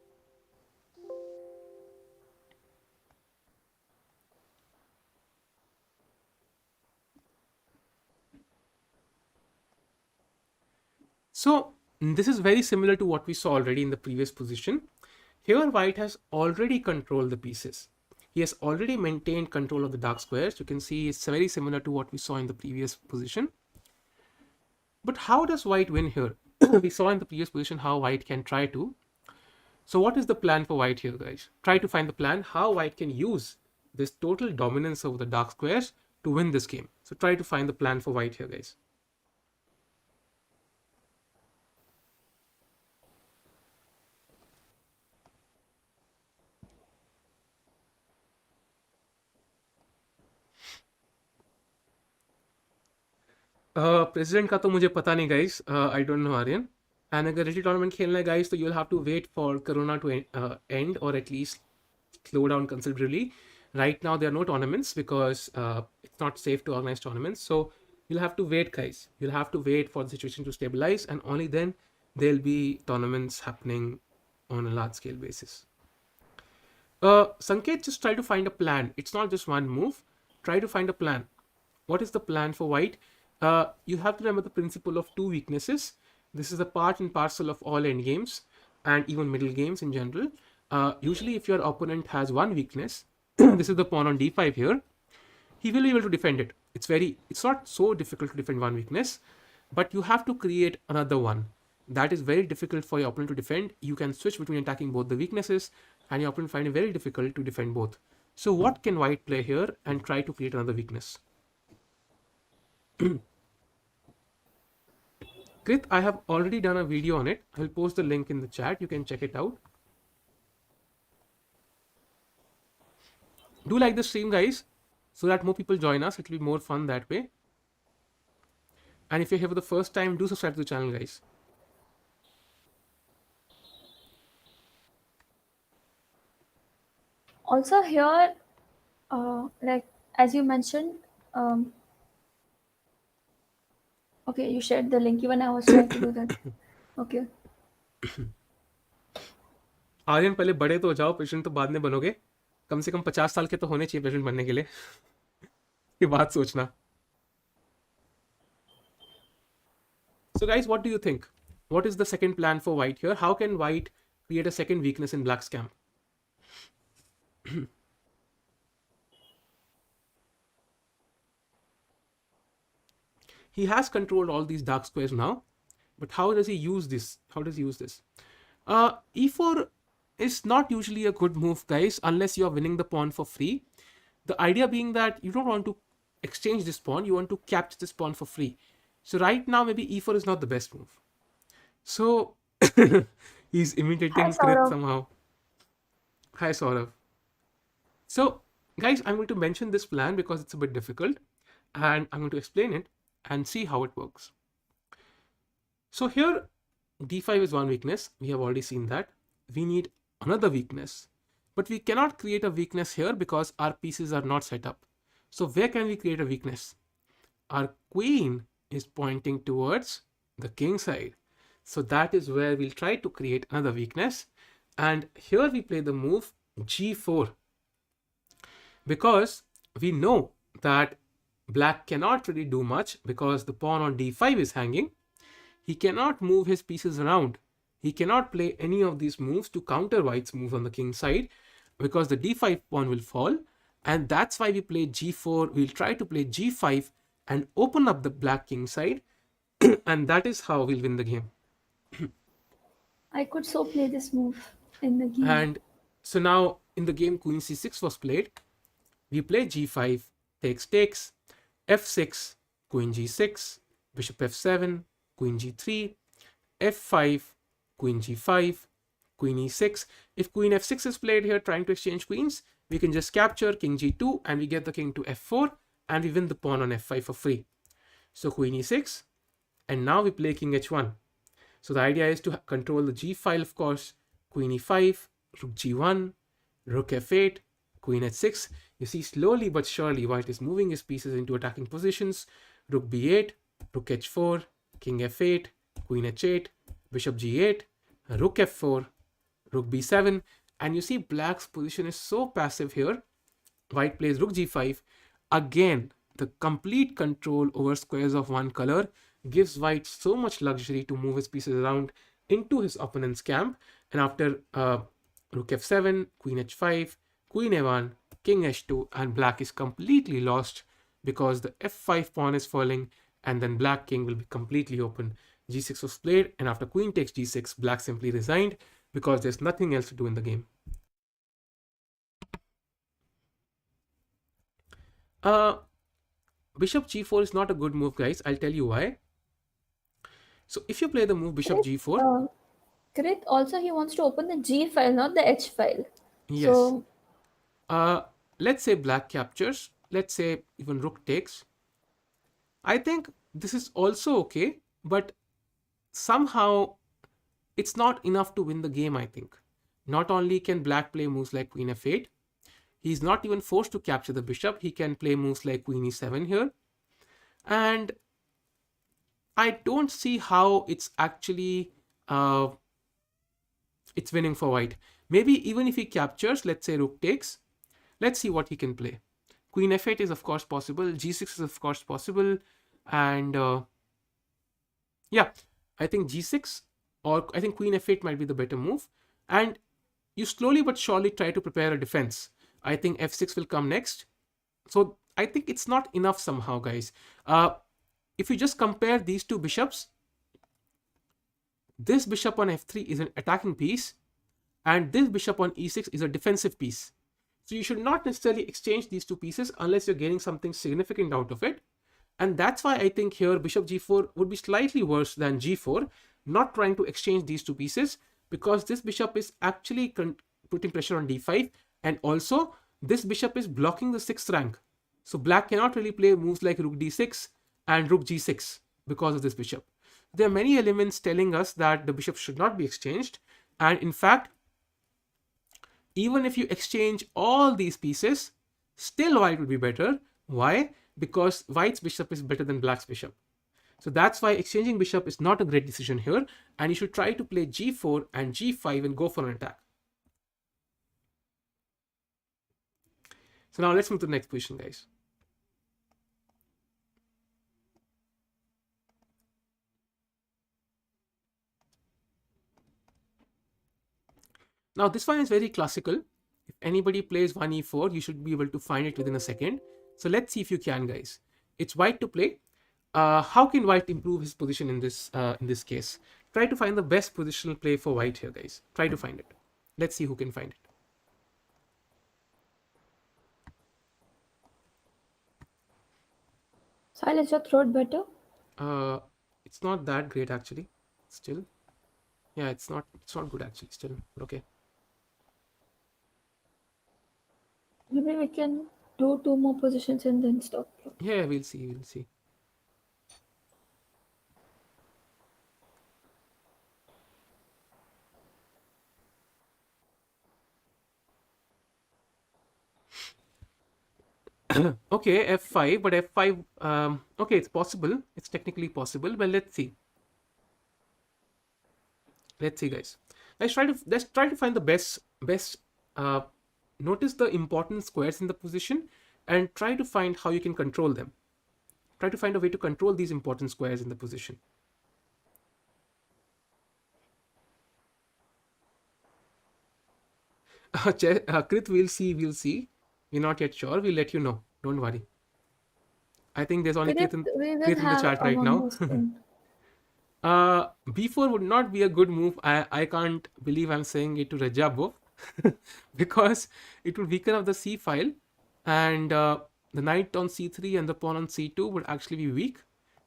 Speaker 1: So this is very similar to what we saw already in the previous position. Here white has already controlled the pieces. He has already maintained control of the dark squares. You can see it's very similar to what we saw in the previous position. But how does white win here? We saw in the previous position how white can try to. So what is the plan for white here, guys? Try to find the plan how white can use this total dominance over the dark squares to win this game. So try to find the plan for white here, guys. President का तो मुझे पता नहीं guys I don't know Aryan and अगर रेटी tournament खेलना है guys तो you will have to wait for corona to end और at least slow down considerably. Right now, there are no tournaments because it's not safe to organize tournaments. So you'll have to wait, guys. You'll have to wait for the situation to stabilize, and only then there'll be tournaments happening on a large scale basis. Sanket, just try to find a plan. It's not just one move. Try to find a plan. What is the plan for white? You have to remember the principle of two weaknesses. This is a part and parcel of all end games and even middle games in general. Usually, if your opponent has one weakness, this is the pawn on d5 here, he will be able to defend it. It's not so difficult to defend one weakness, but you have to create another one. That is very difficult for your opponent to defend. You can switch between attacking both the weaknesses, and your opponent find it very difficult to defend both. So what can white play here and try to create another weakness? Krit, I have already done a video on it. I'll post the link in the chat. You can check it out. Do like the stream, guys, so that more people join us. It'll be more fun that way. And if you're here for the first time, do subscribe to the channel, guys.
Speaker 2: Also here, like as you mentioned, okay, you shared the link. Even I was trying to do that. Okay.
Speaker 1: Aryan पहले बड़े तो हो जाओ, president तो बाद में बनोगे, कम से कम 50 साल के तो होने चाहिए प्रेसिडेंट बनने के लिए। ये बात सोचना। So guys, what do you think? What is the second plan for white here? How can white create a second weakness in black's camp? He has controlled all these dark squares now, but how does he use this? How does he use this? E4 is not usually a good move, guys, unless you are winning the pawn for free. The idea being that you don't want to exchange this pawn, you want to capture this pawn for free. So right now, maybe E4 is not the best move. So he's
Speaker 2: Hi,
Speaker 1: imitating Krit
Speaker 2: Saurav.
Speaker 1: somehow. Hi, Saurav. So, guys, I'm going to mention this plan because it's a bit difficult, and I'm going to explain it and see how it works. So here, d5 is one weakness. We have already seen that. We need another weakness, but we cannot create a weakness here because our pieces are not set up. So where can we create a weakness? Our queen is pointing towards the king side. So that is where we'll try to create another weakness. And here we play the move g4, because we know that black cannot really do much because the pawn on d5 is hanging. He cannot move his pieces around. He cannot play any of these moves to counter white's move on the king side because the d5 pawn will fall. And that's why we play g4. We'll try to play g5 and open up the black king side. And that is how we'll win the game.
Speaker 2: I could so play this move in the game.
Speaker 1: And so now in the game queen c6 was played. We play g5, takes, f6, queen g6, bishop f7, queen g3, f5, queen g5, queen e6. If queen f6 is played here trying to exchange queens, we can just capture king g2 and we get the king to f4 and we win the pawn on f5 for free. So queen e6, and now we play king h1. So the idea is to control the g file, of course. Queen e5, rook g1, rook f8, queen h6. You see, slowly but surely white is moving his pieces into attacking positions. Rook b8, rook h4, king f8, queen h8, bishop g8, rook f4, rook b7. And you see black's position is so passive here. White plays rook g5. Again, the complete control over squares of one color gives white so much luxury to move his pieces around into his opponent's camp. And after rook f7, queen h5, queen a1, king h2, and black is completely lost because the f5 pawn is falling, and then black king will be completely open. g6 was played, and after queen takes g6, black simply resigned because there's nothing else to do in the game. Bishop g4 is not a good move, guys. I'll tell you why. So if you play the move bishop
Speaker 2: Krit,
Speaker 1: g4,
Speaker 2: Krit, also he wants to open the G file, not the H file.
Speaker 1: yes.
Speaker 2: So
Speaker 1: Let's say black captures. Let's say even rook takes. I think this is also okay, but somehow it's not enough to win the game, I think. Not only can black play moves like queen f8, he's not even forced to capture the bishop. He can play moves like queen e7 here. And I don't see how it's actually it's winning for white. Maybe even if he captures, let's say rook takes, let's see what he can play. Queen f8 is of course possible, g6 is of course possible, and yeah, I think g6 or I think queen f8 might be the better move. And you slowly but surely try to prepare a defense. I think f6 will come next. So I think it's not enough somehow, guys. If you just compare these two bishops, this bishop on f3 is an attacking piece, and this bishop on e6 is a defensive piece. So you should not necessarily exchange these two pieces unless you're getting something significant out of it. And that's why I think here bishop g4 would be slightly worse than g4, not trying to exchange these two pieces, because this bishop is actually putting pressure on d5, and also this bishop is blocking the 6th rank. So black cannot really play moves like rook d6 and rook g6 because of this bishop. There are many elements telling us that the bishop should not be exchanged, and in fact, even if you exchange all these pieces, still white will be better. Why? Because white's bishop is better than black's bishop. So that's why exchanging bishop is not a great decision here, and you should try to play g4 and g5 and go for an attack. So now let's move to the next position, guys. Now this one is very classical. If anybody plays 1e4, you should be able to find it within a second. So let's see if you can, guys. It's white to play. How can white improve his position in this case? Try to find the best positional play for white here, guys. Try to find it. Let's see who can find it.
Speaker 2: Silas, your throat better?
Speaker 1: Uh, it's not that great actually. Still, yeah, it's not good actually. Still, but okay.
Speaker 2: Maybe we can do two more positions and then stop.
Speaker 1: Yeah, we'll see. We'll see. Okay, f5, but f5. Okay, it's possible. It's technically possible, but let's see. Let's see, guys. Let's try to find the best. Uh, Notice the important squares in the position and try to find how you can control them. Try to find a way to control these important squares in the position. Krit, we'll see. We'll see. We're not yet sure. We'll let you know. Don't worry. I think there's only
Speaker 2: We will
Speaker 1: Krit in the
Speaker 2: have
Speaker 1: chat
Speaker 2: a
Speaker 1: right
Speaker 2: one
Speaker 1: now.
Speaker 2: more spin.
Speaker 1: B4 would not be a good move. I can't believe I'm saying it to Rajabov because it would weaken up the C file, and the knight on C3 and the pawn on C2 would actually be weak.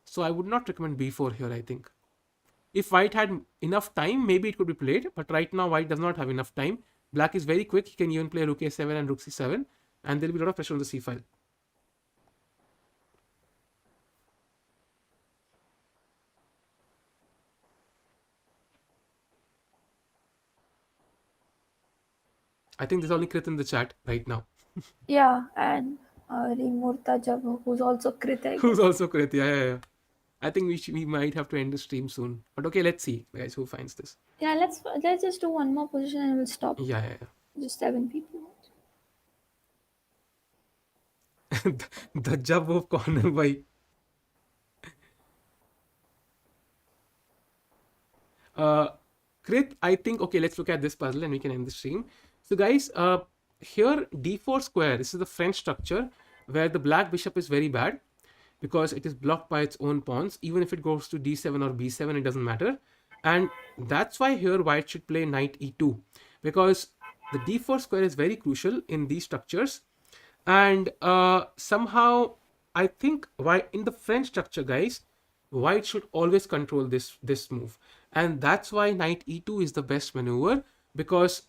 Speaker 1: So I would not recommend B4 here, I think. If white had enough time, maybe it could be played, but right now white does not have enough time. Black is very quick. He can even play rook a7 and rook c7, and there will be a lot of pressure on the C file. I think there's only Krit in the chat right now.
Speaker 2: Yeah, and Rimurta Jabo, who's also Krit, I
Speaker 1: Who's
Speaker 2: guess.
Speaker 1: also Krit? Yeah. I think we might have to end the stream soon. But okay, let's see, guys, who finds this.
Speaker 2: Yeah, let's just do one more position and we'll stop.
Speaker 1: Yeah.
Speaker 2: Just 7 people.
Speaker 1: The job of corner by uh Krit. I think okay, let's look at this puzzle and we can end the stream. So guys, here d4 square. This is the French structure where the black bishop is very bad because it is blocked by its own pawns. Even if it goes to d7 or b7, it doesn't matter. And that's why here white should play knight e2 because the d4 square is very crucial in these structures. And somehow I think why in the French structure, guys, white should always control this move, and that's why knight e2 is the best maneuver. Because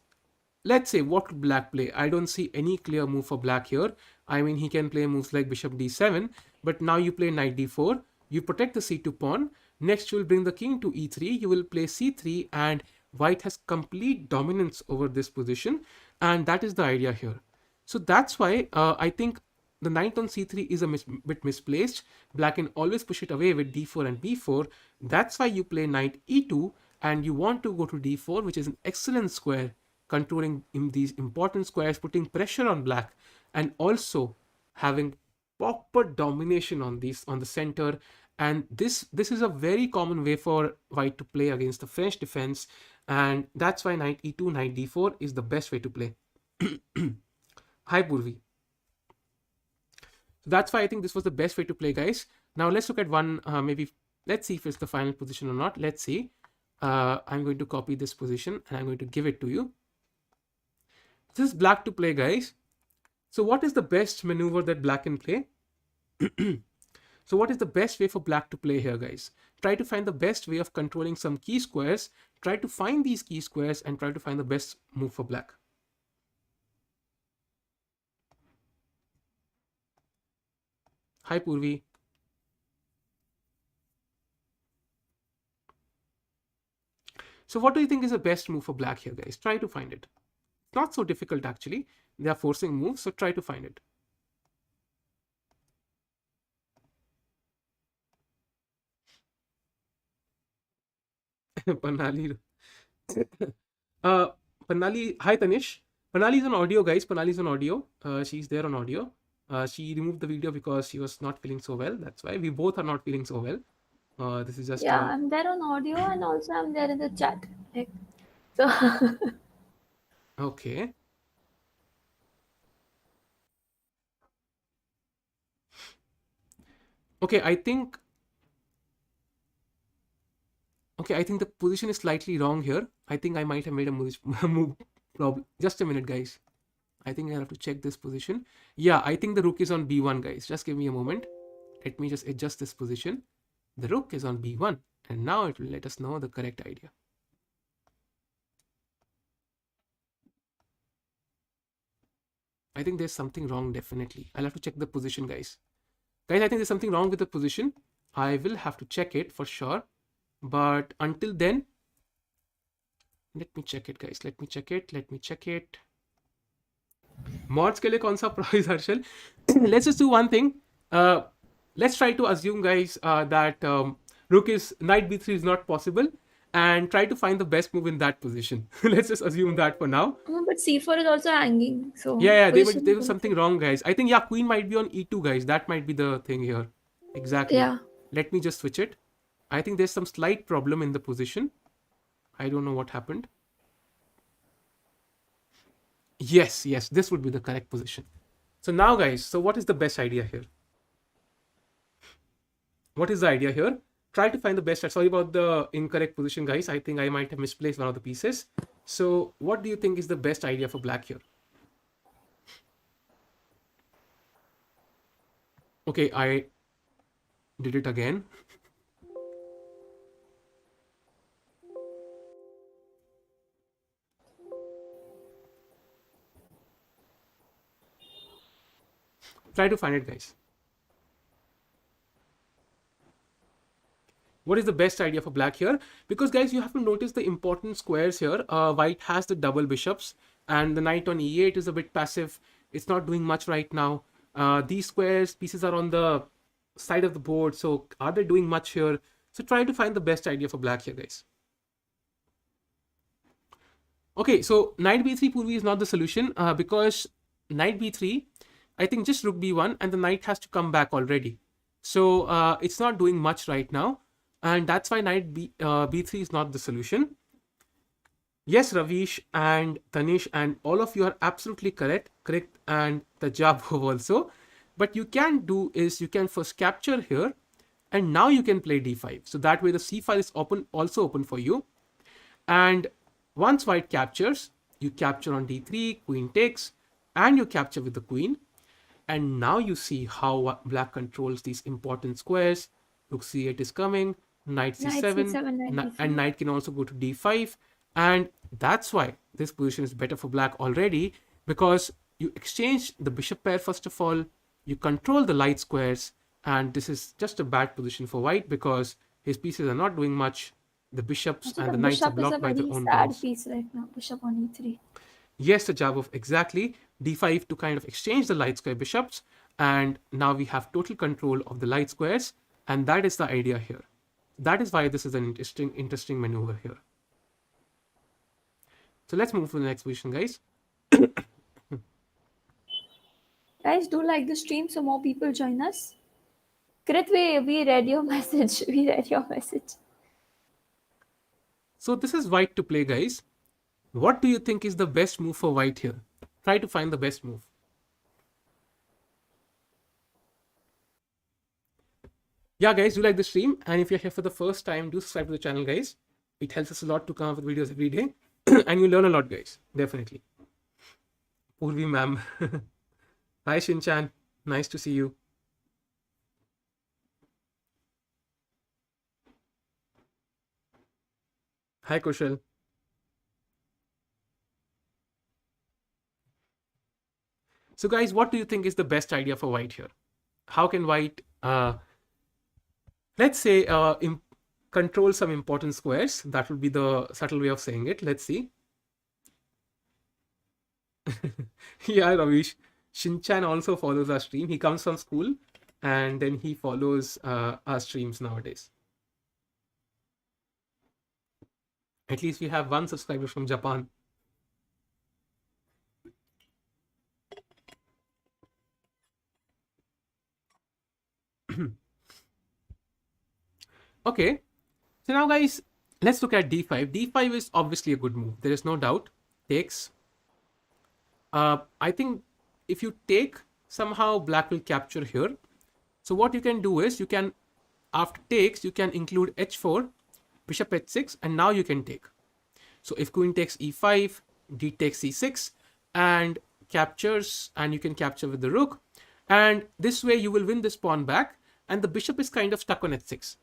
Speaker 1: let's say what would black play? I don't see any clear move for black here. I mean, he can play moves like bishop d7, but now you play knight d4, you protect the c2 pawn. Next you will bring the king to e3, you will play c3, and white has complete dominance over this position, and that is the idea here. So that's why I think the knight on c3 is a bit misplaced. Black can always push it away with d4 and b4. That's why you play knight e2, and you want to go to d4, which is an excellent square, controlling in these important squares, putting pressure on black, and also having proper domination on the center. And this is a very common way for white to play against the French defense, and that's why knight e2, knight d4 is the best way to play. Hi Purvi. So that's why I think this was the best way to play, guys. Now let's look at one, maybe let's see if it's the final position or not. Let's see. I'm going to copy this position and I'm going to give it to you. This is black to play, guys. So what is the best maneuver that black can play? So what is the best way for black to play here, guys? Try to find the best way of controlling some key squares. Try to find these key squares and try to find the best move for black. Hi Purvi. So what do you think is the best move for black here, guys? Try to find it. It's not so difficult actually. They are forcing moves, so try to find it. Panali. Panali, hi Tanish. Panali's on audio, guys. Panali's on audio. She's there on audio. She removed the video because she was not feeling so well. That's why we both are not feeling so well. This is just
Speaker 2: Yeah, I'm there on audio and also I'm there in the chat. Like, so
Speaker 1: okay. Okay, I think the position is slightly wrong here. I think I might have made a move problem. Just a minute, guys. I think I have to check this position. Yeah, I think the rook is on b1, guys. Just give me a moment. Let me just adjust this position. The rook is on b1, and now it will let us know the correct idea. I think there's something wrong, definitely. I'll have to check the position, guys. Guys, I think there's something wrong with the position. I will have to check it for sure. But until then, let me check it, guys. Let me check it. Mods के लिए कौन सा pro is Harshal? Let's just do one thing. Let's try to assume, guys, that rook is knight b3 is not possible, and try to find the best move in that position. Let's just assume that for now.
Speaker 2: but c4 is also hanging. So
Speaker 1: Yeah,
Speaker 2: position
Speaker 1: there was something wrong, guys. I think, yeah, queen might be on e2, guys. That might be the thing here. Exactly.
Speaker 2: Yeah.
Speaker 1: Let me just switch it. I think there's some slight problem in the position. I don't know what happened. Yes, this would be the correct position. So now, guys, so what is the best idea here? What is the idea here? Try to find the best. Sorry about the incorrect position, guys. I think I might have misplaced one of the pieces. So what do you think is the best idea for black here? Okay, I did it again. Try to find it, guys. What is the best idea for black here? Because, guys, you have to notice the important squares here. White has the double bishops, and the knight on e8 is a bit passive. It's not doing much right now. These squares pieces are on the side of the board, so are they doing much here? So try to find the best idea for black here, guys. Okay, so knight b3 Purvi is not the solution because knight b3, I think just rook b1 and the knight has to come back already. So it's not doing much right now, and that's why knight b3 is not the solution. Yes, Ravish and Tanish and all of you are absolutely correct, and Tajab also. But you can do is you can first capture here, and now you can play d5. So that way the c file is also open for you. And once white captures, you capture on d3, queen takes, and you capture with the queen. And now you see how black controls these important squares. Rook c8 is coming, knight c7, and knight can also go to d5. And that's why this position is better for black already, because you exchange the bishop pair first of all, you control the light squares, and this is just a bad position for white because his pieces are not doing much. The bishops and the knights are blocked by their own pawns.
Speaker 2: Piece right now. Bishop on e3.
Speaker 1: Yes, the job of exactly d5 to kind of exchange the light square bishops, and now we have total control of the light squares, and that is the idea here. That is why this is an interesting maneuver here. So let's move to the next position, guys.
Speaker 2: Guys, do like the stream so more people join us. Krit, we read your message. We read your message.
Speaker 1: So this is white to play, guys. What do you think is the best move for white here? Try to find the best move. Yeah, guys, do like the stream. And if you're here for the first time, do subscribe to the channel, guys. It helps us a lot to come up with videos every day. And you learn a lot, guys. Definitely. Purvi ma'am. Hi, Shinchan. Nice to see you. Hi, Kushal. So, guys, what do you think is the best idea for white here? How can white, let's say, control some important squares? That would be the subtle way of saying it. Let's see. Yeah, Ravish. Shinchan also follows our stream. He comes from school and then he follows our streams nowadays. At least we have one subscriber from Japan. Okay. So now, guys, let's look at d5. d5 is obviously a good move. There is no doubt. Takes. I think if you take, somehow black will capture here. So what you can do is, you can, after takes, you can include h4, bishop h6, and now you can take. So if queen takes e5, d takes c6, and captures, and you can capture with the rook. And this way you will win this pawn back, and the bishop is kind of stuck on h6.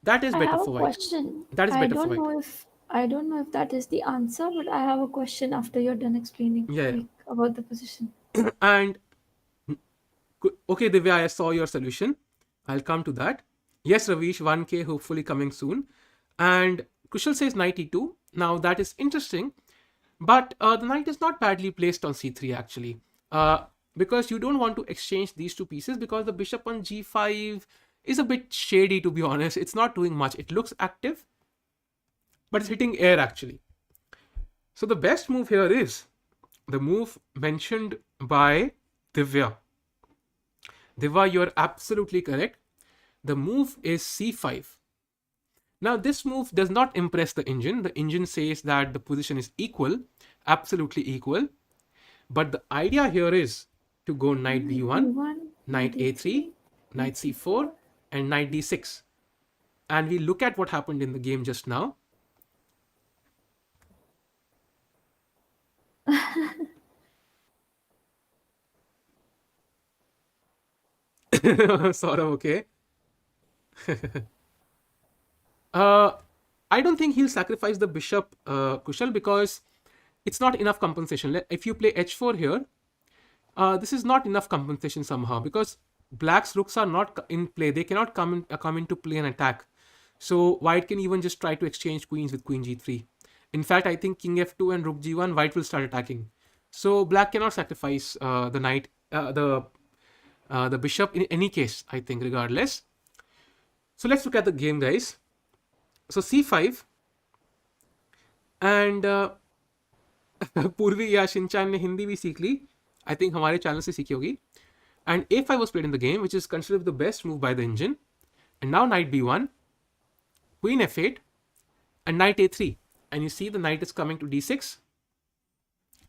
Speaker 1: That is
Speaker 2: I
Speaker 1: better
Speaker 2: have a
Speaker 1: for white.
Speaker 2: question.
Speaker 1: That is better for white.
Speaker 2: I don't know if that is the answer, but I have a question after you're done explaining,
Speaker 1: Yeah.
Speaker 2: like about the position.
Speaker 1: And okay, Divya, I saw your solution. I'll come to that. Yes, Ravish, 1K hopefully coming soon. And Kushal says knight e2. Now that is interesting, but the knight is not badly placed on c3 actually. Because you don't want to exchange these two pieces, because the bishop on g5 is a bit shady, to be honest. It's not doing much. It looks active, but it's hitting air actually. So the best move here is the move mentioned by Divya. Diva, you're absolutely correct. The move is c5. Now, this move does not impress the engine. The engine says that the position is equal, absolutely equal. But the idea here is to go knight b1,
Speaker 2: B1,
Speaker 1: knight a3, knight c4,
Speaker 2: C4.
Speaker 1: and knight d6. And we look at what happened in the game just now. Sort of okay. I don't think he'll sacrifice the bishop, Kushal, because it's not enough compensation. If you play h4 here, this is not enough compensation somehow, because black's rooks are not in play. They cannot come into play and attack. So white can even just try to exchange queens with queen g3. In fact, I think king f2 and rook g1, white will start attacking. So black cannot sacrifice the knight, the bishop in any case, I think, regardless. So let's look at the game, guys. So c5, and पूर्वी या Shinchan ने हिंदी भी सीख ली, I think हमारे channel से सीखी होगी. And a5 was played in the game, which is considered the best move by the engine. And now knight b1, queen f8, and knight a3. And you see the knight is coming to d6.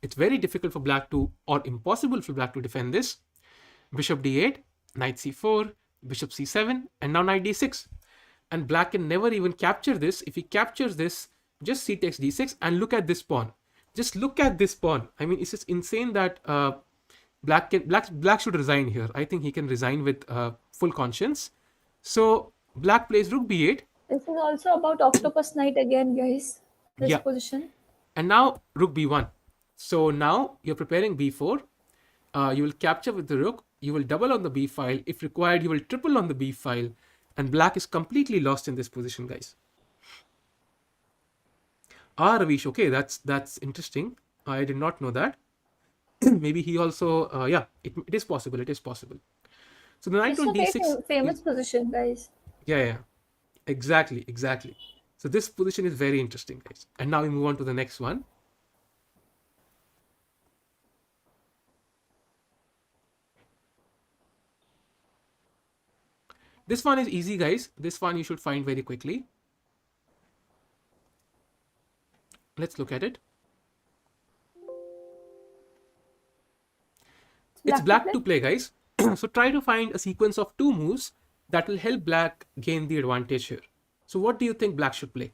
Speaker 1: It's very difficult for black to, or impossible for black to defend this. Bishop d8, knight c4, bishop c7, and now knight d6. And black can never even capture this. If he captures this, just c takes d6, and look at this pawn. Just look at this pawn. I mean, it's just insane that black should resign here. I think he can resign with full conscience. So black plays rook b8.
Speaker 2: This is also about octopus knight again, guys. This
Speaker 1: Yeah.
Speaker 2: position.
Speaker 1: And now rook b1. So now you're preparing b4. You will capture with the rook. You will double on the b file. If required, you will triple on the b file. And black is completely lost in this position, guys. Ravish, okay, that's interesting. I did not know that. Maybe he also, yeah, it is possible. It is possible. So the knight
Speaker 2: It's
Speaker 1: on
Speaker 2: a very
Speaker 1: d6.
Speaker 2: famous position, guys.
Speaker 1: Yeah, exactly. So this position is very interesting, guys. And now we move on to the next one. This one is easy, guys. This one you should find very quickly. Let's look at it. It's black to play, guys. So try to find a sequence of two moves that will help black gain the advantage here. So what do you think black should play?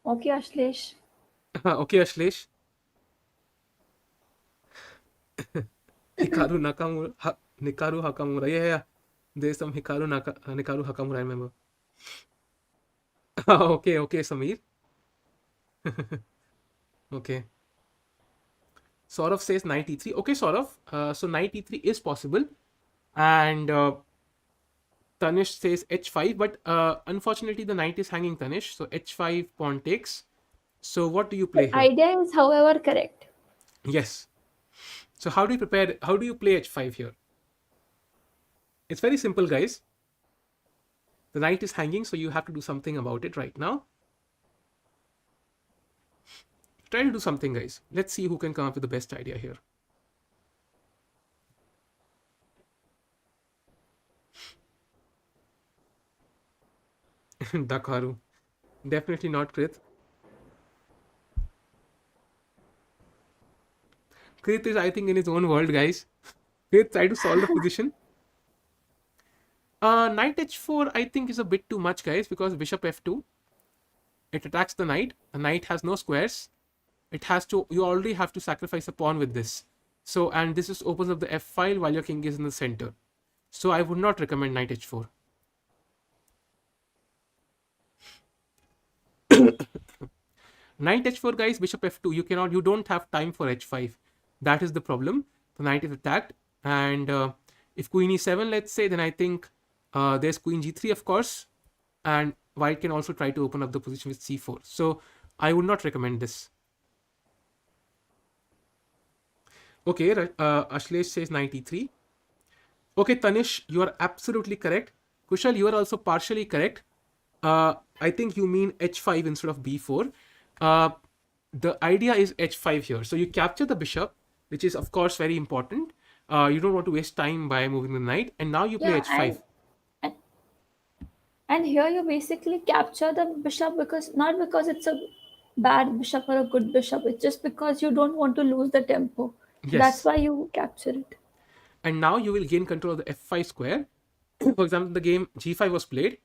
Speaker 2: Okay, Ashlesh.
Speaker 1: Okay, Ashlesh. Hikaru Hakamura. Yeah. There's some Hikaru Hakamura, I remember. Okay, Samir. Okay. Saurav says knight e3. Okay, Saurav. So knight e3 is possible. And Tanish says h5. But unfortunately, the knight is hanging, Tanish. So h5 pawn takes. So what do you play
Speaker 2: The
Speaker 1: here?
Speaker 2: idea is, however, correct.
Speaker 1: Yes. So how do you prepare? How do you play h5 here? It's very simple, guys. The knight is hanging, so you have to do something about it right now. Try to do something, guys. Let's see who can come up with the best idea here. Dakaru. Definitely not Krit. Krit is, I think, in his own world, guys. Krit, try to solve the position. Knight h4, I think, is a bit too much, guys, because bishop f2. It attacks the knight. The knight has no squares. It has to, you already have to sacrifice a pawn with this. So, and this just opens up the f file while your king is in the center. So I would not recommend knight h4. Knight h4, guys, bishop f2. You don't have time for h5. That is the problem. The knight is attacked. And if queen e7, let's say, then I think there's queen g3, of course. And white can also try to open up the position with c4. So I would not recommend this. Okay, Ashlesh says knight e3. Okay, Tanish, you are absolutely correct. Kushal, you are also partially correct. I think you mean h5 instead of b4. The idea is h5 here. So you capture the bishop, which is of course very important. You don't want to waste time by moving the knight. And now you play h5.
Speaker 2: And here you basically capture the bishop not because it's a bad bishop or a good bishop. It's just because you don't want to lose the tempo. That's
Speaker 1: Yes.
Speaker 2: why you capture it.
Speaker 1: And now you will gain control of the f5 square. For example, the game g5 was played.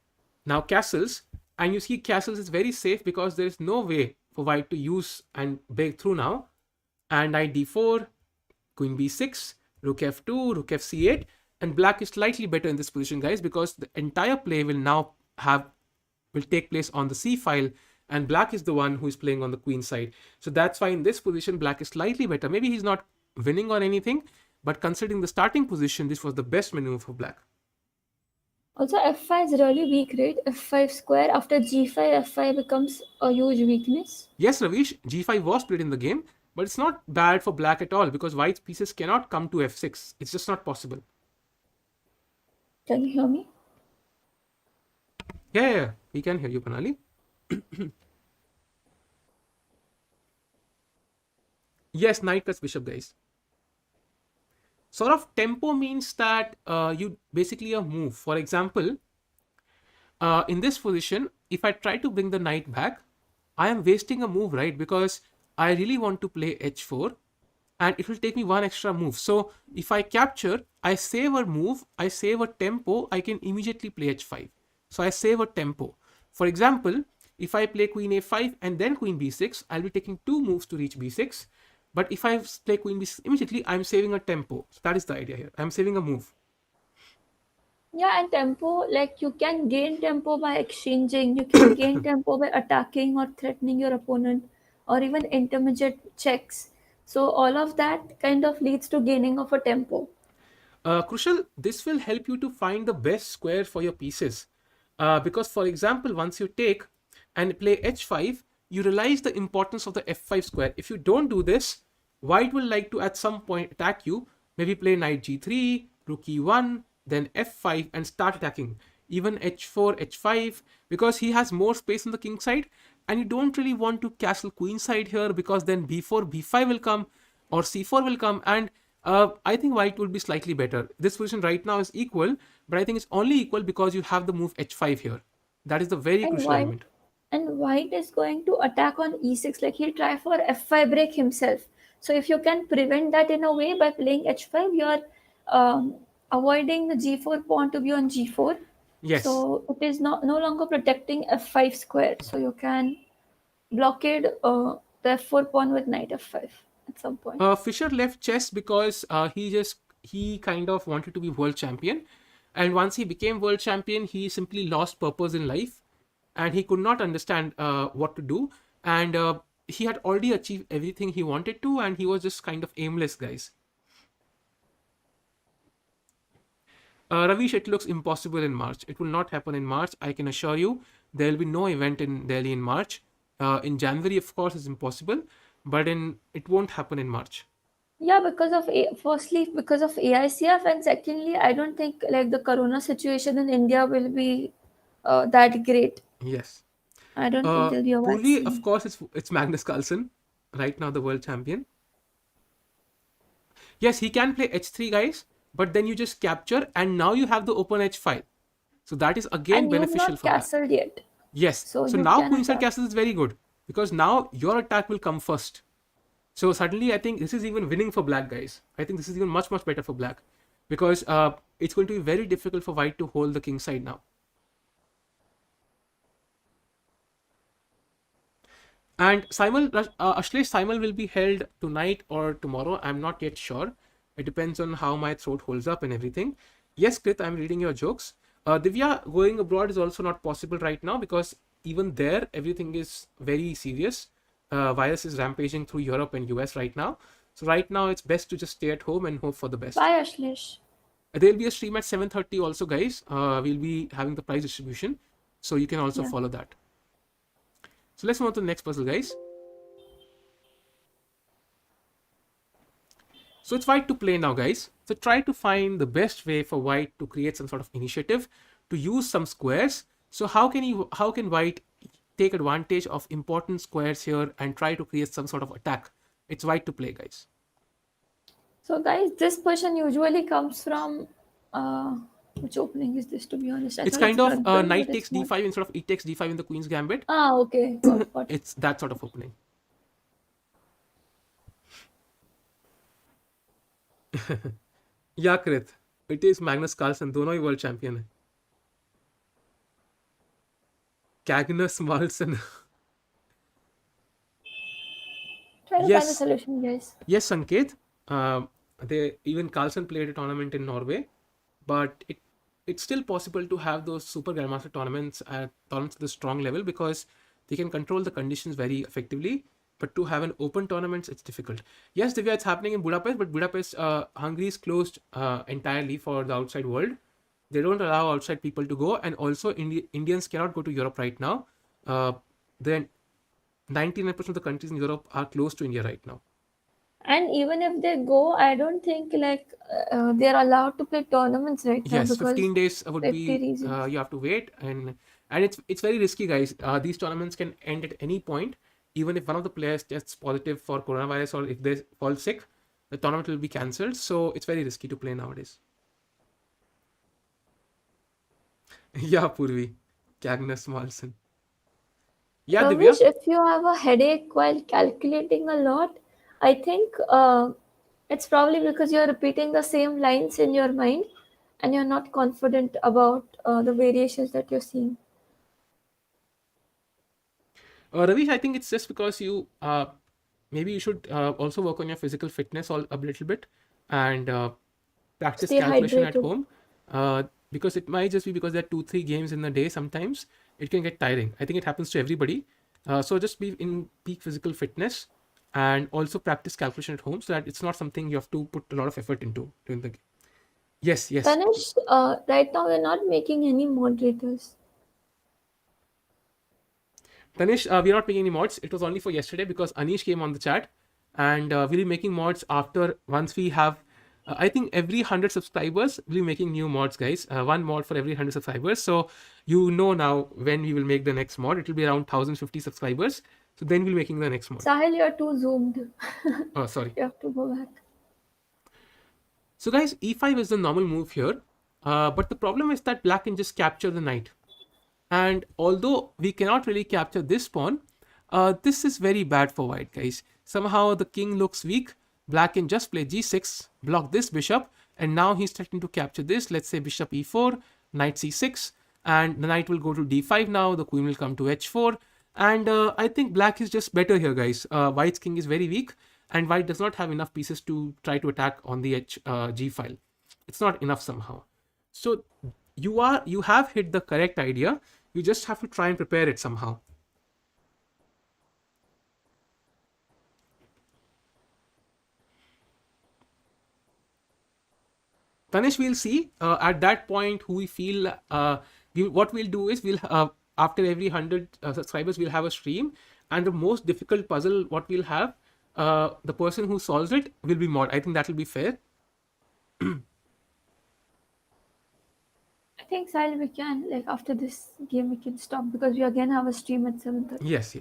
Speaker 1: Now castles. And you see castles is very safe because there is no way for white to use and break through now. And knight d4, queen b6, rook f2, rook fc8. And black is slightly better in this position, guys, because the entire play will take place on the c file, and black is the one who is playing on the queen side. So that's why in this position black is slightly better. Maybe he's not winning or anything, but considering the starting position, this was the best maneuver for black.
Speaker 2: Also, f5 is really weak, right? f5 square after g5, f5 becomes a huge weakness.
Speaker 1: Yes, Ravish, g5 was played in the game, but it's not bad for black at all because white's pieces cannot come to f6. It's just not possible.
Speaker 2: Can you hear me?
Speaker 1: Yeah, we can hear you, Panali. Yes, knight cuts bishop, guys. Sort of tempo means that you basically a move. For example, in this position, if I try to bring the knight back, I am wasting a move, right? Because I really want to play h4 and it will take me one extra move. So if I capture, I save a move, I save a tempo, I can immediately play h5. So I save a tempo. For example, if I play queen a5 and then queen b6, I'll be taking two moves to reach b6. But if I play queen b6 immediately, I'm saving a tempo. So that is the idea here. I'm saving a move.
Speaker 2: Yeah, and tempo, like you can gain tempo by exchanging, you can gain tempo by attacking or threatening your opponent, or even intermediate checks. So all of that kind of leads to gaining of a tempo.
Speaker 1: Crucial, this will help you to find the best square for your pieces. Because, for example, once you take and play h5, you realize the importance of the f5 square. If you don't do this, white will like to at some point attack you, maybe play knight g3, rook e1, then f5 and start attacking. Even h4, h5, because he has more space on the king side, and you don't really want to castle queen side here because then b4, b5 will come or c4 will come, and I think white will be slightly better. This position right now is equal, but I think it's only equal because you have the move h5 here. That is the very
Speaker 2: And
Speaker 1: crucial element.
Speaker 2: white is going to attack on e6, like he'll try for f5 break himself. So if you can prevent that in a way by playing h5, you're avoiding the g4 pawn to be on g4.
Speaker 1: Yes.
Speaker 2: So it is no longer protecting f5 square. So you can blockade the f4 pawn with knight f5 at some point.
Speaker 1: Fisher left chess because he kind of wanted to be world champion, and once he became world champion, he simply lost purpose in life, and he could not understand what to do, and he had already achieved everything he wanted to, and he was just kind of aimless, guys. Ravish, it looks impossible in March. It will not happen in March. I can assure you there will be no event in Delhi in March. In January, of course, it's impossible, but it won't happen in March.
Speaker 2: Yeah, because of firstly because of AICF, and secondly, I don't think like the corona situation in India will be that great.
Speaker 1: Yes.
Speaker 2: I don't think there'll be a
Speaker 1: Purvi, of
Speaker 2: vaccine.
Speaker 1: course, it's Magnus Carlsen, right now the world champion. Yes, he can play h3, guys, but then you just capture, and now you have the open h5. So that is again
Speaker 2: And you've
Speaker 1: beneficial
Speaker 2: not
Speaker 1: for black.
Speaker 2: castled yet,
Speaker 1: Yes.
Speaker 2: so
Speaker 1: So
Speaker 2: you
Speaker 1: now
Speaker 2: can
Speaker 1: queenside
Speaker 2: attack.
Speaker 1: castle is very good because now your attack will come first. So suddenly, I think this is even winning for black, guys. I think this is even much better for black because it's going to be very difficult for white to hold the king side now. And Ashlesh Simul will be held tonight or tomorrow. I'm not yet sure. It depends on how my throat holds up and everything. Yes, Krit, I'm reading your jokes. Divya, going abroad is also not possible right now because even there, everything is very serious. Virus is rampaging through Europe and US right now. So right now, it's best to just stay at home and hope for the best.
Speaker 2: Bye, Ashlesh.
Speaker 1: There'll be a stream at 7:30 also, guys. We'll be having the prize distribution, so you can also
Speaker 2: Yeah.
Speaker 1: follow that. So let's move on to the next puzzle, guys. So it's white to play now, guys. So try to find the best way for white to create some sort of initiative to use some squares. So how can white take advantage of important squares here and try to create some sort of attack? It's white to play, guys.
Speaker 2: So, guys, this position usually comes from uh, which opening is this? To be honest, I
Speaker 1: It's
Speaker 2: thought it's
Speaker 1: kind of
Speaker 2: Rudburn, but
Speaker 1: knight takes
Speaker 2: it's not.
Speaker 1: d5 instead of e takes d5 in the queen's gambit.
Speaker 2: Ah, okay, got it.
Speaker 1: It's that sort of opening. Yeah, Krit. It is Magnus Carlsen. दोनों ही world champion है. Cagnus Carlsen.
Speaker 2: Try to find a
Speaker 1: Yes.
Speaker 2: solution, guys.
Speaker 1: Yes, Sanket. They even Carlsen played a tournament in Norway, but it's still possible to have those super grandmaster tournaments at tournaments at the strong level because they can control the conditions very effectively. But to have an open tournaments, it's difficult. Yes, Divya, it's happening in Budapest, but Budapest, Hungary is closed entirely for the outside world. They don't allow outside people to go, and also Indians cannot go to Europe right now. Then 99% of the countries in Europe are close to India right now.
Speaker 2: And even if they go, I don't think like they're allowed to play tournaments right now
Speaker 1: Yes,
Speaker 2: because
Speaker 1: 15 days would
Speaker 2: safety
Speaker 1: be
Speaker 2: reasons.
Speaker 1: you have to wait, and it's very risky, guys. These tournaments can end at any point, even if one of the players tests positive for coronavirus or if they fall sick, the tournament will be cancelled. So it's very risky to play nowadays. Yeah, Purvi, Cagnus Malson. Yeah, Divya.
Speaker 2: Ravish, if you have a headache while calculating a lot, I think it's probably because you're repeating the same lines in your mind and you're not confident about the variations that you're seeing.
Speaker 1: Ravish, I think it's just because you maybe you should also work on your physical fitness a little bit and practice
Speaker 2: Stay
Speaker 1: calculation at
Speaker 2: hydrated.
Speaker 1: home because it might just be because there are 2-3 games in a day. Sometimes it can get tiring. I think it happens to everybody. So just be in peak physical fitness and also practice calculation at home so that it's not something you have to put a lot of effort into during the game. Yes, yes.
Speaker 2: Tanish, right now we're not making any moderators.
Speaker 1: Tanish, we're not making any mods. It was only for yesterday because Anish came on the chat, and we'll be making mods after once we have. I think every 100 subscribers, we'll be making new mods, guys. One mod for every 100 subscribers. So you know now when we will make the next mod. It will be around 1050 subscribers. So then we'll be making the next mod.
Speaker 2: Sahil, you're too zoomed.
Speaker 1: Oh, sorry.
Speaker 2: You have to go back.
Speaker 1: So guys, e5 is the normal move here. But the problem is that black can just capture the knight. And although we cannot really capture this pawn, this is very bad for white, guys. Somehow the king looks weak. Black can just play g6, block this bishop, and now he's threatening to capture this. Let's say bishop e4, knight c6, and the knight will go to d5 now. The queen will come to h4. And I think black is just better here, guys. White's king is very weak, and white does not have enough pieces to try to attack on the g file. It's not enough somehow. So you have hit the correct idea. You just have to try and prepare it somehow. Tanish, we'll see at that point who we feel. What we'll do is we'll after every 100 subscribers we'll have a stream, and the most difficult puzzle what we'll have the person who solves it will be mod. I think that will be fair.
Speaker 2: I think Sahil, we can, like, after this game we can stop because we again have a stream at 7:30.
Speaker 1: Yes.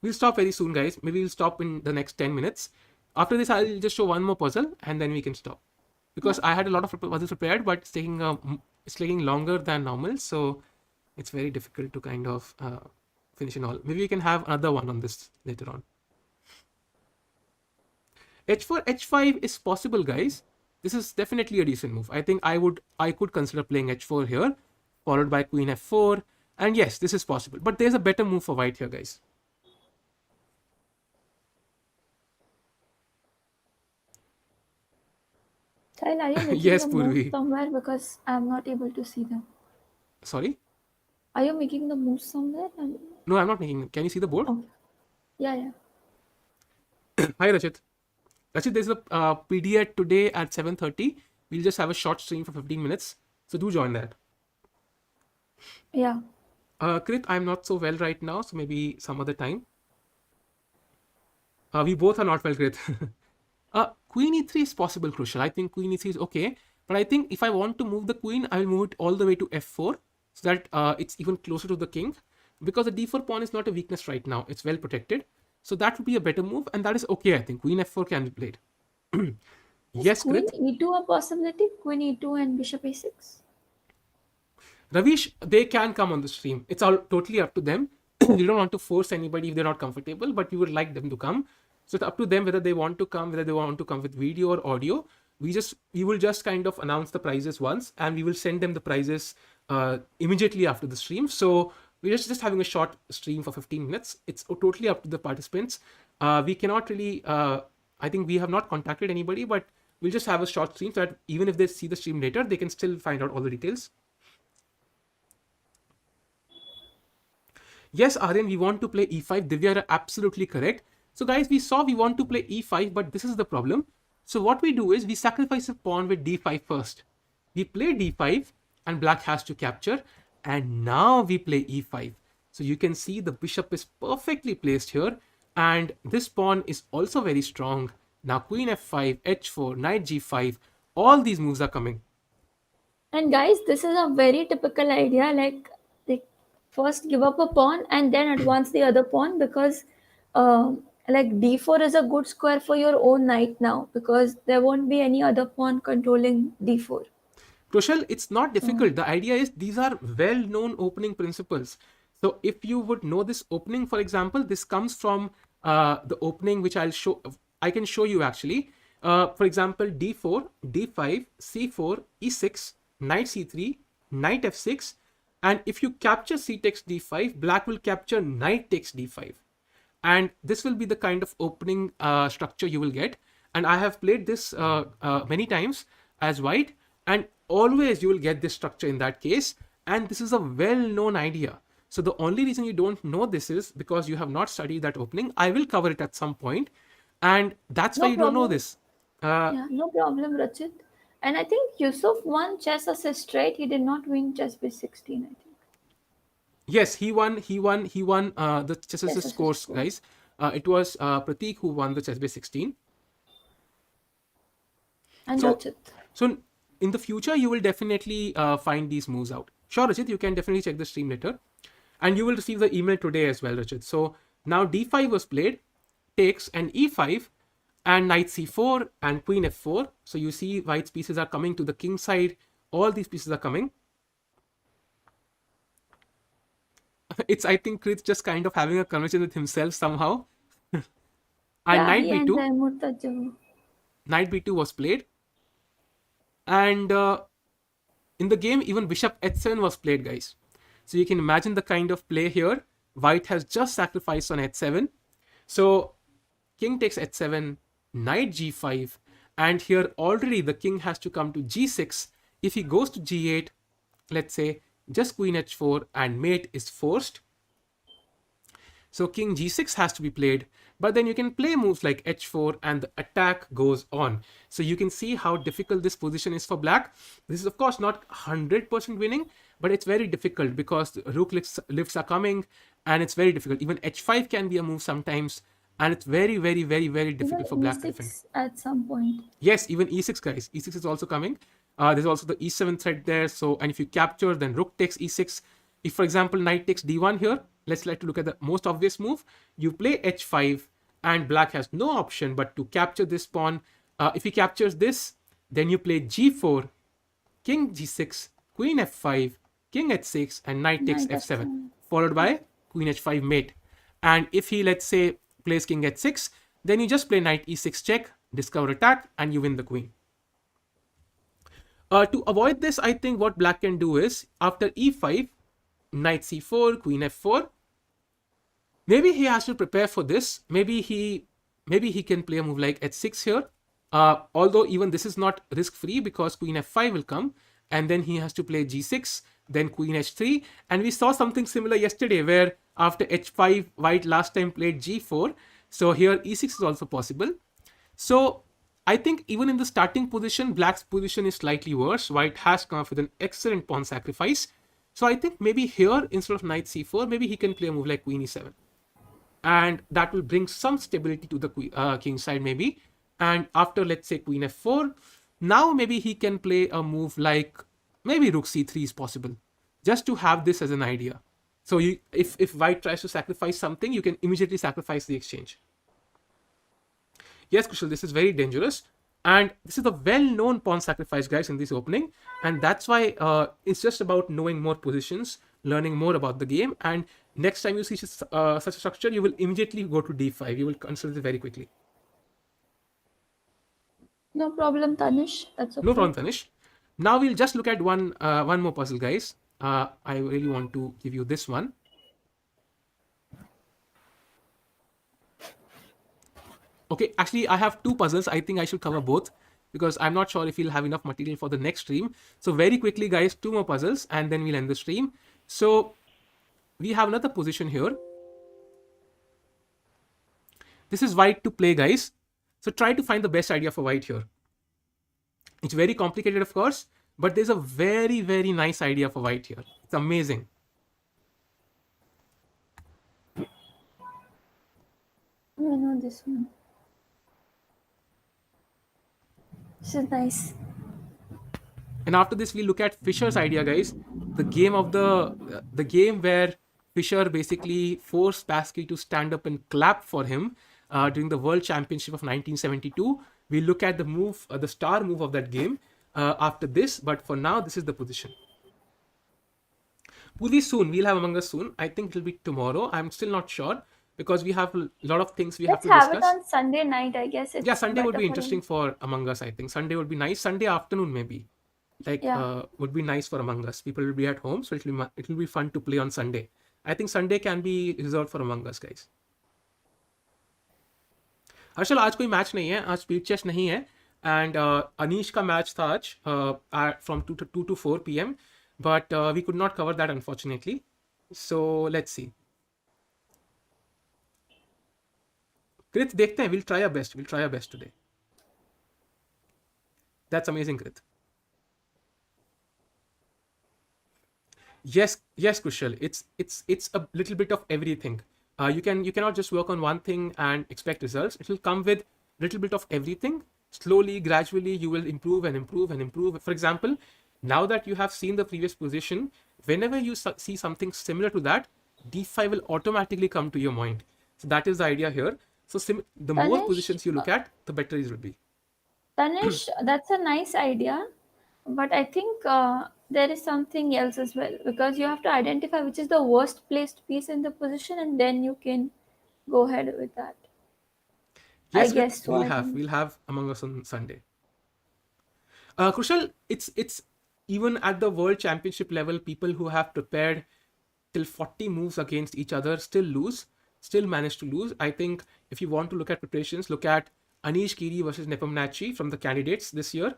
Speaker 1: We'll stop very soon, guys. Maybe we'll stop in the next 10 minutes. After this, I'll just show one more puzzle and then we can stop. Because
Speaker 2: Yeah.
Speaker 1: I had a lot of puzzles prepared, but it's taking longer than normal. So it's very difficult to kind of finish it all. Maybe we can have another one on this later on. H4, H5 is possible, guys. This is definitely a decent move. I think I could consider playing H4 here, followed by Queen F4. And yes, this is possible. But there's a better move for white here, guys.
Speaker 2: Sahil, are you making
Speaker 1: Yes,
Speaker 2: the moves
Speaker 1: Purvi.
Speaker 2: somewhere because I'm not able to see them?
Speaker 1: Sorry?
Speaker 2: Are you making the moves somewhere? And
Speaker 1: No, I'm not making. Can you see the board?
Speaker 2: oh, yeah.
Speaker 1: Hi, Rachit. Rachit, there's a PDA today at 7:30. We'll just have a short stream for 15 minutes. So do join that.
Speaker 2: Yeah.
Speaker 1: Krit, I'm not so well right now, so maybe some other time. We both are not well, Krit. Queen e3 is possible, Crucial. I think Queen e3 is okay. But I think if I want to move the queen, I will move it all the way to f4 so that it's even closer to the king. Because the d4 pawn is not a weakness right now. It's well protected. So that would be a better move. And that is okay, I think. Queen f4 can be played.
Speaker 2: Is
Speaker 1: Yes,
Speaker 2: Queen
Speaker 1: Krit.
Speaker 2: e2 a possibility? Queen e2 and Bishop a6?
Speaker 1: Ravish, they can come on the stream. It's all totally up to them. We don't want to force anybody if they're not comfortable, but we would like them to come. So it's up to them whether they want to come, whether they want to come with video or audio. We will just kind of announce the prizes once, and we will send them the prizes immediately after the stream. So we're just having a short stream for 15 minutes. It's totally up to the participants. We cannot really. I think we have not contacted anybody, but we'll just have a short stream so that even if they see the stream later, they can still find out all the details. Yes, Aryan, we want to play e5. Divya, you're absolutely correct. So guys, we saw we want to play e5, but this is the problem. So what we do is we sacrifice a pawn with d5 first. We play d5 and black has to capture, and now we play e5. So you can see the bishop is perfectly placed here, and this pawn is also very strong. Now queen f5, h4, knight g5, all these moves are coming.
Speaker 2: And guys, this is a very typical idea. Like, they first give up a pawn and then advance the other pawn because, like, d4 is a good square for your own knight now because there won't be any other pawn controlling d4.
Speaker 1: Rochelle, it's not
Speaker 2: So,
Speaker 1: difficult. The idea is these are well-known opening principles. So if you would know this opening, for example, this comes from the opening which I'll show. I can show you actually. For example, d4, d5, c4, e6, knight c3, knight f6, and if you capture c takes d5, black will capture knight takes d5, and this will be the kind of opening structure you will get. And I have played this many times as white, and always you will get this structure in that case, and this is a well-known idea. So the only reason you don't know this is because you have not studied that opening. I will cover it at some point, and that's why
Speaker 2: no
Speaker 1: you don't know
Speaker 2: problem.
Speaker 1: this. uh,
Speaker 2: Yeah, no problem, Rachit. And I think Yusuf won chess assist, right? He did not win chess base 16, I think.
Speaker 1: yes, he won the chess
Speaker 2: Chess
Speaker 1: assist
Speaker 2: assist
Speaker 1: course,
Speaker 2: score.
Speaker 1: guys. It was Pratik who won the chess base 16.
Speaker 2: And
Speaker 1: So,
Speaker 2: Rachit.
Speaker 1: so in the future, you will definitely find these moves out. Sure, Rachit, you can definitely check the stream later. And you will receive the email today as well, Rachit. So now d5 was played, takes and e5, and knight c4 and queen f4. So you see white's pieces are coming to the king side. All these pieces are coming. It's, I think, Krit's just kind of having a conversation with himself somehow. And
Speaker 2: Yeah,
Speaker 1: knight
Speaker 2: he and
Speaker 1: b2,
Speaker 2: Murtaja.
Speaker 1: knight b2 was played. And in the game, even bishop h7 was played, guys. So you can imagine the kind of play here. White has just sacrificed on h7. So king takes h7, knight g5, and here already the king has to come to g6. If he goes to g8, let's say just queen h4 and mate is forced. So king g6 has to be played, but then you can play moves like h4 and the attack goes on. So you can see how difficult this position is for black. This is of course not 100% winning, but it's very difficult because the rook lifts are coming and it's very difficult. Even h5 can be a move sometimes, and it's very, very, very, very difficult for
Speaker 2: Even
Speaker 1: black to defend.
Speaker 2: e6 at some point.
Speaker 1: Yes, even e6, guys. E6 is also coming. There's also the e7 threat there. So, and if you capture, then rook takes e6. If, for example, knight takes d1 here, let's like to look at the most obvious move. You play h5, and black has no option but to capture this pawn. If he captures this, then you play g4, king g6, queen f5, king h6, and knight takes
Speaker 2: Knight
Speaker 1: f7,
Speaker 2: f7.
Speaker 1: followed by queen h5 mate. And if he, let's say, plays king h6, then you just play knight e6 check, discover attack, and you win the queen. To avoid this, I think what black can do is, after e5, knight c4, queen f4. Maybe he has to prepare for this. Maybe he can play a move like h6 here. Although even this is not risk-free because queen f5 will come, and then he has to play g6, then queen h3. And we saw something similar yesterday where after h5, white last time played g4. So here e6 is also possible. So I think even in the starting position, black's position is slightly worse. White has come up with an excellent pawn sacrifice. So I think maybe here, instead of knight c4, maybe he can play a move like queen e7. And that will bring some stability to the king side maybe. And after, let's say, queen f4, now maybe he can play a move like maybe rook c3 is possible, just to have this as an idea. So if white tries to sacrifice something, you can immediately sacrifice the exchange. Yes, Kushal, this is very dangerous. And this is a well-known pawn sacrifice, guys, in this opening. And that's why it's just about knowing more positions, learning more about the game. And next time you see such a structure, you will immediately go to d5. You will consider it very quickly.
Speaker 2: No problem, Tanish. That's okay.
Speaker 1: No problem, Tanish. Now we'll just look at one more puzzle, guys. I really want to give you this one. Okay, actually, I have two puzzles. I think I should cover both because I'm not sure if we'll have enough material for the next stream. So very quickly, guys, two more puzzles and then we'll end the stream. So we have another position here. This is white to play, guys. So try to find the best idea for white here. It's very complicated, of course, but there's a very, very nice idea for white here. It's amazing.
Speaker 2: No, no, this one. This is nice.
Speaker 1: And after this, we look at Fischer's idea, guys. The game of the game where Fischer basically forced Spassky to stand up and clap for him during the World Championship of 1972. We look at the move, the star move of that game after this. But for now, this is the position. Will be soon. We'll have Among Us soon. I think it'll be tomorrow. I'm still not sure because we have a lot of things we have to discuss.
Speaker 2: Let's have it on Sunday night, I guess.
Speaker 1: Yeah, Sunday would be interesting for Among Us, I think. Sunday would be nice. Sunday afternoon, maybe. Like, would be nice for Among Us. People will be at home, so it'll be fun to play on Sunday. I think Sunday can be reserved for Among Us, guys. Harshal, आज कोई match नहीं है, आज speed chess नहीं है. And Anish का match था आज from 2 to 4 p.m. But we could not cover that, unfortunately. So let's see. Krit, देखते हैं. We'll try our best. We'll try our best today. That's amazing, Krit. Yes, Kushal. It's a little bit of everything. You cannot just work on one thing and expect results. It will come with a little bit of everything. Slowly, gradually, you will improve and improve and improve. For example, now that you have seen the previous position, whenever you see something similar to that, d5 will automatically come to your mind. So that is the idea here. So the more positions you look at, the better it will be.
Speaker 2: Tanish, that's a nice idea. But I think there is something else as well, because you have to identify which is the worst placed piece in the position, and then you can go ahead with that.
Speaker 1: Yes,
Speaker 2: I guess so.
Speaker 1: We'll have Among Us on Sunday. Kushal, it's even at the World Championship level, people who have prepared till 40 moves against each other still manage to lose. I think if you want to look at preparations, look at Anish Kiri versus Nepomniachtchi from the candidates this year.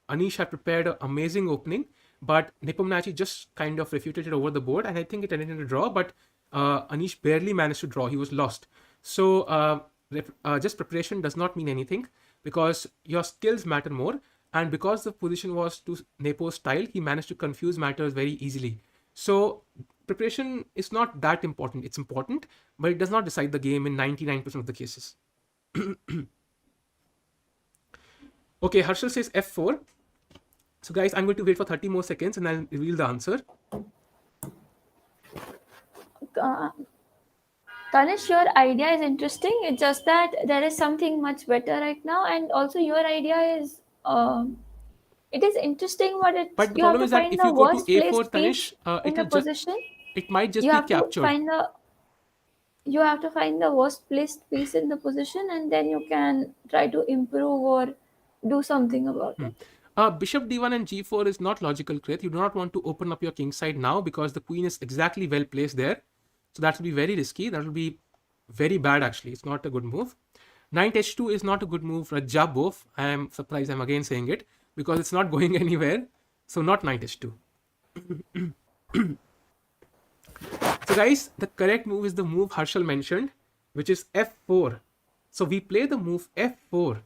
Speaker 1: Anish had prepared an amazing opening, but Nepomniachtchi just kind of refuted it over the board, and I think it ended in a draw, but Anish barely managed to draw. He was lost. So just preparation does not mean anything, because your skills matter more, and because the position was to Nepo's style, he managed to confuse matters very easily. So preparation is not that important. It's important, but it does not decide the game in 99% of the cases. Okay, Harshal says f4. So guys, I'm going to wait for 30 more seconds and I'll reveal the answer.
Speaker 2: Tanish, your idea is interesting. It's just that there is something much better right now, and also your idea is it is interesting, but it's
Speaker 1: But the
Speaker 2: you have
Speaker 1: problem
Speaker 2: to
Speaker 1: is that
Speaker 2: find
Speaker 1: if
Speaker 2: the
Speaker 1: you go to
Speaker 2: worst
Speaker 1: a4,
Speaker 2: placed
Speaker 1: Tanish,
Speaker 2: piece in the position.
Speaker 1: it might just
Speaker 2: You
Speaker 1: be
Speaker 2: have to
Speaker 1: captured.
Speaker 2: find the worst placed piece in the position, and then you can try to improve or do something about it.
Speaker 1: Bishop d1 and g4 is not logical, Krit. You do not want to open up your king side now because the queen is exactly well placed there. So that will be very risky. That will be very bad actually. It's not a good move. Knight h2 is not a good move. Rajabov. I am surprised I'm again saying it because it's not going anywhere. So not knight h2. So guys, the correct move is the move Harshal mentioned, which is f4. So we play the move f4.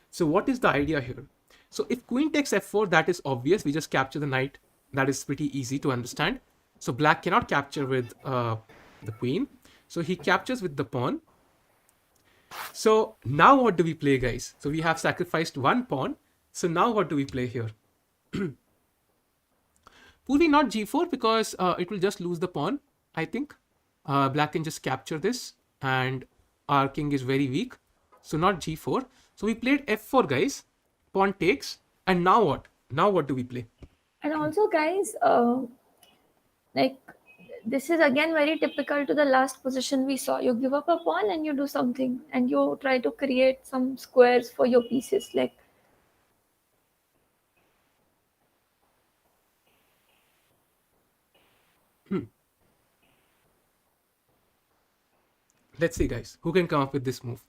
Speaker 1: So what is the idea here? So if queen takes f4, that is obvious. We just capture the knight. That is pretty easy to understand. So black cannot capture with the queen. So he captures with the pawn. So now what do we play, guys? So we have sacrificed one pawn. So now what do we play here? Probably not g4 because it will just lose the pawn, I think. Black can just capture this and our king is very weak. So not g4. So we played f4, guys. Pawn takes. And now what? Now what do we play?
Speaker 2: And also, guys, like this is again very typical to the last position we saw. You give up a pawn and you do something, and you try to create some squares for your pieces. Like
Speaker 1: Let's see, guys. Who can come up with this move?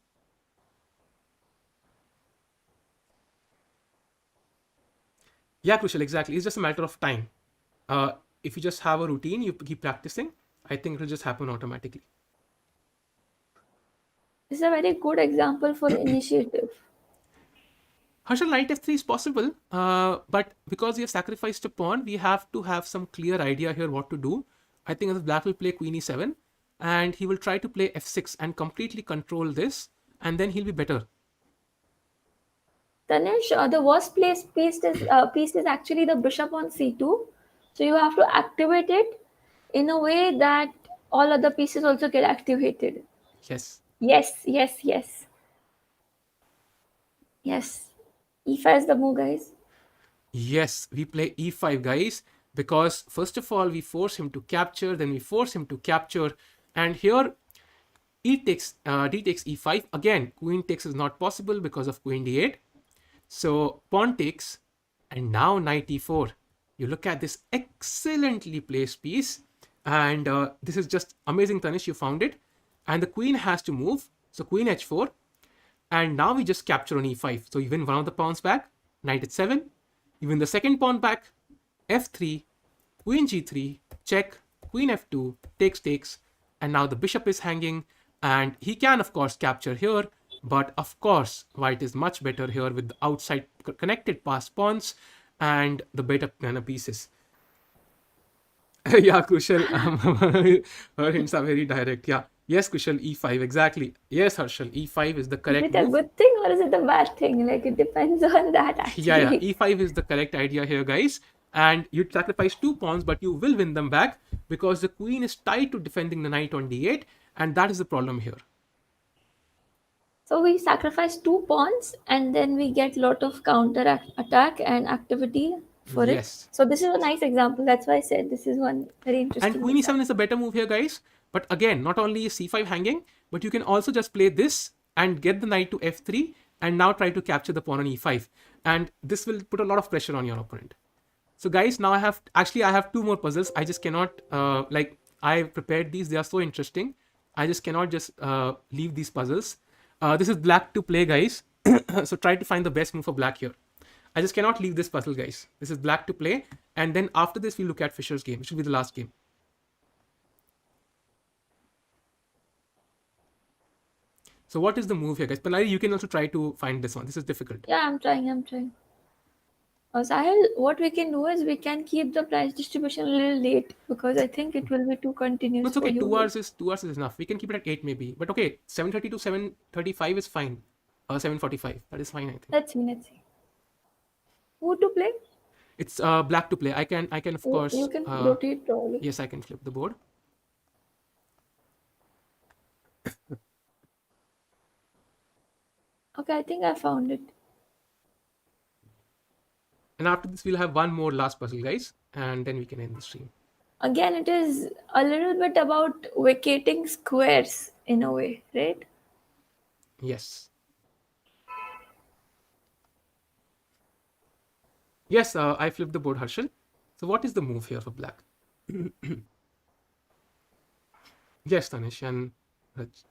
Speaker 1: Yeah, Kushal, exactly. It's just a matter of time. If you just have a routine, you keep practicing, I think it will just happen automatically.
Speaker 2: this is a very good example for initiative.
Speaker 1: Harshal, knight f3 is possible, but because we have sacrificed a pawn, we have to have some clear idea here what to do. I think as black will play queen e7, and he will try to play f6 and completely control this, and then he'll be better.
Speaker 2: Tanish, the worst placed piece is actually the bishop on c2. So you have to activate it in a way that all other pieces also get activated.
Speaker 1: Yes.
Speaker 2: Yes, yes, yes. Yes. E5 is the move, guys.
Speaker 1: Yes, we play e5, guys, because first of all, we force him to capture, then we force him to capture, and here d takes e5. Again, queen takes is not possible because of queen d8. So pawn takes, and now knight e4. You look at this excellently placed piece, and this is just amazing, Tanish. You found it, and the queen has to move. So queen h4, and now we just capture on e5. So you win one of the pawns back. Knight h7. You win the second pawn back. f3, queen g3, check, queen f2, takes, and now the bishop is hanging, and he can of course capture here, but of course white is much better here with the outside connected passed pawns and the better kind of pieces. Yeah, Kushal, her hints are very direct. Yeah, yes, Kushal, e5, exactly. Yes, Harshal, e5 is the
Speaker 2: Is
Speaker 1: correct
Speaker 2: it a
Speaker 1: move.
Speaker 2: good thing or is it a bad thing? Like it depends on that
Speaker 1: Yeah,
Speaker 2: actually.
Speaker 1: e5 is the correct idea here, guys. And you sacrifice two pawns, but you will win them back because the queen is tied to defending the knight on d8, and that is the problem here.
Speaker 2: So we sacrifice two pawns and then we get lot of counter attack and activity for it.
Speaker 1: Yes.
Speaker 2: So this is a nice example. That's why I said this is one very
Speaker 1: And
Speaker 2: interesting
Speaker 1: queen e7
Speaker 2: example.
Speaker 1: is a better move here, guys. But again, not only is c5 hanging, but you can also just play this and get the knight to f3 and now try to capture the pawn on e5. And this will put a lot of pressure on your opponent. So guys, now I have two more puzzles. I just cannot, I prepared these. They are so interesting. I just cannot just leave these puzzles. This is black to play, guys. So try to find the best move for black here. I just cannot leave this puzzle, guys. This is black to play. And then after this, we look at Fischer's game, which will be the last game. So what is the move here, guys? Palari, you can also try to find this one. This is difficult.
Speaker 2: Yeah, I'm trying. Sahil, what we can do is we can keep the price distribution a little late because I think it will be too
Speaker 1: No,
Speaker 2: continuous
Speaker 1: it's
Speaker 2: for
Speaker 1: okay.
Speaker 2: you.
Speaker 1: 2 hours is enough. We can keep it at 8 maybe. But okay, 7:30 to 7:35 is fine. 7:45. That is fine, I think.
Speaker 2: Let's see, let's see. Who to play?
Speaker 1: It's black to play. I can of
Speaker 2: You
Speaker 1: course
Speaker 2: can rotate probably.
Speaker 1: yes, I can flip the board.
Speaker 2: Okay, I think I found it.
Speaker 1: And after this, we'll have one more last puzzle, guys, and then we can end the stream.
Speaker 2: Again, it is a little bit about vacating squares in a way, right?
Speaker 1: Yes. Yes, I flipped the board, Harshal. So what is the move here for black? Yes, Tanish and Raj.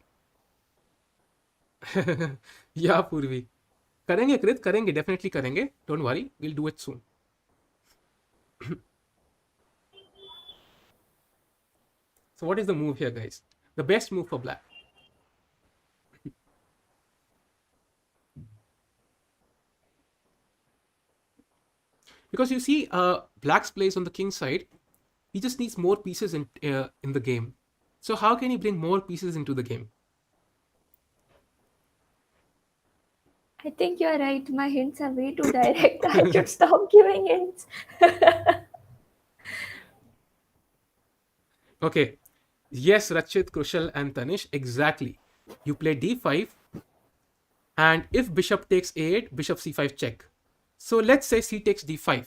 Speaker 1: Yeah, Purvi. करेंगे कृत करेंगे definitely करेंगे. Don't worry, we'll do it soon. So what is the move here, guys? The best move for black. Because you see, black's plays on the king side. He just needs more pieces in the game. So how can he bring more pieces into the game?
Speaker 2: I think you're right. My hints are way too direct. I should stop giving hints.
Speaker 1: Okay. Yes, Rachit, Kushal, and Tanish. Exactly. You play d5, and if bishop takes a8, bishop c5 check. So let's say c takes d5.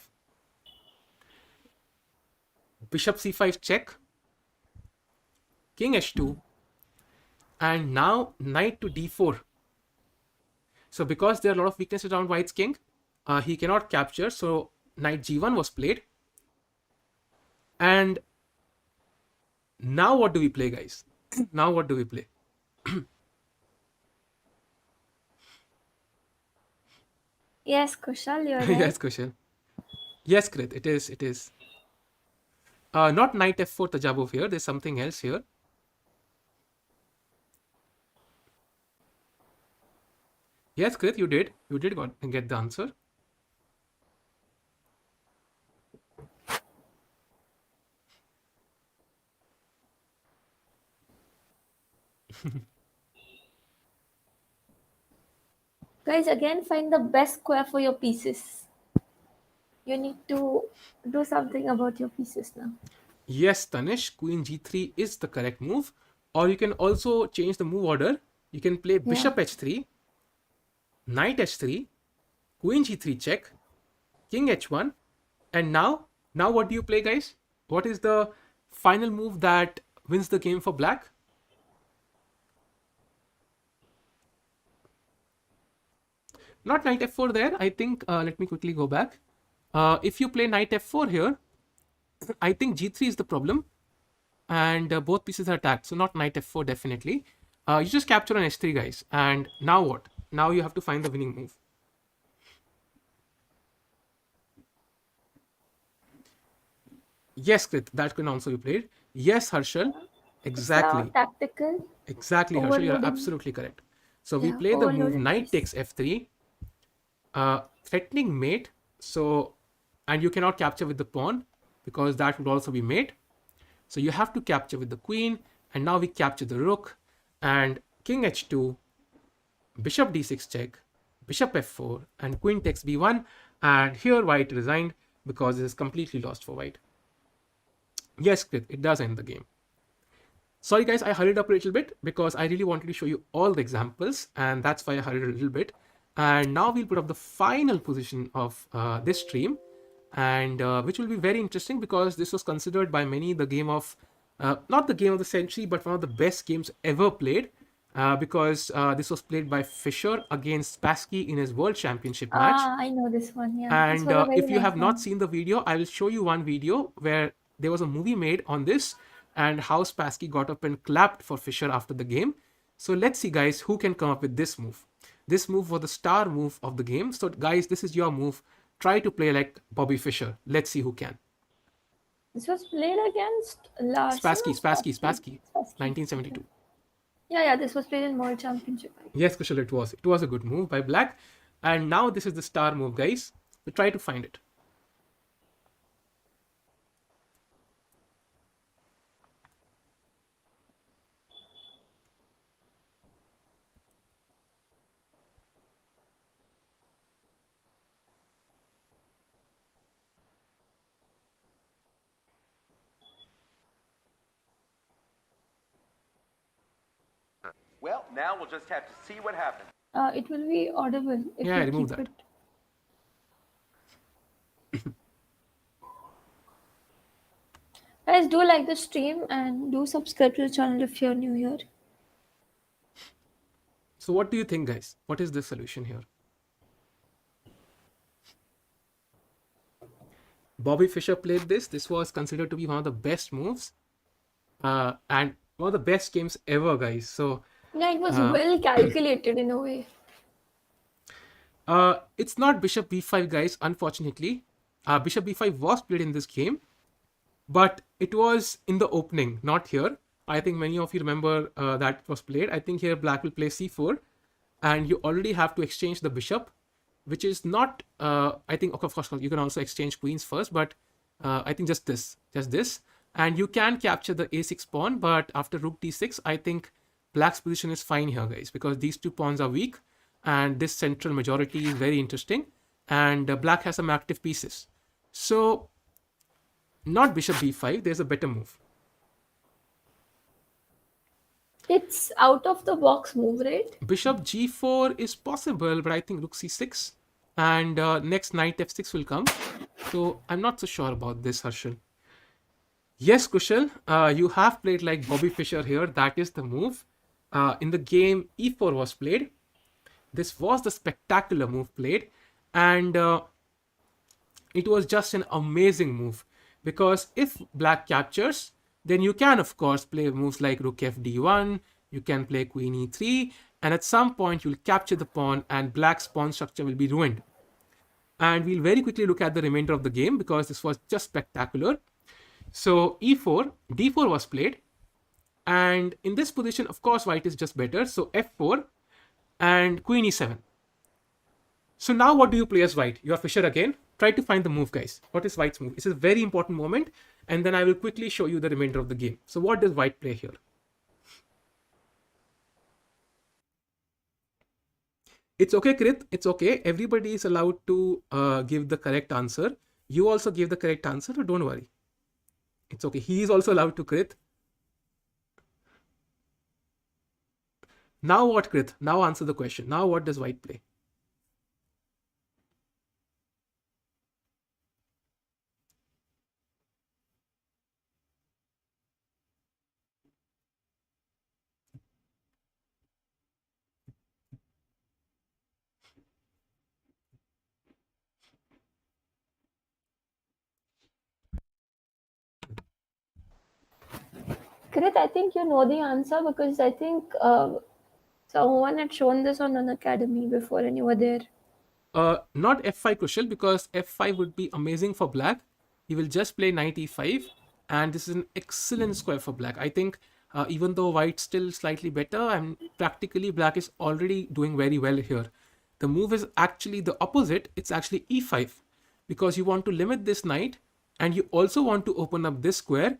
Speaker 1: Bishop c5 check. King h2. And now knight to d4. So because there are a lot of weaknesses around white's king, he cannot capture. So knight g1 was played. And now what do we play, guys? Now what do we play?
Speaker 2: Yes, Kushal, you're
Speaker 1: Yes,
Speaker 2: right.
Speaker 1: Kushal. Yes, Krit, it is. It is. Not knight f4 Tajabov here. There's something else here. Yes, Krit, you did. You did get the answer.
Speaker 2: Guys, again, find the best square for your pieces. You need to do something about your pieces now.
Speaker 1: Yes, Tanish, queen g3 is the correct move. Or you can also change the move order. You can play
Speaker 2: Yeah.
Speaker 1: bishop h3, knight h3, queen g3 check, king h1, and now what do you play, guys? What is the final move that wins the game for black? Not knight f4 there. I think, let me quickly go back. If you play knight f4 here, I think g3 is the problem, and both pieces are attacked. So not knight f4 definitely. You just capture on h3, guys. And now what? Now you have to find the winning move. Yes, Krit, that can also be played. Yes, Harshal.
Speaker 2: It's a
Speaker 1: Exactly.
Speaker 2: tactical
Speaker 1: Exactly, Harshal. You're
Speaker 2: overloading.
Speaker 1: absolutely correct. So we
Speaker 2: Yeah,
Speaker 1: play the move
Speaker 2: overloaded
Speaker 1: knight
Speaker 2: piece.
Speaker 1: takes f3, threatening mate. So, and you cannot capture with the pawn because that would also be mate. So you have to capture with the queen, and now we capture the rook, and king h2, bishop d6 check, bishop f4, and queen takes b1. And here white resigned because it is completely lost for white. Yes, Krit, it does end the game. Sorry guys, I hurried up a little bit because I really wanted to show you all the examples, and that's why I hurried a little bit. And now we'll put up the final position of this stream, and which will be very interesting because this was considered by many the game of, not the game of the century, but one of the best games ever played, because this was played by Fischer against Spassky in his World Championship match.
Speaker 2: Ah, I know this one. Yeah, this
Speaker 1: And
Speaker 2: was a very
Speaker 1: if you
Speaker 2: nice
Speaker 1: have not
Speaker 2: one.
Speaker 1: seen the video, I will show you one video where there was a movie made on this and how Spassky got up and clapped for Fischer after the game. So let's see, guys, who can come up with this move. This move was the star move of the game. So, guys, this is your move. Try to play like Bobby Fischer. Let's see who can.
Speaker 2: This was played against Larson
Speaker 1: Spassky,
Speaker 2: or
Speaker 1: Spassky,
Speaker 2: Spassky?
Speaker 1: Spassky,
Speaker 2: Spassky.
Speaker 1: 1972.
Speaker 2: Okay. Yeah, this was played in World Championship.
Speaker 1: Yes, Kushal, it was. It was a good move by Black. And now this is the star move, guys. So try to find it.
Speaker 3: Well, now we'll just have to see what happens.
Speaker 2: It will be audible if
Speaker 1: Yeah,
Speaker 2: you
Speaker 1: remove
Speaker 2: keep
Speaker 1: that.
Speaker 2: it. Guys, do like the stream and do subscribe to the channel if you're new here.
Speaker 1: So what do you think, guys? What is the solution here? Bobby Fischer played this. This was considered to be one of the best moves and one of the best games ever, guys. So
Speaker 2: Yeah, it was well calculated in a way.
Speaker 1: it's not Bishop b5, guys, unfortunately. Bishop b5 was played in this game, but it was in the opening, not here. I think many of you remember that was played. I think here black will play c4, and you already have to exchange the bishop, which is not, I think, of course, you can also exchange queens first, but I think just this. And you can capture the a6 pawn, but after rook d6, I think black's position is fine here, guys, because these two pawns are weak, and this central majority is very interesting, and black has some active pieces. So not bishop b5, there's a better move.
Speaker 2: It's out of the box move, right?
Speaker 1: Bishop g4 is possible, but I think rook c6, and next knight f6 will come. So I'm not so sure about this, Harshal. Yes, Kushal, you have played like Bobby Fischer here. That is the move. In the game, e4 was played. This was the spectacular move played, and it was just an amazing move, because if black captures, then you can of course play moves like rook f d1, you can play queen e3, and at some point you'll capture the pawn and black's pawn structure will be ruined. And we'll very quickly look at the remainder of the game because this was just spectacular. So e4, d4 was played, and in this position of course white is just better, so f4 and queen e7. So now what do you play as white? You're Fischer again. Try to find the move, guys. What is white's move? This is a very important moment, and then I will quickly show you the remainder of the game. So what does white play here? It's okay, Krit. It's okay. Everybody is allowed to give the correct answer. You also give the correct answer, so don't worry. It's okay. He is also allowed to, Krit. Now what, Krit? Now answer the question. Now what does white play?
Speaker 2: Krit, I think you know the answer because I think someone had shown this on an academy before and you were there.
Speaker 1: Not f5 crucial, because f5 would be amazing for black. He will just play knight e5, and this is an excellent square for black. I think even though white's still slightly better, and practically black is already doing very well here. The move is actually the opposite. It's actually e5, because you want to limit this knight, and you also want to open up this square,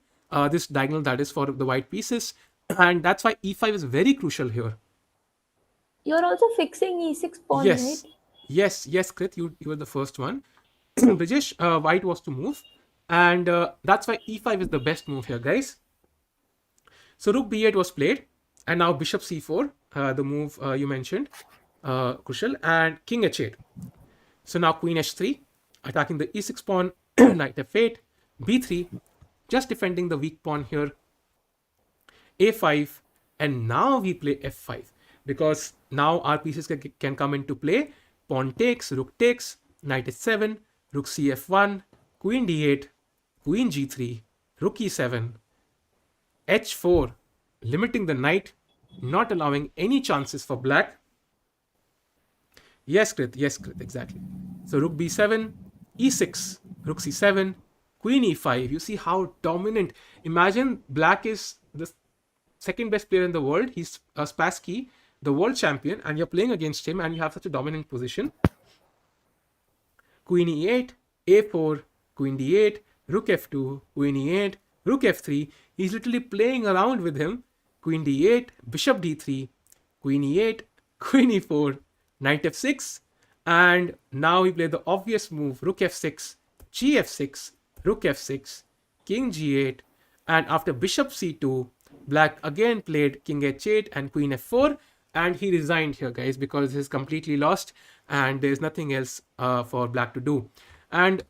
Speaker 1: this diagonal that is for the white pieces, and that's why e5 is very crucial here.
Speaker 2: You're also fixing e6 pawn,
Speaker 1: Yes,
Speaker 2: right?
Speaker 1: yes, Krit, you were the first one. Brijesh, white was to move, and that's why e5 is the best move here, guys. So rook b8 was played, and now bishop c4, the move you mentioned, crucial, and king h8. So now queen h3, attacking the e6 pawn, knight f8, b3, just defending the weak pawn here, a5, and now we play f5, because now our pieces can come into play. Pawn takes, rook takes, knight h7, rook cf1, queen d8, queen g3, rook e7, h4, limiting the knight, not allowing any chances for black. Yes, Krit, exactly. So rook b7, e6, rook c7, queen e5. You see how dominant. Imagine black is the second best player in the world. He's Spassky, the world champion, and you're playing against him, and you have such a dominant position. queen e8, a4, queen d8, rook f2, queen e8, rook f3. He's literally playing around with him. Queen d8, bishop d3, queen e8, queen e4, knight f6, and now we play the obvious move, rook f6, gf6, rook f6, king g8, and after bishop c2, black again played king h8 and queen f4, and he resigned here, guys, because he's completely lost and there's nothing else for black to do. And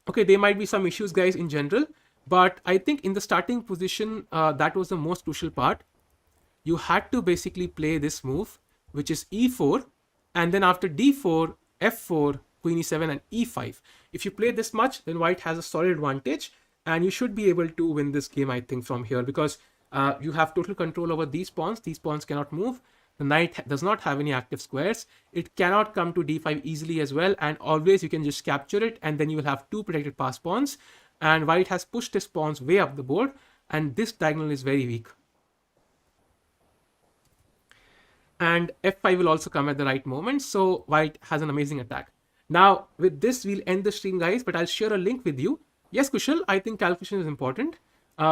Speaker 1: okay, there might be some issues, guys, in general, but I think in the starting position, that was the most crucial part. You had to basically play this move, which is e4, and then after d4, f4, queen e7, and e5. If you play this much, then white has a solid advantage, and you should be able to win this game, I think, from here, because you have total control over these pawns. These pawns cannot move. The knight does not have any active squares. It cannot come to d5 easily as well, and always you can just capture it, and then you will have two protected pass pawns. And white has pushed his pawns way up the board, and this diagonal is very weak. And f5 will also come at the right moment, so white has an amazing attack. Now with this we'll end the stream, guys, but I'll share a link with you. Yes, Kushal, I think calculation is important.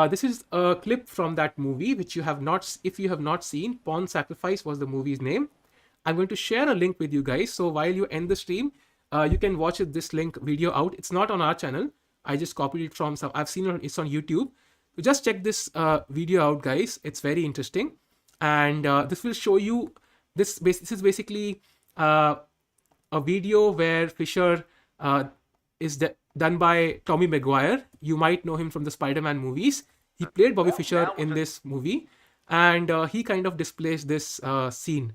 Speaker 1: This is a clip from that movie which you have not, if you have not seen, Pawn Sacrifice was the movie's name. I'm going to share a link with you guys, so while you end the stream, you can watch this link video out. It's not on our channel, I just copied it from some, I've seen it, it's on YouTube. So just check this video out, guys. It's very interesting, and this will show you this is basically a video where Fisher is done by Tommy Maguire. You might know him from the Spider-Man movies. He played Bobby Fischer in this movie, and he kind of displays this scene.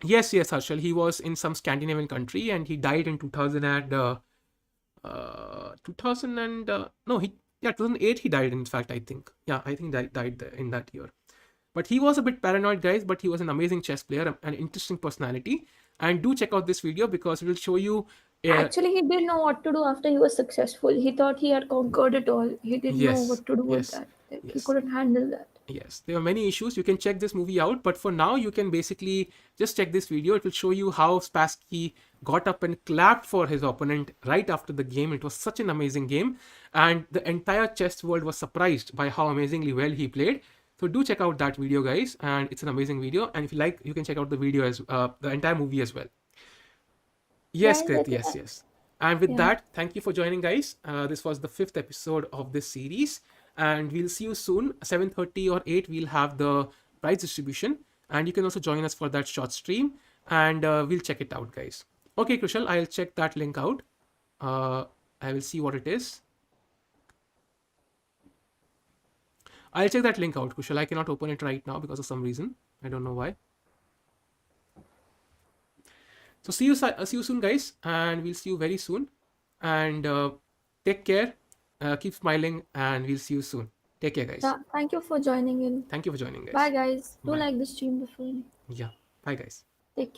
Speaker 1: Yes, Harshal, he was in some Scandinavian country, and he died in 2008 he died, in fact, I think. Yeah, I think died in that year. But he was a bit paranoid, guys, but he was an amazing chess player, an interesting personality. And do check out this video because it will show you.
Speaker 2: Actually, he didn't know what to do after he was successful. He thought he had conquered it all. He didn't know
Speaker 1: Yes,
Speaker 2: what to do with
Speaker 1: yes,
Speaker 2: that. Like, he
Speaker 1: yes.
Speaker 2: couldn't handle that.
Speaker 1: Yes, there are many issues. You can check this movie out, but for now, you can basically just check this video. It will show you how Spassky got up and clapped for his opponent right after the game. It was such an amazing game, and the entire chess world was surprised by how amazingly well he played. So do check out that video, guys, and it's an amazing video. And if you like, you can check out the video as the entire movie as well. Yes,
Speaker 2: Yeah,
Speaker 1: Krit, yes. And with
Speaker 2: Yeah.
Speaker 1: that, thank you for joining, guys. This was the 5th episode of this series, and we'll see you soon. 7:30 or 8, we'll have the prize distribution, and you can also join us for that short stream, and we'll check it out, guys. Okay, Kushal, I'll check that link out. I will see what it is. I'll check that link out, Kushal. I cannot open it right now because of some reason. I don't know why. So see you soon, guys, and we'll see you very soon. And take care, keep smiling, and we'll see you soon. Take care, guys.
Speaker 2: Yeah, thank you for joining in.
Speaker 1: Thank you for joining, guys.
Speaker 2: Bye, guys. Do
Speaker 1: Bye.
Speaker 2: like the stream before.
Speaker 1: Yeah, bye, guys.
Speaker 2: Take care.